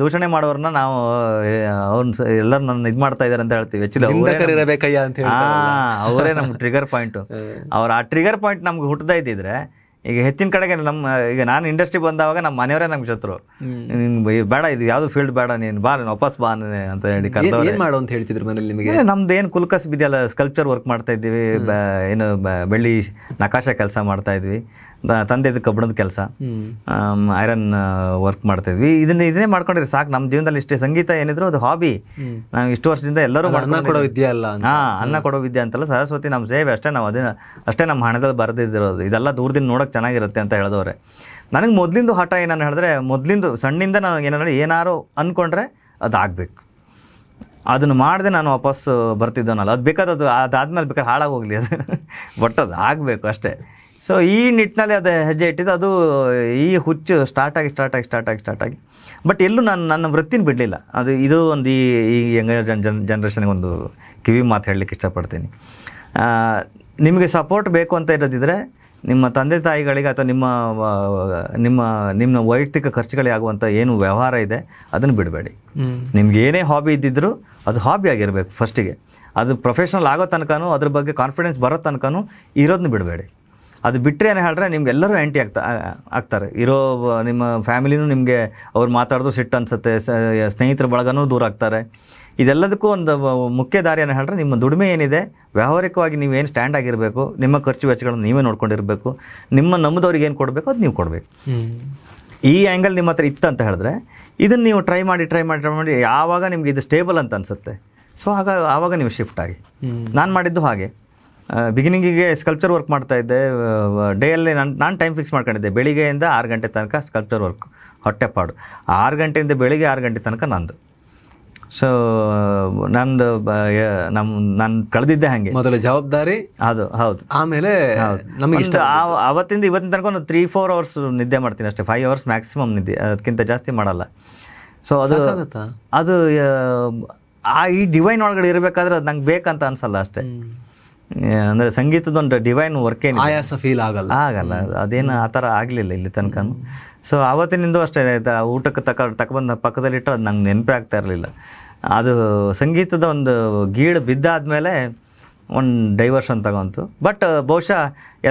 ದೂಷಣೆ ಮಾಡೋರನ್ನ ನಾವು ಎಲ್ಲರೂ ನನ್ನ ಇದು ಮಾಡ್ತಾ ಇದ್ದಾರೆ ಅಂತ ಹೇಳ್ತೀವಿ. ಆ್ಯಕ್ಚುಲಿ ಅವರೇ ನಮ್ಗೆ ಟ್ರಿಗರ್ ಪಾಯಿಂಟು. ಆ ಟ್ರಿಗರ್ ಪಾಯಿಂಟ್ ನಮ್ಗೆ ಹುಟ್ಟದೇ ಇದ್ದಿದ್ರೆ ಈಗ ಹೆಚ್ಚಿನ ಕಡೆಗೆ ಈಗ ನಾನು ಇಂಡಸ್ಟ್ರಿ ಬಂದವಾಗ ನಮ್ಮ ಮನೆಯವರೇ ನಮ್ಗೆ ಶತ್ರು. ಬೇಡ, ಇದು ಯಾವ್ದು ಫೀಲ್ಡ್ ಬೇಡ, ನೀನು ಬಾ, ವಾಪಸ್ ಬಾ ಅಂತ ಹೇಳಿ ಮಾಡು ಅಂತ ಹೇಳ್ತಿದ್ರು ಮನೇಲಿ. ನಿಮಗೆ ನಮ್ದು ಏನು ಕುಲ್ಕಸ್ ಬಿದೆಯಲ್ಲ, ಸ್ಕಲ್ಪ್ಚರ್ ವರ್ಕ್ ಮಾಡ್ತಾ ಇದ್ದೀವಿ, ಏನು ಬೆಳ್ಳಿ ನಕಾಶೆ ಕೆಲಸ ಮಾಡ್ತಾ ಇದ್ವಿ, ತಂದೆದು ಕಬ್ಬಣದ ಕೆಲಸ, ಐರನ್ ವರ್ಕ್ ಮಾಡ್ತಾಯಿದ್ವಿ. ಇದನ್ನೇ ಮಾಡ್ಕೊಂಡಿರಿ ಸಾಕು. ನಮ್ಮ ಜೀವನದಲ್ಲಿ ಇಷ್ಟೇ. ಸಂಗೀತ ಏನಿದ್ರು ಅದು ಹಾಬಿ. ನಾವು ಇಷ್ಟು ವರ್ಷದಿಂದ ಎಲ್ಲರೂ ಅನ್ನ ಕೊಡೋ ವಿದ್ಯೆ ಅಲ್ಲ. ಅನ್ನ ಕೊಡೋ ವಿದ್ಯೆ ಅಂತಲ್ಲ, ಸರಸ್ವತಿ ನಮ್ಮ ಸೇವೆ ಅಷ್ಟೇ. ನಾವು ಅಷ್ಟೇ ನಮ್ಮ ಹಣದಲ್ಲಿ ಬರೆದಿರೋದು. ಇದೆಲ್ಲ ದೂರದಿಂದ ನೋಡೋಕೆ ಚೆನ್ನಾಗಿರುತ್ತೆ ಅಂತ ಹೇಳಿದವ್ರೆ. ನನಗೆ ಮೊದಲಿಂದು ಹಠ ಏನನ್ನು ಹೇಳಿದ್ರೆ, ಮೊದಲಿಂದು ಸಣ್ಣಿಂದ ನಾನು ಏನಾರು ಅಂದ್ಕೊಂಡ್ರೆ ಅದು ಆಗಬೇಕು. ಅದನ್ನು ಮಾಡಿದೆ ನಾನು ವಾಪಸ್ ಬರ್ತಿದ್ದವನಲ್ಲ. ಅದು ಬೇಕಾದದು ಅದಾದ್ಮೇಲೆ ಬೇಕಾದ್ರೆ ಹಾಳಾಗಿ ಹೋಗಲಿ, ಅದು ಬಟ್ ಅದು ಆಗಬೇಕು ಅಷ್ಟೇ. ಸೊ ಈ ನಿಟ್ಟಿನಲ್ಲಿ ಅದು ಹೆಜ್ಜೆ ಇಟ್ಟಿದ್ದು. ಅದು ಈ ಹುಚ್ಚು ಸ್ಟಾರ್ಟ್ ಆಗಿ ಬಟ್ ಎಲ್ಲೂ ನನ್ನ ವೃತ್ತಿನ ಬಿಡಲಿಲ್ಲ. ಇದು ಒಂದು ಈ ಯಂಗರ್ ಜನ್ರೇಷನ್ಗೆ ಒಂದು ಕಿವಿ ಮಾತು ಹೇಳಲಿಕ್ಕೆ ಇಷ್ಟಪಡ್ತೀನಿ. ನಿಮಗೆ ಸಪೋರ್ಟ್ ಬೇಕು ಅಂತ ಇರೋದಿದ್ರೆ ನಿಮ್ಮ ತಂದೆ ತಾಯಿಗಳಿಗೆ ಅಥವಾ ನಿಮ್ಮ ನಿಮ್ಮ ವೈಯಕ್ತಿಕ ಖರ್ಚುಗಳಿಗೆ ಆಗುವಂಥ ಏನು ವ್ಯವಹಾರ ಇದೆ ಅದನ್ನು ಬಿಡಬೇಡಿ. ನಿಮ್ಗೆ ಏನೇ ಹಾಬಿ ಇದ್ದಿದ್ರು ಅದು ಹಾಬಿ ಆಗಿರಬೇಕು ಫಸ್ಟಿಗೆ. ಅದು ಪ್ರೊಫೆಷ್ನಲ್ ಆಗೋ ತನಕನೂ ಅದ್ರ ಬಗ್ಗೆ ಕಾನ್ಫಿಡೆನ್ಸ್ ಬರೋ ತನಕನೂ ಇರೋದನ್ನ ಬಿಡಬೇಡಿ. ಅದು ಬಿಟ್ಟರೆ ಏನು ಹೇಳಿದ್ರೆ ನಿಮ್ಗೆ ಎಲ್ಲರೂ ಆ್ಯಂಟಿ ಆಗ್ತಾರೆ. ಇರೋ ನಿಮ್ಮ ಫ್ಯಾಮಿಲಿನೂ ನಿಮಗೆ ಅವ್ರು ಮಾತಾಡೋದು ಸಿಟ್ಟು ಅನಿಸುತ್ತೆ, ಸ್ನೇಹಿತರ ಬಳಗನೂ ದೂರ ಆಗ್ತಾರೆ. ಇದೆಲ್ಲದಕ್ಕೂ ಒಂದು ಮುಖ್ಯ ದಾರಿ ಏನು ಹೇಳಿದ್ರೆ ನಿಮ್ಮ ದುಡಿಮೆ ಏನಿದೆ ವ್ಯಾವಹಾರಿಕವಾಗಿ ನೀವೇನು ಸ್ಟ್ಯಾಂಡ್ ಆಗಿರಬೇಕು, ನಿಮ್ಮ ಖರ್ಚು ವೆಚ್ಚಗಳನ್ನು ನೀವೇ ನೋಡ್ಕೊಂಡಿರಬೇಕು, ನಿಮ್ಮ ನಮ್ಮದವ್ರಿಗೆ ಏನು ಕೊಡಬೇಕು ಅದು ನೀವು ಕೊಡಬೇಕು. ಈ ಆ್ಯಂಗಲ್ ನಿಮ್ಮ ಹತ್ರ ಇತ್ತು ಅಂತ ಹೇಳಿದ್ರೆ ಇದನ್ನು ನೀವು ಟ್ರೈ ಮಾಡಿ ಯಾವಾಗ ನಿಮ್ಗೆ ಇದು ಸ್ಟೇಬಲ್ ಅಂತ ಅನಿಸುತ್ತೆ ಸೊ ಆವಾಗ ನೀವು ಶಿಫ್ಟ್ ಆಗಿ. ನಾನು ಮಾಡಿದ್ದು ಹಾಗೆ. ಬಿಗಿನಿಂಗಿಗೆ ಸ್ಕಲ್ಪ್ಚರ್ ವರ್ಕ್ ಮಾಡ್ತಾಯಿದ್ದೆ. ಡೇಯಲ್ಲಿ ನಾನು ಟೈಮ್ ಫಿಕ್ಸ್ ಮಾಡ್ಕೊಂಡಿದ್ದೆ, ಬೆಳಿಗ್ಗೆಯಿಂದ 6 ಗಂಟೆ ತನಕ ಸ್ಕಲ್ಪ್ಚರ್ ವರ್ಕ್, ಹೊಟ್ಟೆಪಾಡು. 6 ಗಂಟೆಯಿಂದ ಬೆಳಿಗ್ಗೆ 6 ಗಂಟೆ ತನಕ ನಂದು. ಸೊ ನಂದು ನಾನು ಕಳೆದಿದ್ದೆ ಹಾಗೆ. ಮೊದಲ ಜವಾಬ್ದಾರಿ ಅದು ಹೌದು. ಆಮೇಲೆ ಅವತ್ತಿಂದ ಇವತ್ತಿನ ತನಕ ಒಂದು 3-4 ಅವರ್ಸ್ ನಿದ್ದೆ ಮಾಡ್ತೀನಿ ಅಷ್ಟೇ. 5 ಅವರ್ಸ್ ಮ್ಯಾಕ್ಸಿಮಮ್ ನಿದ್ದೆ, ಅದಕ್ಕಿಂತ ಜಾಸ್ತಿ ಮಾಡಲ್ಲ. ಸೊ ಅದು ಈ ಡಿವೈನ್ ಒಳಗಡೆ ಇರಬೇಕಾದ್ರೆ ಅದು ನಂಗೆ ಬೇಕಂತ ಅನ್ಸಲ್ಲ ಅಷ್ಟೇ. ಅಂದರೆ ಸಂಗೀತದೊಂದು ಡಿವೈನ್ ವರ್ಕೇನು ಆಯಾಸ ಫೀಲ್ ಆಗಲ್ಲ. ಅದೇನು ಆ ಥರ ಆಗಲಿಲ್ಲ ಇಲ್ಲಿ ತನಕ. ಸೊ ಆವತ್ತಿನಿಂದ ಅಷ್ಟೇ ಊಟಕ್ಕೆ ತಗೊಬಂದು ಪಕ್ಕದಲ್ಲಿಟ್ಟರೆ ಅದು ನಂಗೆ ನೆನಪೇ ಆಗ್ತಾ ಇರಲಿಲ್ಲ. ಅದು ಸಂಗೀತದ ಒಂದು ಗೀಳು ಬಿದ್ದಾದಮೇಲೆ ಒಂದು ಡೈವರ್ಷನ್ ತಗೊಂತು. ಬಟ್ ಬಹುಶಃ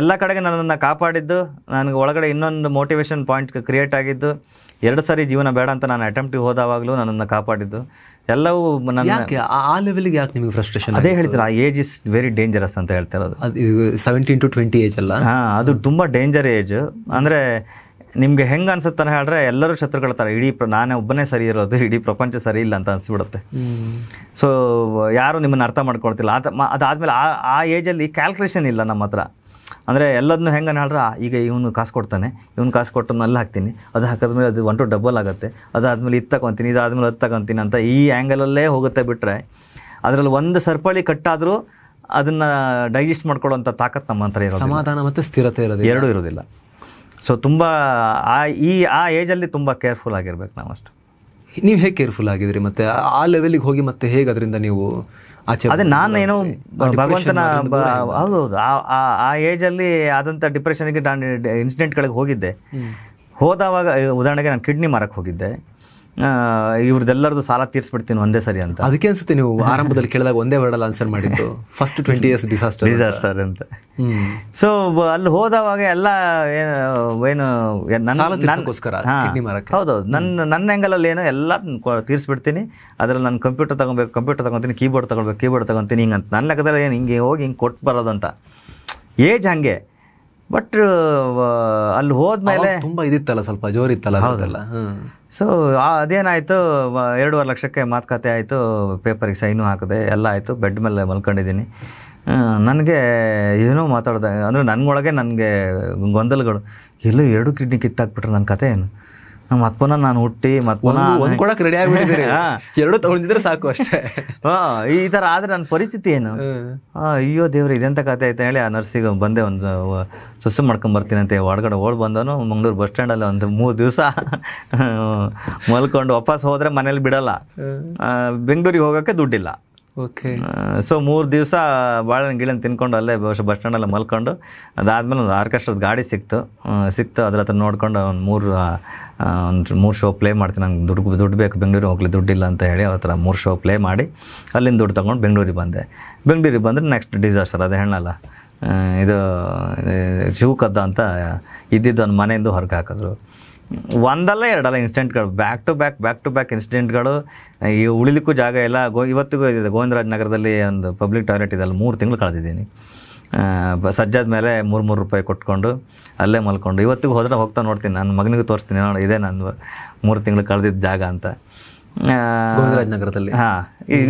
ಎಲ್ಲ ಕಡೆಗೆ ನನ್ನನ್ನು ಕಾಪಾಡಿದ್ದು, ನನಗೆ ಒಳಗಡೆ ಇನ್ನೊಂದು ಮೋಟಿವೇಶನ್ ಪಾಯಿಂಟ್ ಕ್ರಿಯೇಟ್ ಆಗಿದ್ದು, 2 ಸಾರಿ ಜೀವನ ಬೇಡ ಅಂತ ನಾನು ಅಟೆಂಪ್ಟಿಗೆ ಹೋದಾವಾಗಲೂ ನನ್ನನ್ನು ಕಾಪಾಡಿದ್ದು ಎಲ್ಲವೂ ನನ್ನ ಆ ಲೆವೆಲ್ಗೆ. ಯಾಕೆ ನಿಮಗೆ ಫ್ರಸ್ಟ್ರೇಷನ್? ಅದೇ ಹೇಳ್ತಾರೆ, ಆ ಏಜ್ ಇಸ್ ವೆರಿ ಡೇಂಜರಸ್ ಅಂತ ಹೇಳ್ತಿರೋದು. 17 to 20 ಏಜ್ ಅಲ್ಲ? ಹಾಂ, ಅದು ತುಂಬ ಡೇಂಜರ್ ಏಜ್. ಅಂದರೆ ನಿಮಗೆ ಹೆಂಗೆ ಅನ್ಸುತ್ತೆ ಹೇಳಿದ್ರೆ ಎಲ್ಲರೂ ಶತ್ರುಗಳ ಥರ, ನಾನೇ ಒಬ್ಬನೇ ಸರಿ ಇರೋದು, ಇಡೀ ಪ್ರಪಂಚ ಸರಿ ಇಲ್ಲ ಅಂತ ಅನಿಸ್ಬಿಡುತ್ತೆ. ಸೊ ಯಾರು ನಿಮ್ಮನ್ನು ಅರ್ಥ ಮಾಡ್ಕೊಳ್ತಿಲ್ಲ. ಅದಾದಮೇಲೆ ಆ ಏಜಲ್ಲಿ ಕ್ಯಾಲ್ಕುಲೇಷನ್ ಇಲ್ಲ ನಮ್ಮ ಹತ್ರ. ಅಂದರೆ ಎಲ್ಲದನ್ನೂ ಹೆಂಗೆ ಹೇಳಿದ್ರೆ ಈಗ ಇವನು ಕಾಸು ಕೊಡ್ತಾನೆ, ಇವನು ಕಾಸು ಕೊಟ್ಟು ಅಲ್ಲಿ ಹಾಕ್ತೀನಿ, ಅದು ಹಾಕಿದ್ಮೇಲೆ ಅದು 1 to ಡಬಲ್ ಆಗುತ್ತೆ, ಅದಾದಮೇಲೆ ಇದು ತಗೊತೀನಿ, ಇದಾದ್ಮೇಲೆ ಅದು ತಗೊತೀನಿ ಅಂತ ಈ ಆ್ಯಂಗಲಲ್ಲೇ ಹೋಗುತ್ತೆ. ಬಿಟ್ಟರೆ ಅದರಲ್ಲಿ ಒಂದು ಸರ್ಪಳಿ ಕಟ್ಟಾದರೂ ಅದನ್ನು ಡೈಜೆಸ್ಟ್ ಮಾಡ್ಕೊಳ್ಳೋಂಥ ತಾಕತ್ತು ನಮ್ಮ ಹತ್ರ ಇರೋದು. ಸಮಾಧಾನ ಮತ್ತು ಸ್ಥಿರತೆ ಇರೋದು, ಎರಡೂ ಇರೋದಿಲ್ಲ. ಸೊ ತುಂಬ ಆ ಏಜಲ್ಲಿ ತುಂಬ ಕೇರ್ಫುಲ್ ಆಗಿರ್ಬೇಕು ನಾವು ಅಷ್ಟು. ನೀವು ಹೇಗೆ ಕೇರ್ಫುಲ್ ಆಗಿದ್ರಿ ಮತ್ತೆ ಆ ಲೆವೆಲಿಗೆ ಹೋಗಿ ಮತ್ತೆ ಹೇಗೆ ಅದರಿಂದ ನೀವು ಆಚೆ? ಅದೇ ನಾನೇನೋ ಭಗವಂತನ ಹೌದೌದು ಆ ಏಜಲ್ಲಿ ಆದಂಥ ಡಿಪ್ರೆಷನ್ಗೆ ನಾನು ಇನ್ಸಿಡೆಂಟ್ಗಳಿಗೆ ಹೋಗಿದ್ದೆ. ಹೋದವಾಗ ಉದಾಹರಣೆಗೆ ನಾನು ಕಿಡ್ನಿ ಮಾರಕ್ಕೆ ಹೋಗಿದ್ದೆ. ಇವ್ರದ್ದೆಲ್ಲರದು ಸಾಲ ತೀರಿಸ್ಬಿಡ್ತೀನಿ ಒಂದೇ ಸರಿ ಅಂತ. ಅದಕ್ಕೆ ಅನ್ಸುತ್ತೆ ನೀವು ಆರಂಭದಲ್ಲಿ ಕೇಳಿದಾಗ ಒಂದೇ ವರ್ಡಲ್ಲಿ ಆನ್ಸರ್ ಮಾಡಿದ್ದು, ಫಸ್ಟ್ 20 years ಡಿಸಾಸ್ಟರ್ ಅಂತ. ಸೊ ಅಲ್ಲಿ ಹೋದವಾಗ ಎಲ್ಲ ಏನು ಹೌದೌದು ನನ್ನ ಆ್ಯಂಗಲಲ್ಲಿ ಏನೋ ಎಲ್ಲ ತೀರಿಸ್ಬಿಡ್ತೀನಿ. ಅದರಲ್ಲಿ ನಾನು ಕಂಪ್ಯೂಟರ್ ತಗೊತೀನಿ, ಕೀಬೋರ್ಡ್ ತಗೊತೀನಿ ಹಿಂಗಂತ ನನ್ನ ಲೆಕ್ಕದಲ್ಲಿ ಏನು ಹಿಂಗೆ ಹೋಗಿ ಹಿಂಗೆ ಕೊಟ್ಟು ಬರೋದಂತ ಏಜ್ ಹಾಗೆ. ಬಟ್ ಅಲ್ಲಿ ಹೋದ್ಮೇಲೆ ತುಂಬ ಇದಿತ್ತಲ್ಲ, ಸ್ವಲ್ಪ ಜೋರಿತ್ತಲ್ಲ. ಹೌದಲ್ಲ. ಸೊ ಅದೇನಾಯಿತು, 2.5 ಲಕ್ಷಕ್ಕೆ ಮಾತುಕತೆ ಆಯಿತು, ಪೇಪರಿಗೆ ಸೈನು ಹಾಕಿದೆ, ಎಲ್ಲ ಆಯಿತು. ಬೆಡ್ ಮೇಲೆ ಮಲ್ಕೊಂಡಿದ್ದೀನಿ. ನನಗೆ ಏನೋ ಮಾತಾಡ್ದೆ, ಅಂದರೆ ನನಗೊಳಗೆ ನನಗೆ ಗೊಂದಲಗಳು. ಎಲ್ಲೋ 2 ಕಿಡ್ನಿ ಕಿತ್ತಾಕ್ಬಿಟ್ರೆ ನನ್ನ ಕತೆ ಏನು? ಮತ್ತೆ ಪುನಃ ನಾನು ಹುಟ್ಟಿ ಮತ್ತೆ ಒಂದು ಕೊಡಕ್ಕೆ ರೆಡಿ ಆಗಿಬಿಟ್ಟಿದ್ದೀರಿ, 2 ತಗೊಂಡಿದ್ರೆ ಸಾಕು ಅಷ್ಟೇ. ಈ ಥರ ಆದರೆ ನನ್ನ ಪರಿಸ್ಥಿತಿ ಏನು? ಅಯ್ಯೋ ದೇವ್ರು, ಇದೆಂಥ ಕತೆ ಐತೆ ಹೇಳಿ ಆ ನರ್ಸಿಗೆ ಬಂದೆ. ಒಂದು ಸುಸ್ಸು ಮಾಡ್ಕೊಂಬರ್ತೀನಿ ಅಂತ ಹೊರಗಡೆ ಬಂದವನು ಮಂಗಳೂರು ಬಸ್ ಸ್ಟ್ಯಾಂಡಲ್ಲಿ ಒಂದು 3 ದಿವಸ ಮಲ್ಕೊಂಡು ವಾಪಸ್ ಹೋದರೆ ಮನೇಲಿ ಬಿಡಲ್ಲ. ಬೆಂಗಳೂರಿಗೆ ಹೋಗೋಕ್ಕೆ ದುಡ್ಡಿಲ್ಲ. ಓಕೆ. ಸೊ 3 ದಿವಸ ಬಾಳೆಹಣ್ಣು ಗಿಳೆಣ್ಣು ತಿನ್ಕೊಂಡು ಅಲ್ಲೇ ಬಸ್ ಸ್ಟ್ಯಾಂಡಲ್ಲೇ ಮಲ್ಕೊಂಡು, ಅದಾದಮೇಲೆ ಒಂದು ಆರ್ಕೆಸ್ಟ್ರದ ಗಾಡಿ ಸಿಕ್ತು. ಅದ್ರ ಹತ್ರ ನೋಡ್ಕೊಂಡು ಒಂದು 3 ಶೋ ಪ್ಲೇ ಮಾಡ್ತೀನಿ. ನಂಗೆ ದುಡ್ಡು ಬೇಕು, ಬೆಂಗಳೂರಿಗೆ ಹೋಗ್ಲಿ, ದುಡ್ಡಿಲ್ಲ ಅಂತ ಹೇಳಿ ಅವ್ರ ಹತ್ರ 3 ಶೋ ಪ್ಲೇ ಮಾಡಿ ಅಲ್ಲಿಂದ ದುಡ್ಡು ತೊಗೊಂಡು ಬೆಂಗಳೂರಿಗೆ ಬಂದರೆ ನೆಕ್ಸ್ಟ್ ಡಿಸಾಸ್ಟರ್. ಅದೇ ಹೇಳಲ್ಲ, ಇದು ಶಿವಕದ್ದ ಅಂತ ಇದ್ದಿದ್ದು ಒಂದು ಮನೆಯಿಂದ ಹೊರಗೆ ಹಾಕಿದ್ರು. ಒಂದಲ್ಲ ಎರಡಲ್ಲ ಇನ್ಸಿಡೆಂಟ್ಗಳು, ಬ್ಯಾಕ್ ಟು ಬ್ಯಾಕ್ ಇನ್ಸಿಡೆಂಟ್ಗಳು. ಈ ಉಳಿಲಿಕ್ಕೂ ಜಾಗ ಇಲ್ಲ. ಇವತ್ತಿಗೂ ಇದೆ ಗೋವಿಂದರಾಜ ನಗರದಲ್ಲಿ ಒಂದು ಪಬ್ಲಿಕ್ ಟಾಯ್ಲೆಟ್ ಇದೆ, ಅಲ್ಲಿ 3 ತಿಂಗಳು ಕಳೆದಿದ್ದೀನಿ. ಸಜ್ಜಾದ ಮೇಲೆ 3 ರೂಪಾಯಿ ಕೊಟ್ಕೊಂಡು ಅಲ್ಲೇ ಮಲ್ಕೊಂಡು ಇವತ್ತಿಗೂ ಹೋಗ್ತಾ ನೋಡ್ತೀನಿ. ನನ್ನ ಮಗನಿಗೂ ತೋರಿಸ್ತೀನಿ, ನೋಡಿ ಇದೇ ನಾನು 3 ತಿಂಗಳು ಕಳೆದಿದ್ದ ಜಾಗ ಅಂತ ಗೋವಿಂದರಾಜ ನಗರದಲ್ಲಿ. ಹಾಂ,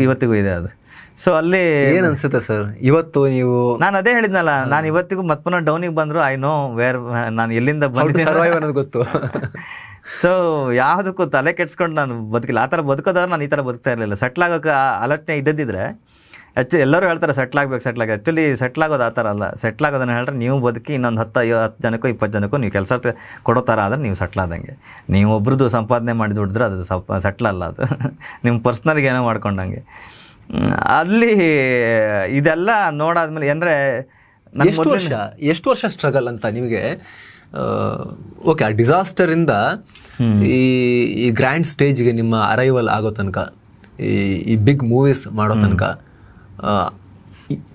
ಇವತ್ತಿಗೂ ಇದೆ ಅದು. ಸೊ ಅಲ್ಲಿ ಏನು ಅನ್ಸುತ್ತೆ ಸರ್ ಇವತ್ತು ನೀವು? ನಾನು ಅದೇ ಹೇಳಿದ್ನಲ್ಲ, ನಾನು ಇವತ್ತಿಗೂ ಮತ್ತೆ ಪುನಃ ಡೌನಿಗೆ ಬಂದರು ಐ ನೋ ವೇರ್ ನಾನು ಎಲ್ಲಿಂದ ಬಂದಿದ್ದೀನಿ ಗೊತ್ತು. ಸೊ ಯಾವುದಕ್ಕೂ ತಲೆ ಕೆಡ್ಸ್ಕೊಂಡು ನಾನು ಬದುಕಿಲ್ಲ. ಆ ಥರ ಬದುಕೋದಾದ್ರೆ ನಾನು ಈ ಥರ ಬದುಕ್ತಾ ಇರಲಿಲ್ಲ. ಸೆಟ್ಲ್ ಆಗೋಕ್ಕೆ ಆಲೋಚನೆ ಇದ್ದಿದ್ದರೆ ಎಲ್ಲರೂ ಹೇಳ್ತಾರೆ ಸೆಟ್ಲ್ ಆಗಬೇಕು. ಆ್ಯಕ್ಚುಲಿ ಸೆಟ್ಲ್ ಆಗೋದು ಆ ಥರ ಅಲ್ಲ. ಸೆಟ್ಲ್ ಆಗೋದನ್ನು ಹೇಳಿದ್ರೆ ನೀವು ಬದುಕಿ ಇನ್ನೊಂದು 10 ಜನಕ್ಕೋ 20 ಜನಕ್ಕೋ ನೀವು ಕೆಲಸ ಕೊಡೋ ಥರ ಆದರೆ ನೀವು ಸೆಟ್ಲ್ ಆದಂಗೆ. ನೀವು ಒಬ್ರದ್ದು ಸಂಪಾದನೆ ಮಾಡಿ ದುಡಿದ್ರೆ ಅದು ಸೆಟ್ಲ್ ಅಲ್ಲ, ಅದು ನಿಮ್ಮ ಪರ್ಸ್ನಲ್ಗೆ ಏನೋ ಮಾಡ್ಕೊಂಡಂಗೆ. ಅಲ್ಲಿ ಇದೆಲ್ಲ ನೋಡಾದ್ಮೇಲೆ ಅಂದರೆ ಎಷ್ಟು ವರ್ಷ ಸ್ಟ್ರಗಲ್ ಅಂತ ನಿಮಗೆ? ಓಕೆ, ಆ ಡಿಸಾಸ್ಟರಿಂದ ಈ ಗ್ರ್ಯಾಂಡ್ ಸ್ಟೇಜ್ಗೆ ನಿಮ್ಮ ಅರೈವಲ್ ಆಗೋ ತನಕ, ಈ ಬಿಗ್ ಮೂವೀಸ್ ಮಾಡೋ ತನಕ,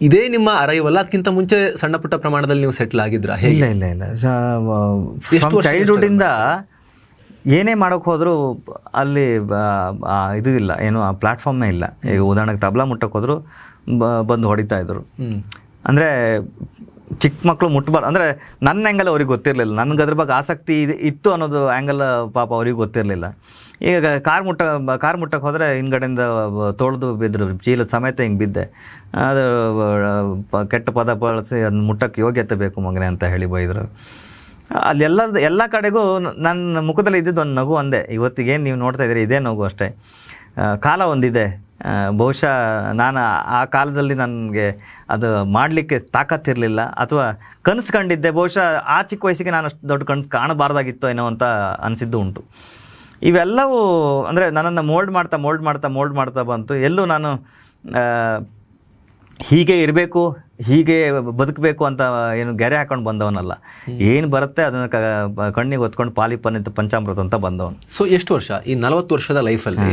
ಇದೇ ನಿಮ್ಮ ಅರೈವಲ್? ಅದಕ್ಕಿಂತ ಮುಂಚೆ ಸಣ್ಣ ಪುಟ್ಟ ಪ್ರಮಾಣದಲ್ಲಿ ನೀವು ಸೆಟ್ಲ್ ಆಗಿದ್ರಾ? ಇಲ್ಲ ಇಲ್ಲ ಇಲ್ಲ, ಚೈಲ್ಡ್ಹುಡ್ಡಿಂದ ಏನೇ ಮಾಡೋಕೆ ಹೋದರೂ ಅಲ್ಲಿ ಇದು ಇಲ್ಲ, ಏನು ಆ ಪ್ಲಾಟ್ಫಾರ್ಮೇ ಇಲ್ಲ. ಈಗ ಉದಾಹರಣೆಗೆ ತಬಲಾ ಮುಟ್ಟಕ್ಕೆ ಹೋದ್ರು ಬಂದು ಹೊಡಿತಾ ಇದ್ರು. ಅಂದರೆ ಚಿಕ್ಕ ಮಕ್ಕಳು ಮುಟ್ಟಬಾರ್ದು ಅಂದರೆ ನನ್ನ ಆ್ಯಂಗಲ್ ಅವ್ರಿಗೆ ಗೊತ್ತಿರಲಿಲ್ಲ, ನನಗೆ ಅದ್ರ ಬಗ್ಗೆ ಆಸಕ್ತಿ ಇತ್ತು ಅನ್ನೋದು ಆ್ಯಂಗಲ್ ಪಾಪ ಅವ್ರಿಗೆ ಗೊತ್ತಿರಲಿಲ್ಲ. ಈಗ ಕಾರ್ ಮುಟ್ಟಕ್ಕೆ ಹೋದರೆ ಹಿಂದ್ಗಡೆಯಿಂದ ತೊಳೆದು ಬಿದ್ದರು, ಚೀಲದ ಸಮೇತ ಹಿಂಗೆ ಬಿದ್ದೆ. ಅದು ಕೆಟ್ಟ ಪದ ಬಳಸಿ ಅದನ್ನ ಮುಟ್ಟಕ್ಕೆ ಯೋಗ್ಯತೆ ಬೇಕು ಮಗನೇ ಅಂತ ಹೇಳಿ ಬೈದರು. ಅಲ್ಲಿ ಎಲ್ಲ ಕಡೆಗೂ ನನ್ನ ಮುಖದಲ್ಲಿ ಇದ್ದಿದ್ದು ಒಂದು ನಗು ಒಂದೇ. ಇವತ್ತಿಗೇನು ನೀವು ನೋಡ್ತಾ ಇದ್ದೀರಿ ಇದೇ ನಗು ಅಷ್ಟೇ. ಕಾಲ ಒಂದಿದೆ, ಬಹುಶಃ ನಾನು ಆ ಕಾಲದಲ್ಲಿ ನನಗೆ ಅದು ಮಾಡಲಿಕ್ಕೆ ತಾಕತ್ತಿರಲಿಲ್ಲ, ಅಥವಾ ಕನಸು ಕಂಡಿದ್ದೆ. ಬಹುಶಃ ಆ ಚಿಕ್ಕ ವಯಸ್ಸಿಗೆ ನಾನು ಅಷ್ಟು ದೊಡ್ಡ ಕನಸು ಕಾಣಬಾರ್ದಾಗಿತ್ತು ಏನೋ ಅಂತ ಅನಿಸಿದ್ದು ಉಂಟು. ಇವೆಲ್ಲವೂ ಅಂದರೆ ನನ್ನನ್ನು ಮೋಲ್ಡ್ ಮಾಡ್ತಾ ಬಂತು. ಎಲ್ಲೂ ನಾನು ಹೀಗೆ ಇರಬೇಕು, ಹೀಗೆ ಬದುಕಬೇಕು ಅಂತ ಏನು ಗೆರೆ ಹಾಕೊಂಡು ಬಂದವನಲ್ಲ. ಏನು ಬರುತ್ತೆ ಅದನ್ನು ಕಣ್ಣಿಗೆ ಹೊತ್ಕೊಂಡು ಪಾಲಿಪನ್ನಿತ್ತು ಪಂಚಾಮೃತ ಅಂತ ಬಂದವನು. ಸೊ ಎಷ್ಟು ವರ್ಷ, ಈ 40 ವರ್ಷದ ಲೈಫಲ್ಲಿ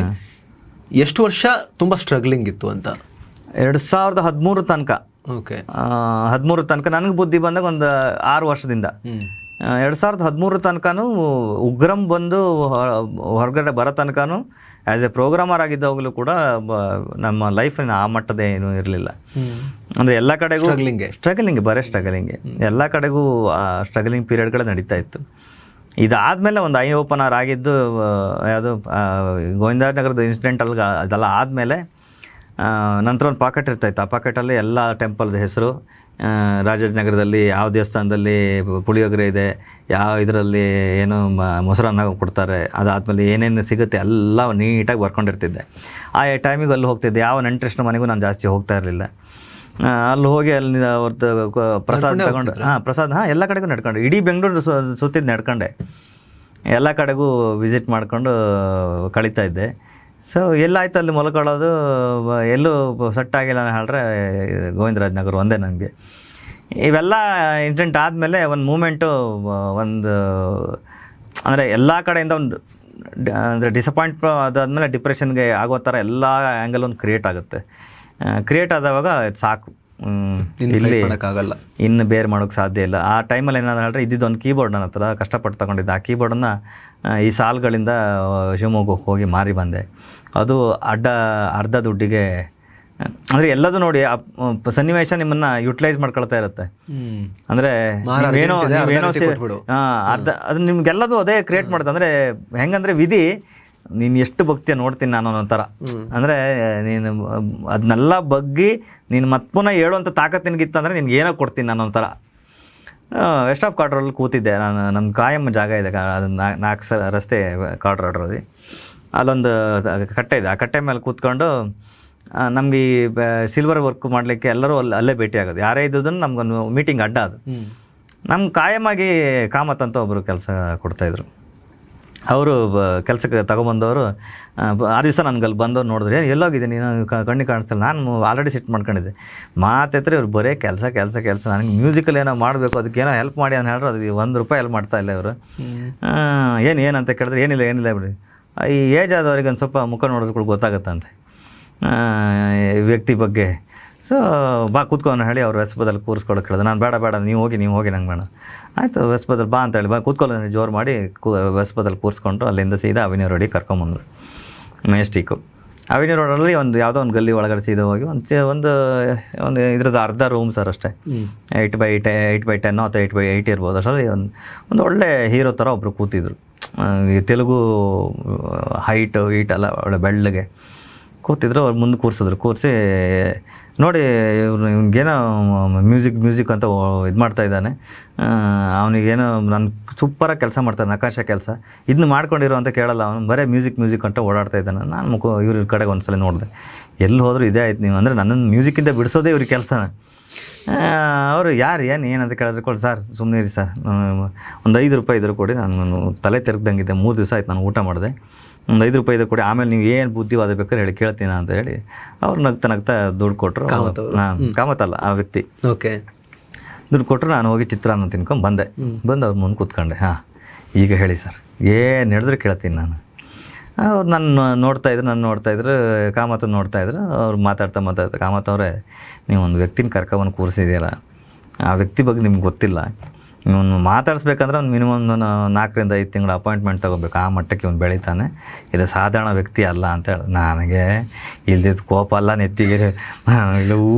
ಎಷ್ಟು ವರ್ಷ ತುಂಬ ಸ್ಟ್ರಗ್ಲಿಂಗ್ ಇತ್ತು ಅಂತ? 2013 ತನಕ. ಓಕೆ, 13 ತನಕ ನನಗೆ ಬುದ್ಧಿ ಬಂದಾಗ ಒಂದು 6 ವರ್ಷದಿಂದ. 2013 ತನಕನೂ ಉಗ್ರಂ ಬಂದು ಹೊರಗಡೆ ಬರೋ ತನಕನೂ ಆ್ಯಸ್ ಎ ಪ್ರೋಗ್ರಾಮರ್ ಆಗಿದ್ದಾಗಲೂ ಕೂಡ ನಮ್ಮ ಲೈಫಿನ ಆ ಮಟ್ಟದ ಏನೂ ಇರಲಿಲ್ಲ. ಅಂದರೆ ಎಲ್ಲ ಕಡೆಗೂ ಸ್ಟ್ರಗಲಿಂಗ್, ಎಲ್ಲ ಕಡೆಗೂ ಸ್ಟ್ರಗಲಿಂಗ್ ಪೀರಿಯಡ್ಗಳೇ ನಡೀತಾ ಇತ್ತು. ಇದಾದಮೇಲೆ ಒಂದು ಐ ಓಪನರ್ ಆಗಿದ್ದು ಯಾವುದು ಗೋವಿಂದನಗರದ ಇನ್ಸಿಡೆಂಟಲ್ಲಿ, ಅದೆಲ್ಲ ಆದಮೇಲೆ ನಂತರ ಒಂದು ಪಾಕೆಟ್ ಇರ್ತಾಯಿತ್ತು. ಆ ಪಾಕೆಟಲ್ಲಿ ಎಲ್ಲ ಟೆಂಪಲ್ದ ಹೆಸರು, ರಾಜಾಜಿನಗರದಲ್ಲಿ ಯಾವ ದೇವಸ್ಥಾನದಲ್ಲಿ ಪುಳಿಯೋಗರೆ ಇದೆ, ಯಾವ ಇದರಲ್ಲಿ ಏನು ಮೊಸರನ್ನ ಕೊಡ್ತಾರೆ, ಅದಾದಮೇಲೆ ಏನೇನು ಸಿಗುತ್ತೆ ಎಲ್ಲ ನೀಟಾಗಿ ಬರ್ಕೊಂಡಿರ್ತಿದ್ದೆ. ಆ ಟೈಮಿಗೆ ಅಲ್ಲಿ ಹೋಗ್ತಿದ್ದೆ. ಯಾವ ನೆಂಟರಿಷ್ಟ ಮನೆಗೂ ನಾನು ಜಾಸ್ತಿ ಹೋಗ್ತಾ ಇರಲಿಲ್ಲ. ಅಲ್ಲಿ ಹೋಗಿ ಅಲ್ಲಿ ಅವ್ರದ್ದು ಪ್ರಸಾದ ತಗೊಂಡು ಪ್ರಸಾದ ಎಲ್ಲ ಕಡೆಗೂ ನಡ್ಕೊಂಡು, ಇಡೀ ಬೆಂಗಳೂರು ಸುತ್ತಿದ್ದು ನಡ್ಕೊಂಡೆ, ಎಲ್ಲ ಕಡೆಗೂ ವಿಸಿಟ್ ಮಾಡಿಕೊಂಡು ಕಳೀತಾ ಇದ್ದೆ. ಸೊ ಎಲ್ಲಾಯ್ತು ಅಲ್ಲಿ ಮಲ್ಕೊಳ್ಳೋದು, ಎಲ್ಲೂ ಸೆಟ್ ಆಗಿಲ್ಲ ಅಂತ ಹೇಳಿದ್ರೆ ಗೋವಿಂದರಾಜನಗರ ಒಂದೇ ನನಗೆ. ಇವೆಲ್ಲ ಇನ್ಸಿಡೆಂಟ್ ಆದಮೇಲೆ ಒಂದು ಮೂಮೆಂಟು, ಒಂದು ಅಂದರೆ ಎಲ್ಲ ಕಡೆಯಿಂದ ಒಂದು ಅಂದರೆ ಡಿಸಪಾಯಿಂಟ್ ಅದಾದಮೇಲೆ ಡಿಪ್ರೆಷನ್ಗೆ ಆಗೋ ಥರ ಎಲ್ಲ ಆ್ಯಂಗಲ್ ಒಂದು ಕ್ರಿಯೇಟ್ ಆಗುತ್ತೆ. ಕ್ರಿಯೇಟ್ ಆದವಾಗ ಸಾಕು, ಇಲ್ಲಿ ಇನ್ನು ಬೇರೆ ಮಾಡೋಕ್ಕೆ ಸಾಧ್ಯ ಇಲ್ಲ. ಆ ಟೈಮಲ್ಲಿ ಏನಾದ್ರು ಹೇಳಿದ್ರೆ ಇದ್ದಿದ್ದೊಂದು ಕೀಬೋರ್ಡ್ ನನ್ನ ಹತ್ರ ಕಷ್ಟಪಟ್ಟು ತಗೊಂಡಿದ್ದೆ. ಆ ಕೀಬೋರ್ಡನ್ನು ಈ ಸಾಲುಗಳಿಂದ ಶಿವಮೊಗ್ಗಕ್ಕೆ ಹೋಗಿ ಮಾರಿ ಬಂದೆ. ಅದು ಅರ್ಧ ದುಡ್ಡಿಗೆ. ಅಂದರೆ ಎಲ್ಲದೂ ನೋಡಿ ಆ ಸನ್ನಿವೇಶ ನಿಮ್ಮನ್ನು ಯುಟಿಲೈಸ್ ಮಾಡ್ಕೊಳ್ತಾ ಇರುತ್ತೆ. ಅಂದರೆ ಏನೋ ಅರ್ಧ ಅದು ನಿಮ್ಗೆಲ್ಲದು ಅದೇ ಕ್ರಿಯೇಟ್ ಮಾಡುತ್ತೆ. ಅಂದರೆ ಹೆಂಗಂದರೆ ವಿಧಿ ನೀನು ಎಷ್ಟು ಭಕ್ತಿಯ ನೋಡ್ತೀನಿ ನಾನು ಅನ್ನೋ ಥರ. ಅಂದರೆ ನೀನು ಅದನ್ನೆಲ್ಲ ಬಗ್ಗಿ ನೀನು ಮತ್ತೆ ಪುನಃ ಹೇಳುವಂಥ ತಾಕತ್ತು ನಿನಗಿತ್ತಂದರೆ ನಿನ್ಗೆ ಏನೋ ಕೊಡ್ತೀನಿ ನಾನು ಒಂಥರ. ವೆಸ್ಟ್ ಆಫ್ ಕಾರ್ಡ್ರಲ್ಲಿ ಕೂತಿದ್ದೆ ನಾನು. ನನ್ನ ಕಾಯಂ ಜಾಗ ಇದೆ, ಅದು 4 ರಸ್ತೆ ಕಾರ್ಡ್ರಲ್ಲಿ. ಅಲ್ಲೊಂದು ಕಟ್ಟೆ ಇದೆ. ಆ ಕಟ್ಟೆ ಮೇಲೆ ಕೂತ್ಕೊಂಡು ನಮ್ಗೆ ಈ ಸಿಲ್ವರ್ ವರ್ಕ್ ಮಾಡಲಿಕ್ಕೆ ಎಲ್ಲರೂ ಅಲ್ಲೇ ಭೇಟಿ ಆಗೋದು. ಯಾರೇ ಇದ್ದದನ್ನು ನಮ್ಗೊಂದು ಮೀಟಿಂಗ್ ಅಡ್ಡ ಅದು. ನಮ್ಗೆ ಕಾಯಮಾಗಿ ಕಾಮತ್ ಅಂತ ಒಬ್ಬರು ಕೆಲಸ ಕೊಡ್ತಾಯಿದ್ರು. ಅವರು ಕೆಲಸಕ್ಕೆ ತಗೊಬಂದವರು ಆ ದಿವಸ ನನಗೆ ಅಲ್ಲಿ ಬಂದವ್ರು ನೋಡಿದ್ರೆ, ಎಲ್ಲೋಗಿದೆ ನೀನು ಕಣ್ಣಿಗೆ ಕಾಣಿಸ್ತಿಲ್ಲ. ನಾನು ಆಲ್ರೆಡಿ ಸೆಟ್ ಮಾಡ್ಕೊಂಡಿದ್ದೆ. ಮಾತೆತ್ರೆ ಇವ್ರು ಬರೀ ಕೆಲಸ. ನನಗೆ ಮ್ಯೂಸಿಕಲ್ಲಿ ಏನೋ ಮಾಡಬೇಕು, ಅದಕ್ಕೇನೋ ಹೆಲ್ಪ್ ಮಾಡಿ ಅಂತ ಹೇಳಿದ್ರೆ ಅದಕ್ಕೆ ₹1 ಹೆಲ್ಪ್ ಮಾಡ್ತಾ ಇಲ್ಲ ಇವರು. ಏನಂತ ಕೇಳಿದ್ರೆ ಏನಿಲ್ಲ ಬಿಡಿ. ಈ ಏಜ್ ಆದವ್ರಿಗೆ ಒಂದು ಸ್ವಲ್ಪ ಮುಖ ನೋಡೋದು ಗೊತ್ತಾಗುತ್ತಂತೆ ವ್ಯಕ್ತಿ ಬಗ್ಗೆ. ಸೊ ಬಾ ಕೂತ್ಕೊಂಡು ಹೇಳಿ ಅವ್ರು ವೆಸ್ಪದಲ್ಲಿ ಕೂರಿಸ್ಕೊಳಕ್ಕೆ ಹೇಳಿದೆ. ನಾನು ಬೇಡ ನೀವು ಹೋಗಿ ನಂಗೆ ಬೇಡ. ಆಯಿತು ವೆಸ್ಪದಲ್ಲಿ ಬಾ ಅಂತ ಹೇಳಿ ಕೂತ್ಕೊಳ್ಳೋ ಜೋರು ಮಾಡಿ ವೆಸ್ಪದಲ್ಲಿ ಕೂರಿಸ್ಕೊಂಡು ಅಲ್ಲಿಂದ ಸೀದಾ ಅವೆನ್ಯೂ ರೋಡಿಗೆ ಕರ್ಕೊಂಬಂದರು. ಮೆಜೆಸ್ಟಿಕ್ಕು ಅವೆನ್ಯೂ ರೋಡಲ್ಲಿ ಒಂದು ಯಾವುದೋ ಒಂದು ಗಲ್ಲಿ ಒಳಗಡೆ ಸೀದಾ ಹೋಗಿ ಒಂದು ಇದ್ರದ್ದು ಅರ್ಧ ರೂಮ್ ಸರ್ ಅಷ್ಟೇ, 8x10 ಅಥವಾ 8x8 ಇರ್ಬೋದು. ಅಷ್ಟರಲ್ಲಿ ಒಂದು ಒಳ್ಳೆ ಹೀರೋ ಥರ ಒಬ್ಬರು ಕೂತಿದ್ರು. ತೆಲುಗು ಹೈಟು ಎಲ್ಲ ಒಳ್ಳೆ ಬೆಳ್ಳಗೆ ಕೂತಿದ್ರು. ಅವ್ರು ಮುಂದೆ ಕೂರಿಸಿ ನೋಡಿ ಇವ್ನಿಗೇನೋ ಮ್ಯೂಸಿಕ್ ಅಂತ ಇದು ಮಾಡ್ತಾಯಿದ್ದಾನೆ, ಅವನಿಗೇನೋ ನಾನು ಸೂಪರಾಗಿ ಕೆಲಸ ಮಾಡ್ತಾನೆ, ನಕಾಶ ಕೆಲಸ ಇದನ್ನ ಮಾಡ್ಕೊಂಡಿರೋ ಅಂತ ಕೇಳಲ್ಲ ಅವನು, ಬರೀ ಮ್ಯೂಸಿಕ್ ಅಂತ ಓಡಾಡ್ತಾ ಇದ್ದಾನೆ. ನಾನು ಇವ್ರ ಕಡೆಗೆ ಒಂದು ಸಲ ನೋಡಿದೆ. ಎಲ್ಲಿ ಹೋದರೂ ಇದೇ ಆಯ್ತು ನೀವು, ಅಂದರೆ ನನ್ನನ್ನು ಮ್ಯೂಸಿಕ್ಕಿಂದ ಬಿಡಿಸೋದೇ ಇವ್ರಿಗೆ ಕೆಲಸನ. ಅವರು ಏನಂತ ಕೇಳಿದ್ರೆ, ಕೊಡಿ ಸರ್ ಸುಮ್ಮನೆ ಇರಿ ಸರ್, ಒಂದು ₹5 ಇದ್ರು ಕೊಡಿ, ನಾನು ತಲೆ ತಿರುಗ್ದಂಗಿದ್ದೆ, 3 ದಿವಸ ಆಯ್ತು ನಾನು ಊಟ ಮಾಡಿದೆ, ಒಂದು ₹5 ಇದ್ರು ಕೊಡಿ, ಆಮೇಲೆ ನೀವು ಏನು ಬುದ್ಧಿವಾದ ಬೇಕಾದ್ರೆ ಹೇಳಿ ಕೇಳ್ತೀನಿ ಅಂತ ಹೇಳಿ ಅವ್ರು ನಗ್ತಾ ದುಡ್ಡು ಕೊಟ್ಟರು. ಕಾಮತ್ತಲ್ಲ ಆ ವ್ಯಕ್ತಿ. ಓಕೆ. ದುಡ್ಡು ಕೊಟ್ಟರು ನಾನು ಹೋಗಿ ಚಿತ್ರಾನ್ನ ತಿನ್ಕೊಂಡು ಬಂದೆ. ಬಂದು ಅವ್ರ ಮುಂದೆ ಕೂತ್ಕೊಂಡೆ. ಹಾಂ, ಈಗ ಹೇಳಿ ಸರ್, ಏನು ಹೇಳಿದ್ರೆ ಕೇಳ್ತೀನಿ ನಾನು. ಅವ್ರು ನಾನು ನೋಡ್ತಾಯಿದ್ರು, ಕಾಮತ್ ನೋಡ್ತಾಯಿದ್ರು. ಅವ್ರು ಮಾತಾಡ್ತಾ ಕಾಮತ್ ಅವರೇ, ನೀವು ಒಂದು ವ್ಯಕ್ತಿನ ಕರ್ಕೊಬಂದು ಕೂರಿಸಿದ್ದೀರ, ಆ ವ್ಯಕ್ತಿ ಬಗ್ಗೆ ನಿಮ್ಗೆ ಗೊತ್ತಿಲ್ಲ. ಇವನು ಮಾತಾಡಿಸ್ಬೇಕಂದ್ರೆ ಒಂದು ಮಿನಿಮಮ್ 4 ರಿಂದ 5 ತಿಂಗಳ ಅಪಾಯಿಂಟ್ಮೆಂಟ್ ತೊಗೋಬೇಕು, ಆ ಮಟ್ಟಕ್ಕೆ ಇವನು ಬೆಳೀತಾನೆ, ಇದು ಸಾಧಾರಣ ವ್ಯಕ್ತಿ ಅಲ್ಲ ಅಂತ ಹೇಳಿ. ನನಗೆ ಇಲ್ದಿದ್ದು ಕೋಪ ಅಲ್ಲ ನೆತ್ತಿಗೆ,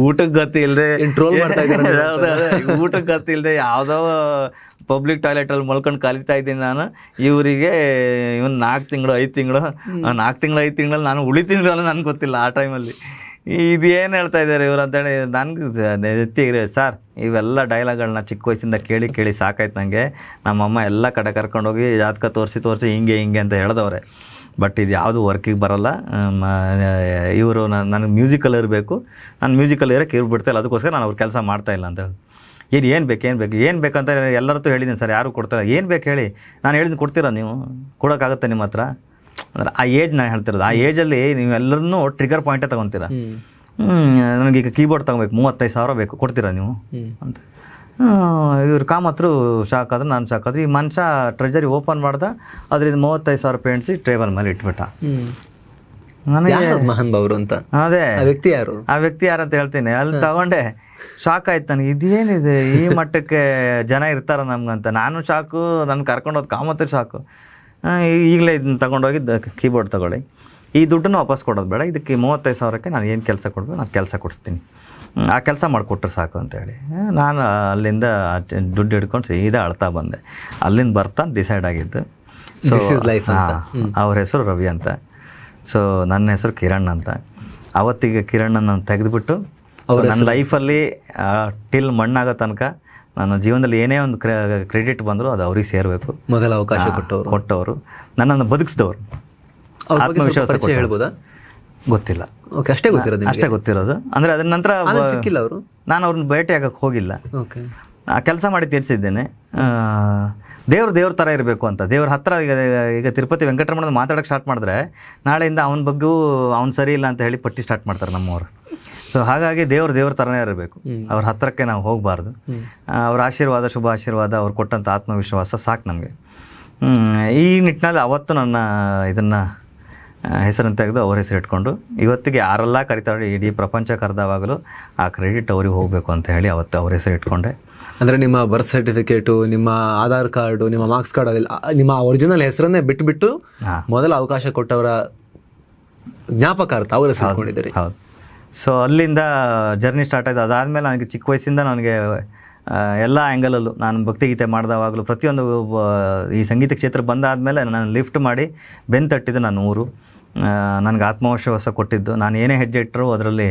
ಊಟಕ್ಕೆ ಗತಿ ಇಲ್ಲದೆ ಊಟಕ್ಕೆ ಗತಿ ಇಲ್ಲದೆ ಯಾವುದೋ ಪಬ್ಲಿಕ್ ಟಾಯ್ಲೆಟಲ್ಲಿ ಮಲ್ಕೊಂಡು ಕಲಿತಾ ಇದ್ದೀನಿ ನಾನು. ಇವರಿಗೆ ಇವನು 4 ತಿಂಗಳು 5 ತಿಂಗಳು 4 ತಿಂಗಳು 5 ತಿಂಗಳಲ್ಲಿ ನಾನು ಉಳಿತೀನಿ ಅಲ್ಲ, ನನಗೆ ಗೊತ್ತಿಲ್ಲ ಆ ಟೈಮಲ್ಲಿ ಇದೇನು ಹೇಳ್ತಾ ಇದ್ದಾರೆ ಇವರು ಅಂತೇಳಿ ನನಗೆ ಎತ್ತಿಗೆ. ಸರ್, ಇವೆಲ್ಲ ಡೈಲಾಗ್ಗಳನ್ನ ಚಿಕ್ಕ ವಯಸ್ಸಿಂದ ಕೇಳಿ ಸಾಕಾಯ್ತು ನನಗೆ. ನಮ್ಮಮ್ಮ ಎಲ್ಲ ಕಡೆ ಕರ್ಕೊಂಡೋಗಿ ಜಾತಕ ತೋರಿಸಿ ಹಿಂಗೆ ಅಂತ ಹೇಳಿದವ್ರೆ. ಬಟ್ ಇದು ಯಾವುದು ವರ್ಕಿಗೆ ಬರೋಲ್ಲ. ಇವರು ನನಗೆ ಮ್ಯೂಸಿಕಲ್ ಇರಬೇಕು, ನಾನು ಮ್ಯೂಸಿಕಲ್ ಇರೋಕ್ಕೆ ಇವ್ರು ಬಿಡ್ತಾಯಿಲ್ಲ, ಅದಕ್ಕೋಸ್ಕರ ನಾನು ಅವ್ರ ಕೆಲಸ ಮಾಡ್ತಾಯಿಲ್ಲ ಅಂತ ಹೇಳಿ. ಏನು ಬೇಕಂತ ಎಲ್ಲರತ್ತೂ ಹೇಳಿದ್ದೀನಿ ಸರ್, ಯಾರು ಕೊಡ್ತಾರೆ, ಏನು ಬೇಕು ಹೇಳಿ, ನಾನು ಹೇಳಿದ್ದೀನಿ ಕೊಡ್ತೀರಾ ನೀವು, ಕೊಡೋಕ್ಕಾಗುತ್ತೆ ನಿಮ್ಮ ಹತ್ರ ಅಂದ್ರೆ ಆ ಏಜ್ ನಾನು ಹೇಳ್ತಿರೋದು. ಆ ಏಜಲ್ಲಿ ನೀವೆಲ್ಲರನ್ನೂ ಟ್ರಿಗರ್ ಪಾಯಿಂಟೇ ತೊಗೊತೀರಾ. ನನಗೀಗ ಕೀಬೋರ್ಡ್ ತೊಗೋಬೇಕು, 35,000 ಬೇಕು, ಕೊಡ್ತೀರಾ ನೀವು ಅಂತ. ಇವ್ರು ಕಾಮತ್ರು ಶಾಕ್ ಆದ್ರೆ, ನಾನು ಶಾಕ್ ಆದ್ರೆ. ಈ ಮನುಷ್ಯ ಟ್ರೆಜರಿ ಓಪನ್ ಮಾಡ್ದೆ, ಅದರಿಂದ 35,000 ಪೇಂಟ್ಸಿ ಟೇಬಲ್ ಮೇಲೆ ಇಟ್ಬಿಟ್ಟ. ನನಗೆ ಮಹಾನ್ ಅವರು ಅಂತ ಅದೇ ಆ ವ್ಯಕ್ತಿ ಯಾರು ಅಂತ ಹೇಳ್ತೀನಿ. ಅಲ್ಲಿ ತಗೊಂಡೆ, ಶಾಕ್ ಆಯ್ತು ನನಗೆ. ಇದೇನಿದೆ, ಈ ಮಟ್ಟಕ್ಕೆ ಜನ ಇರ್ತಾರ ನಮ್ಗಂತ. ನಾನು ಶಾಕು, ನನ್ನ ಕರ್ಕೊಂಡೋದು ಕಾಮತ್ತು ಶಾಕು. ಈಗಲೇ ಇದನ್ನ ತಗೊಂಡೋಗಿ ಕೀಬೋರ್ಡ್ ತೊಗೊಳ್ಳಿ, ಈ ದುಡ್ಡನ್ನು ವಾಪಸ್ ಕೊಡೋದು ಬೇಡ, ಇದಕ್ಕೆ 35,000ಕ್ಕೆ ನಾನು ಏನು ಕೆಲಸ ಕೊಡಬೇಕು ನಾನು ಕೆಲಸ ಕೊಡಿಸ್ತೀನಿ, ಆ ಕೆಲಸ ಮಾಡಿಕೊಟ್ರೆ ಸಾಕು ಅಂತೇಳಿ ನಾನು ಅಲ್ಲಿಂದ ದುಡ್ಡು ಹಿಡ್ಕೊಂಡು ಸೀದಾ ಅಳ್ತಾ ಬಂದೆ. ಅಲ್ಲಿಂದ ಬರ್ತಾ ಡಿಸೈಡ್ ಆಗಿದ್ದು. ಸೊ ಅವ್ರ ಹೆಸರು ರವಿ ಅಂತ, ಸೊ ನನ್ನ ಹೆಸರು ಕಿರಣ್ ಅಂತ. ಅವತ್ತಿಗೆ ಕಿರಣ್ ತೆಗೆದುಬಿಟ್ಟು ನನ್ನ ಲೈಫಲ್ಲಿ ಟಿಲ್ ಮಣ್ಣಾಗೋ ತನಕ ನನ್ನ ಜೀವನದಲ್ಲಿ ಏನೇ ಒಂದು ಕ್ರೆಡಿಟ್ ಬಂದರೂ ಅದು ಅವ್ರಿಗೆ ಸೇರಬೇಕು. ಮೊದಲ ಅವಕಾಶ ಕೊಟ್ಟವರು, ನನ್ನನ್ನು ಬದುಕಿಸಿದವರು, ಆತ್ಮವಿಶ್ವಾಸ ಹೇಳ್ಬೋದಾ? ಗೊತ್ತಿಲ್ಲ, ಅಷ್ಟೇ ಗೊತ್ತಿರೋದು. ಅಂದರೆ ಅದರ ನಂತರ ಸಿಕ್ಕಿಲ್ಲ ಅವರು, ನಾನು ಅವ್ರನ್ನ ಭೇಟಿಯಾಗಕ್ಕೆ ಹೋಗಿಲ್ಲ. ಆ ಕೆಲಸ ಮಾಡಿ ತೀರಿಸಿದ್ದೇನೆ. ದೇವ್ರ ಥರ ಇರಬೇಕು ಅಂತ, ದೇವ್ರ ಹತ್ರ. ಈಗ ತಿರುಪತಿ ವೆಂಕಟರಮಣ ಮಾತಾಡೋಕ್ಕೆ ಸ್ಟಾರ್ಟ್ ಮಾಡಿದ್ರೆ ನಾಳೆಯಿಂದ ಅವನ ಬಗ್ಗೂ ಅವ್ನು ಸರಿ ಇಲ್ಲ ಅಂತ ಹೇಳಿ ಪಟ್ಟಿ ಸ್ಟಾರ್ಟ್ ಮಾಡ್ತಾರೆ ನಮ್ಮವರು. ಸೊ ಹಾಗಾಗಿ ದೇವ್ರ ಥರನೇ ಇರಬೇಕು, ಅವ್ರ ಹತ್ರಕ್ಕೆ ನಾವು ಹೋಗಬಾರ್ದು. ಅವ್ರ ಆಶೀರ್ವಾದ, ಶುಭ ಆಶೀರ್ವಾದ, ಅವ್ರು ಕೊಟ್ಟಂಥ ಆತ್ಮವಿಶ್ವಾಸ ಸಾಕು ನಮಗೆ. ಈ ನಿಟ್ಟಿನಲ್ಲಿ ಅವತ್ತು ನನ್ನ ಇದನ್ನು ಹೆಸರನ್ನು ತೆಗೆದು ಅವ್ರ ಹೆಸರು ಇಟ್ಕೊಂಡು ಇವತ್ತಿಗೆ ಯಾರೆಲ್ಲ ಕರಿತಾರೆ ಇಡೀ ಪ್ರಪಂಚ ಕರೆದವಾಗಲೂ ಆ ಕ್ರೆಡಿಟ್ ಅವ್ರಿಗೆ ಹೋಗಬೇಕು ಅಂತ ಹೇಳಿ ಅವತ್ತು ಅವ್ರ ಹೆಸರು ಇಟ್ಕೊಂಡೆ. ಅಂದರೆ ನಿಮ್ಮ ಬರ್ತ್ ಸರ್ಟಿಫಿಕೇಟು, ನಿಮ್ಮ ಆಧಾರ್ ಕಾರ್ಡು, ನಿಮ್ಮ ಮಾರ್ಕ್ಸ್ ಕಾರ್ಡ್, ಅದಿಲ್ಲ, ನಿಮ್ಮ ಒರಿಜಿನಲ್ ಹೆಸರನ್ನೇ ಬಿಟ್ಟು ಮೊದಲ ಅವಕಾಶ ಕೊಟ್ಟವರ ಜ್ಞಾಪಕಾರ್ಥ ಅವ್ರ ಹೆಸರು ಇಟ್ಕೊಂಡಿದ್ದೀರಿ. ಹೌದು. ಸೊ ಅಲ್ಲಿಂದ ಜರ್ನಿ ಸ್ಟಾರ್ಟ್ ಆಯಿತು. ಅದಾದಮೇಲೆ ನನಗೆ ಚಿಕ್ಕ ವಯಸ್ಸಿಂದ ನನಗೆ ಎಲ್ಲ ಆ್ಯಂಗಲಲ್ಲೂ ನಾನು ಭಕ್ತಿಗೀತೆ ಮಾಡಿದವಾಗಲೂ ಪ್ರತಿಯೊಂದು ಈ ಸಂಗೀತ ಕ್ಷೇತ್ರ ಬಂದಾದಮೇಲೆ ನಾನು ಲಿಫ್ಟ್ ಮಾಡಿ ಬೆನ್ನು ತಟ್ಟಿದ್ದು ನಾನು ಊರು. ನನಗೆ ಆತ್ಮವಿಶ್ವಾಸ ಕೊಟ್ಟಿದ್ದು, ನಾನು ಏನೇ ಹೆಜ್ಜೆ ಇಟ್ಟರು ಅದರಲ್ಲಿ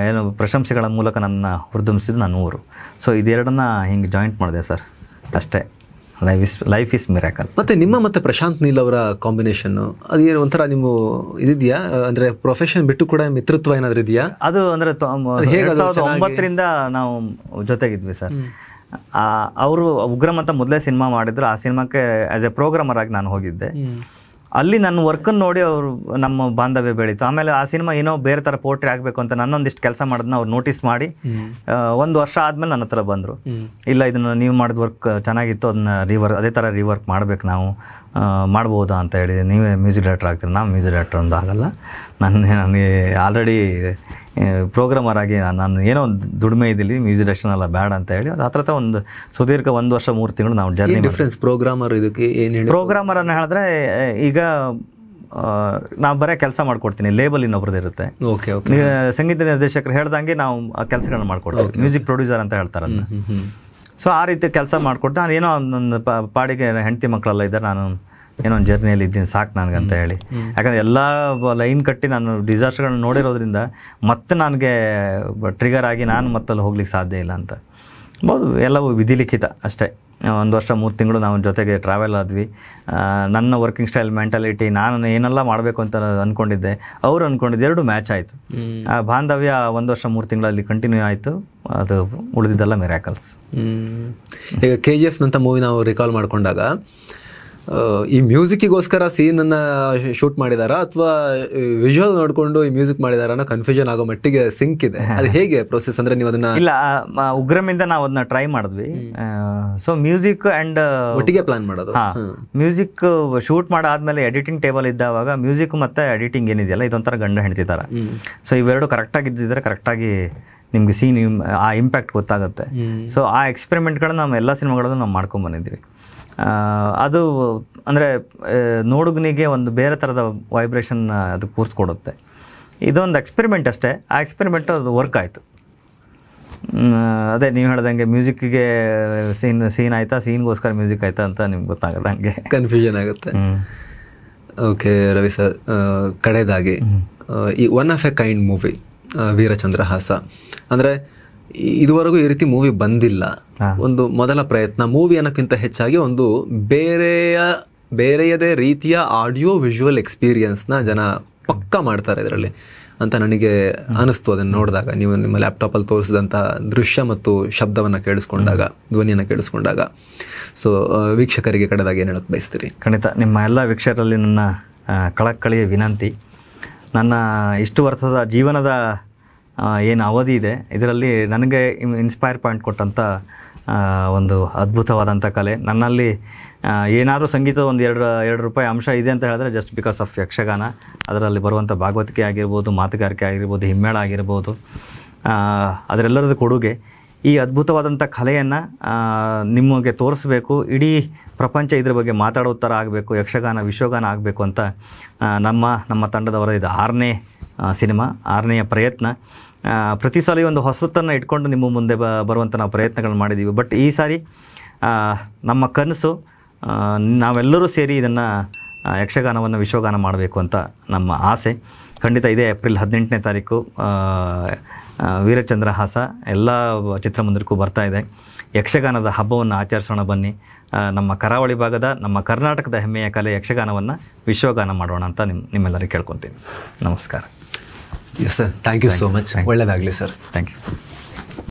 ಏನು ಪ್ರಶಂಸೆಗಳ ಮೂಲಕ ನನ್ನ ಹುರಿದುಂಬಿಸಿದ್ದು ನಾನು ಊರು. ಸೊ ಇದೆರಡನ್ನ ಹಿಂಗೆ ಜಾಯಿಂಟ್ ಮಾಡಿದೆ ಸರ್, ಅಷ್ಟೇ. Life is miracle. ಮತ್ತು ನಿಮ್ಮ ಮತ್ತು ಪ್ರಶಾಂತ್ ನೀಲ್ ಅವರ ಕಾಂಬಿನೇಷನ್ನು ಅದೇನು ಒಂಥರ ನಿಮ್ಮ ಇದಿದೆಯಾ? ಅಂದರೆ ಪ್ರೊಫೆಷನ್ ಬಿಟ್ಟು ಕೂಡ ಮಿತ್ರತ್ವ ಏನಾದರೂ ಇದೆಯಾ? ಅದು ಅಂದರೆ 2009ರಿಂದ ನಾವು ಜೊತೆಗಿದ್ವಿ ಸರ್. ಅವರು ಉಗ್ರಮ್ ಅಂತ ಮೊದಲೇ ಸಿನಿಮಾ ಮಾಡಿದ್ರು. ಆ ಸಿನಿಮಾಕ್ಕೆ ಆ್ಯಸ್ ಎ ಪ್ರೋಗ್ರಾಮರ್ ಆಗಿ ನಾನು ಹೋಗಿದ್ದೆ. ಅಲ್ಲಿ ನನ್ನ ವರ್ಕನ್ನು ನೋಡಿ ಅವರು ನಮ್ಮ ಬಾಂಧವ್ಯ ಬೆಳೀತು. ಆಮೇಲೆ ಆ ಸಿನಿಮಾ ಏನೋ ಬೇರೆ ಥರ ಪೋರ್ಟ್ರಿ ಆಗಬೇಕು ಅಂತ ನನ್ನೊಂದಿಷ್ಟು ಕೆಲಸ ಮಾಡೋದನ್ನ ಅವ್ರು ನೋಟಿಸ್ ಮಾಡಿ 1 ವರ್ಷ ಆದಮೇಲೆ ನನ್ನ ಹತ್ರ ಬಂದರು. ಇಲ್ಲ, ಇದನ್ನು ನೀವು ಮಾಡಿದ ವರ್ಕ್ ಚೆನ್ನಾಗಿತ್ತು, ಅದನ್ನ ಅದೇ ಥರ ರೀವರ್ಕ್ ಮಾಡಬೇಕು, ನಾವು ಮಾಡ್ಬೋದಾ ಅಂತ ಹೇಳಿ. ನೀವೇ ಮ್ಯೂಸಿಕ್ ಡೈರೆಕ್ಟರ್ ಆಗ್ತೀರಿ. ನಾವು ಮ್ಯೂಸಿಕ್ ಡೈರೆಕ್ಟರ್ ಒಂದು ಆಗಲ್ಲ, ನನಗೆ ಆಲ್ರೆಡಿ ಪ್ರೋಗ್ರಾಮರ್ ಆಗಿ ನಾನು ಏನೋ ಒಂದು ದುಡಿಮೆ ಇದ್ದಿಲ್ಲಿ, ಮ್ಯೂಸಿಕ್ ಡೈರೆಕ್ಷನ್ ಎಲ್ಲ ಬೇಡ ಅಂತ ಹೇಳಿ ಅದು ಹತ್ರ ಒಂದು ಸುದೀರ್ಘ 1 ವರ್ಷ 3 ತಿಂಗಳು ನಾವು ಜರ್ನಿ. ಡಿಫ್ರೆನ್ಸ್ ಪ್ರೋಗ್ರಾಮರ್ ಇದಕ್ಕೆ ಏನು? ಪ್ರೋಗ್ರಾಮರ್ ಅನ್ನು ಹೇಳಿದ್ರೆ ಈಗ ನಾವು ಬರೀ ಕೆಲಸ ಮಾಡ್ಕೊಡ್ತೀನಿ, ಲೇಬಲ್ ಇನ್ನೊಬ್ರದ್ದು ಇರುತ್ತೆ. ಸಂಗೀತ ನಿರ್ದೇಶಕರು ಹೇಳ್ದಂಗೆ ನಾವು ಆ ಕೆಲಸಗಳನ್ನ ಮಾಡ್ಕೊಡ್ತೀವಿ. ಮ್ಯೂಸಿಕ್ ಪ್ರೊಡ್ಯೂಸರ್ ಅಂತ ಹೇಳ್ತಾರೆ ಅದನ್ನ. ಸೊ ಆ ರೀತಿ ಕೆಲಸ ಮಾಡಿಕೊಟ್ಟು ನಾನು ಏನೋ ಒಂದು ಪಾಡಿಗೆ ಹೆಂಡತಿ ಮಕ್ಕಳೆಲ್ಲ ಇದ್ದಾರೆ, ನಾನು ಏನೋ ಒಂದು ಜರ್ನಿಯಲ್ಲಿ ಇದ್ದೀನಿ, ಸಾಕು ನನಗಂತ ಹೇಳಿ. ಯಾಕಂದರೆ ಎಲ್ಲ ಲೈನ್ ಕಟ್ಟಿ ನಾನು ಡಿಸಾಸ್ಟರ್ಗಳನ್ನ ನೋಡಿರೋದ್ರಿಂದ ಮತ್ತೆ ನನಗೆ ಟ್ರಿಗರ್ ಆಗಿ ನಾನು ಮತ್ತಲ್ಲಿ ಹೋಗ್ಲಿಕ್ಕೆ ಸಾಧ್ಯ ಇಲ್ಲ ಅಂತ ಬೋದು. ಎಲ್ಲವೂ ವಿಧಿಲಿಖಿತ ಅಷ್ಟೇ. 1 ವರ್ಷ 3 ತಿಂಗಳು ನಾವು ಜೊತೆಗೆ ಟ್ರಾವೆಲ್ ಆದ್ವಿ. ನನ್ನ ವರ್ಕಿಂಗ್ ಸ್ಟೈಲ್, ಮೆಂಟಾಲಿಟಿ, ನಾನು ಏನೆಲ್ಲ ಮಾಡಬೇಕು ಅಂತ ಅಂದ್ಕೊಂಡಿದ್ದೆ, ಅವರು ಅಂದ್ಕೊಂಡಿದ್ದೆ, 2 ಮ್ಯಾಚ್ ಆಯಿತು. ಆ ಬಾಂಧವ್ಯ 1 ವರ್ಷ 3 ತಿಂಗಳಲ್ಲಿ ಕಂಟಿನ್ಯೂ ಆಯಿತು. ಅದು ಉಳಿದಿದ್ದೆಲ್ಲ ಮಿರಾಕಲ್ಸ್. ಈಗ KGF ನಂತ ಮೂವಿ ನಾವು ರಿಕಾಲ್ ಮಾಡಿಕೊಂಡಾಗ ಈ ಮ್ಯೂಸಿಕ್ಕಿಗೋಸ್ಕರ ಸೀನನ್ನು ಶೂಟ್ ಮಾಡಿದಾರಾ ಅಥವಾ ವಿಜುವಲ್ ನೋಡಿಕೊಂಡು ಈ ಮ್ಯೂಸಿಕ್ ಮಾಡಿದಾರ ಅನ್ನೋ ಕನ್ಫ್ಯೂಷನ್ ಆಗೋ ಮಟ್ಟಿಗೆ ಸಿಂಕ್ ಇದೆ. ಅದು ಹೇಗೆ ಪ್ರೊಸೆಸ್? ಅಂದರೆ ನೀವು ಅದನ್ನ ಇಲ್ಲ, ಉಗ್ರಮಿಂದ ನಾವು ಅದನ್ನ ಟ್ರೈ ಮಾಡಿದ್ವಿ. ಸೊ ಮ್ಯೂಸಿಕ್ ಆ್ಯಂಡ್ ಒಟ್ಟಿಗೆ ಪ್ಲಾನ್ ಮಾಡೋದು. ಮ್ಯೂಸಿಕ್ ಶೂಟ್ ಮಾಡಾದ್ಮೇಲೆ ಎಡಿಟಿಂಗ್ ಟೇಬಲ್ ಇದ್ದಾವಾಗ ಮ್ಯೂಸಿಕ್ ಮತ್ತೆ ಎಡಿಟಿಂಗ್ ಏನಿದೆಯಲ್ಲ ಇದೊಂಥರ ಗಂಡ ಹೆಂಡತಿ ಥರ. ಸೊ ಇವೆರಡು ಕರೆಕ್ಟಾಗಿ ಇದ್ದಿದ್ರೆ ಕರೆಕ್ಟಾಗಿ ನಿಮ್ಗೆ ಸೀನ್ ಆ ಇಂಪ್ಯಾಕ್ಟ್ ಗೊತ್ತಾಗುತ್ತೆ. ಸೊ ಆ ಎಕ್ಸ್ಪೆರಿಮೆಂಟ್ಗಳನ್ನ ನಾವು ಎಲ್ಲ ಸಿನಿಮಾಗಳಲ್ಲೂ ನಾವು ಮಾಡ್ಕೊಂಡ್ಬಂದಿದ್ವಿ. ಅದು ಅಂದರೆ ನೋಡುಗನಿಗೆ ಒಂದು ಬೇರೆ ಥರದ ವೈಬ್ರೇಷನ್ ಅದು ಕೂರಿಸ್ಕೊಡುತ್ತೆ. ಇದೊಂದು ಎಕ್ಸ್ಪೆರಿಮೆಂಟ್ ಅಷ್ಟೇ. ಆ ಎಕ್ಸ್ಪೆರಿಮೆಂಟ್ ಅದು ವರ್ಕ್ ಆಯಿತು. ಅದೇ ನೀವು ಹೇಳ್ದಂಗೆ ಮ್ಯೂಸಿಕ್ಗೆ ಸೀನ್ ಆಯಿತಾ, ಸೀನ್ಗೋಸ್ಕರ ಮ್ಯೂಸಿಕ್ ಆಯಿತಾ ಅಂತ ನಿಮ್ಗೆ ಗೊತ್ತಾಗಲ್ಲ, ಹಂಗೆ ಕನ್ಫ್ಯೂಷನ್ ಆಗುತ್ತೆ. ಓಕೆ ರವಿ ಸರ್, ಕಡೆಯದಾಗಿ ಈ one of a kind movie Veerachandrahasa, ಅಂದರೆ ಇದುವರೆಗೂ ಈ ರೀತಿ ಮೂವಿ ಬಂದಿಲ್ಲ. ಒಂದು ಮೊದಲ ಪ್ರಯತ್ನ ಮೂವಿ ಅನ್ನೋಕ್ಕಿಂತ ಹೆಚ್ಚಾಗಿ ಒಂದು ಬೇರೆಯದೇ ರೀತಿಯ ಆಡಿಯೋ ವಿಜುವಲ್ ಎಕ್ಸ್ಪೀರಿಯನ್ಸ್ನ ಜನ ಪಕ್ಕ ಮಾಡ್ತಾರೆ ಇದರಲ್ಲಿ ಅಂತ ನನಗೆ ಅನಿಸ್ತು ಅದನ್ನು ನೋಡಿದಾಗ. ನೀವು ನಿಮ್ಮ ಲ್ಯಾಪ್ಟಾಪಲ್ಲಿ ತೋರಿಸಿದಂಥ ದೃಶ್ಯ ಮತ್ತು ಶಬ್ದವನ್ನು ಕೇಳಿಸ್ಕೊಂಡಾಗ, ಧ್ವನಿಯನ್ನು ಕೇಳಿಸ್ಕೊಂಡಾಗ. ಸೊ ವೀಕ್ಷಕರಿಗೆ ಕಡೆದಾಗ ಏನು ಹೇಳೋಕ್ಕೆ ಬಯಸ್ತೀರಿ? ಖಂಡಿತ ನಿಮ್ಮ ಎಲ್ಲ ವೀಕ್ಷಕರಲ್ಲಿ ನನ್ನ ಕಳಕಳಿಯ ವಿನಂತಿ, ನನ್ನ ಇಷ್ಟು ವರ್ಷದ ಜೀವನದ ಏನು ಅವಧಿ ಇದೆ ಇದರಲ್ಲಿ ನನಗೆ ಇನ್ಸ್ಪೈರ್ ಪಾಯಿಂಟ್ ಕೊಟ್ಟಂಥ ಒಂದು ಅದ್ಭುತವಾದಂಥ ಕಲೆ. ನನ್ನಲ್ಲಿ ಏನಾದರೂ ಸಂಗೀತದ ಒಂದು ಎರಡು ರೂಪಾಯಿ ಅಂಶ ಇದೆ ಅಂತ ಹೇಳಿದ್ರೆ ಜಸ್ಟ್ ಬಿಕಾಸ್ ಆಫ್ ಯಕ್ಷಗಾನ. ಅದರಲ್ಲಿ ಬರುವಂಥ ಭಾಗವತಿಕೆ ಆಗಿರ್ಬೋದು, ಮಾತುಗಾರಿಕೆ ಆಗಿರ್ಬೋದು, ಹಿಮ್ಮೇಳ ಆಗಿರ್ಬೋದು, ಅದರೆಲ್ಲರದ ಕೊಡುಗೆ. ಈ ಅದ್ಭುತವಾದಂಥ ಕಲೆಯನ್ನು ನಿಮಗೆ ತೋರಿಸ್ಬೇಕು, ಇಡೀ ಪ್ರಪಂಚ ಇದ್ರ ಬಗ್ಗೆ ಮಾತಾಡೋ ಥರ ಆಗಬೇಕು, ಯಕ್ಷಗಾನ ವಿಶ್ವಗಾನ ಆಗಬೇಕು ಅಂತ ನಮ್ಮ ತಂಡದವರ ಇದು 6ನೇ ಸಿನಿಮಾ, 6ನೇಯ ಪ್ರಯತ್ನ. ಪ್ರತಿ ಸಲ ಒಂದು ಹೊಸತನ್ನು ಇಟ್ಕೊಂಡು ನಿಮ್ಮ ಮುಂದೆ ಬರುವಂಥ ನಾವು ಪ್ರಯತ್ನಗಳು ಮಾಡಿದ್ದೀವಿ. ಬಟ್ ಈ ಸಾರಿ ನಮ್ಮ ಕನಸು ನಾವೆಲ್ಲರೂ ಸೇರಿ ಇದನ್ನು ಯಕ್ಷಗಾನವನ್ನು ವಿಶ್ವಗಾನ ಮಾಡಬೇಕು ಅಂತ ನಮ್ಮ ಆಸೆ. ಖಂಡಿತ ಇದೇ ಏಪ್ರಿಲ್ 18ನೇ ತಾರೀಕು ವೀರಚಂದ್ರಹಾಸ ಎಲ್ಲ ಚಿತ್ರಮಂದಿರಕ್ಕೂ ಬರ್ತಾ ಇದೆ. ಯಕ್ಷಗಾನದ ಹಬ್ಬವನ್ನು ಆಚರಿಸೋಣ ಬನ್ನಿ. ನಮ್ಮ ಕರಾವಳಿ ಭಾಗದ, ನಮ್ಮ ಕರ್ನಾಟಕದ ಹೆಮ್ಮೆಯ ಕಲೆ ಯಕ್ಷಗಾನವನ್ನು ವಿಶ್ವಗಾನ ಮಾಡೋಣ ಅಂತ ನಿಮ್ಮೆಲ್ಲರಿಗೂ ಕೇಳ್ಕೊತೀನಿ. ನಮಸ್ಕಾರ. Yes sir, thank you so much. ಒಳ್ಳೆಯದಾಗಲಿ ಸರ್. Thank you.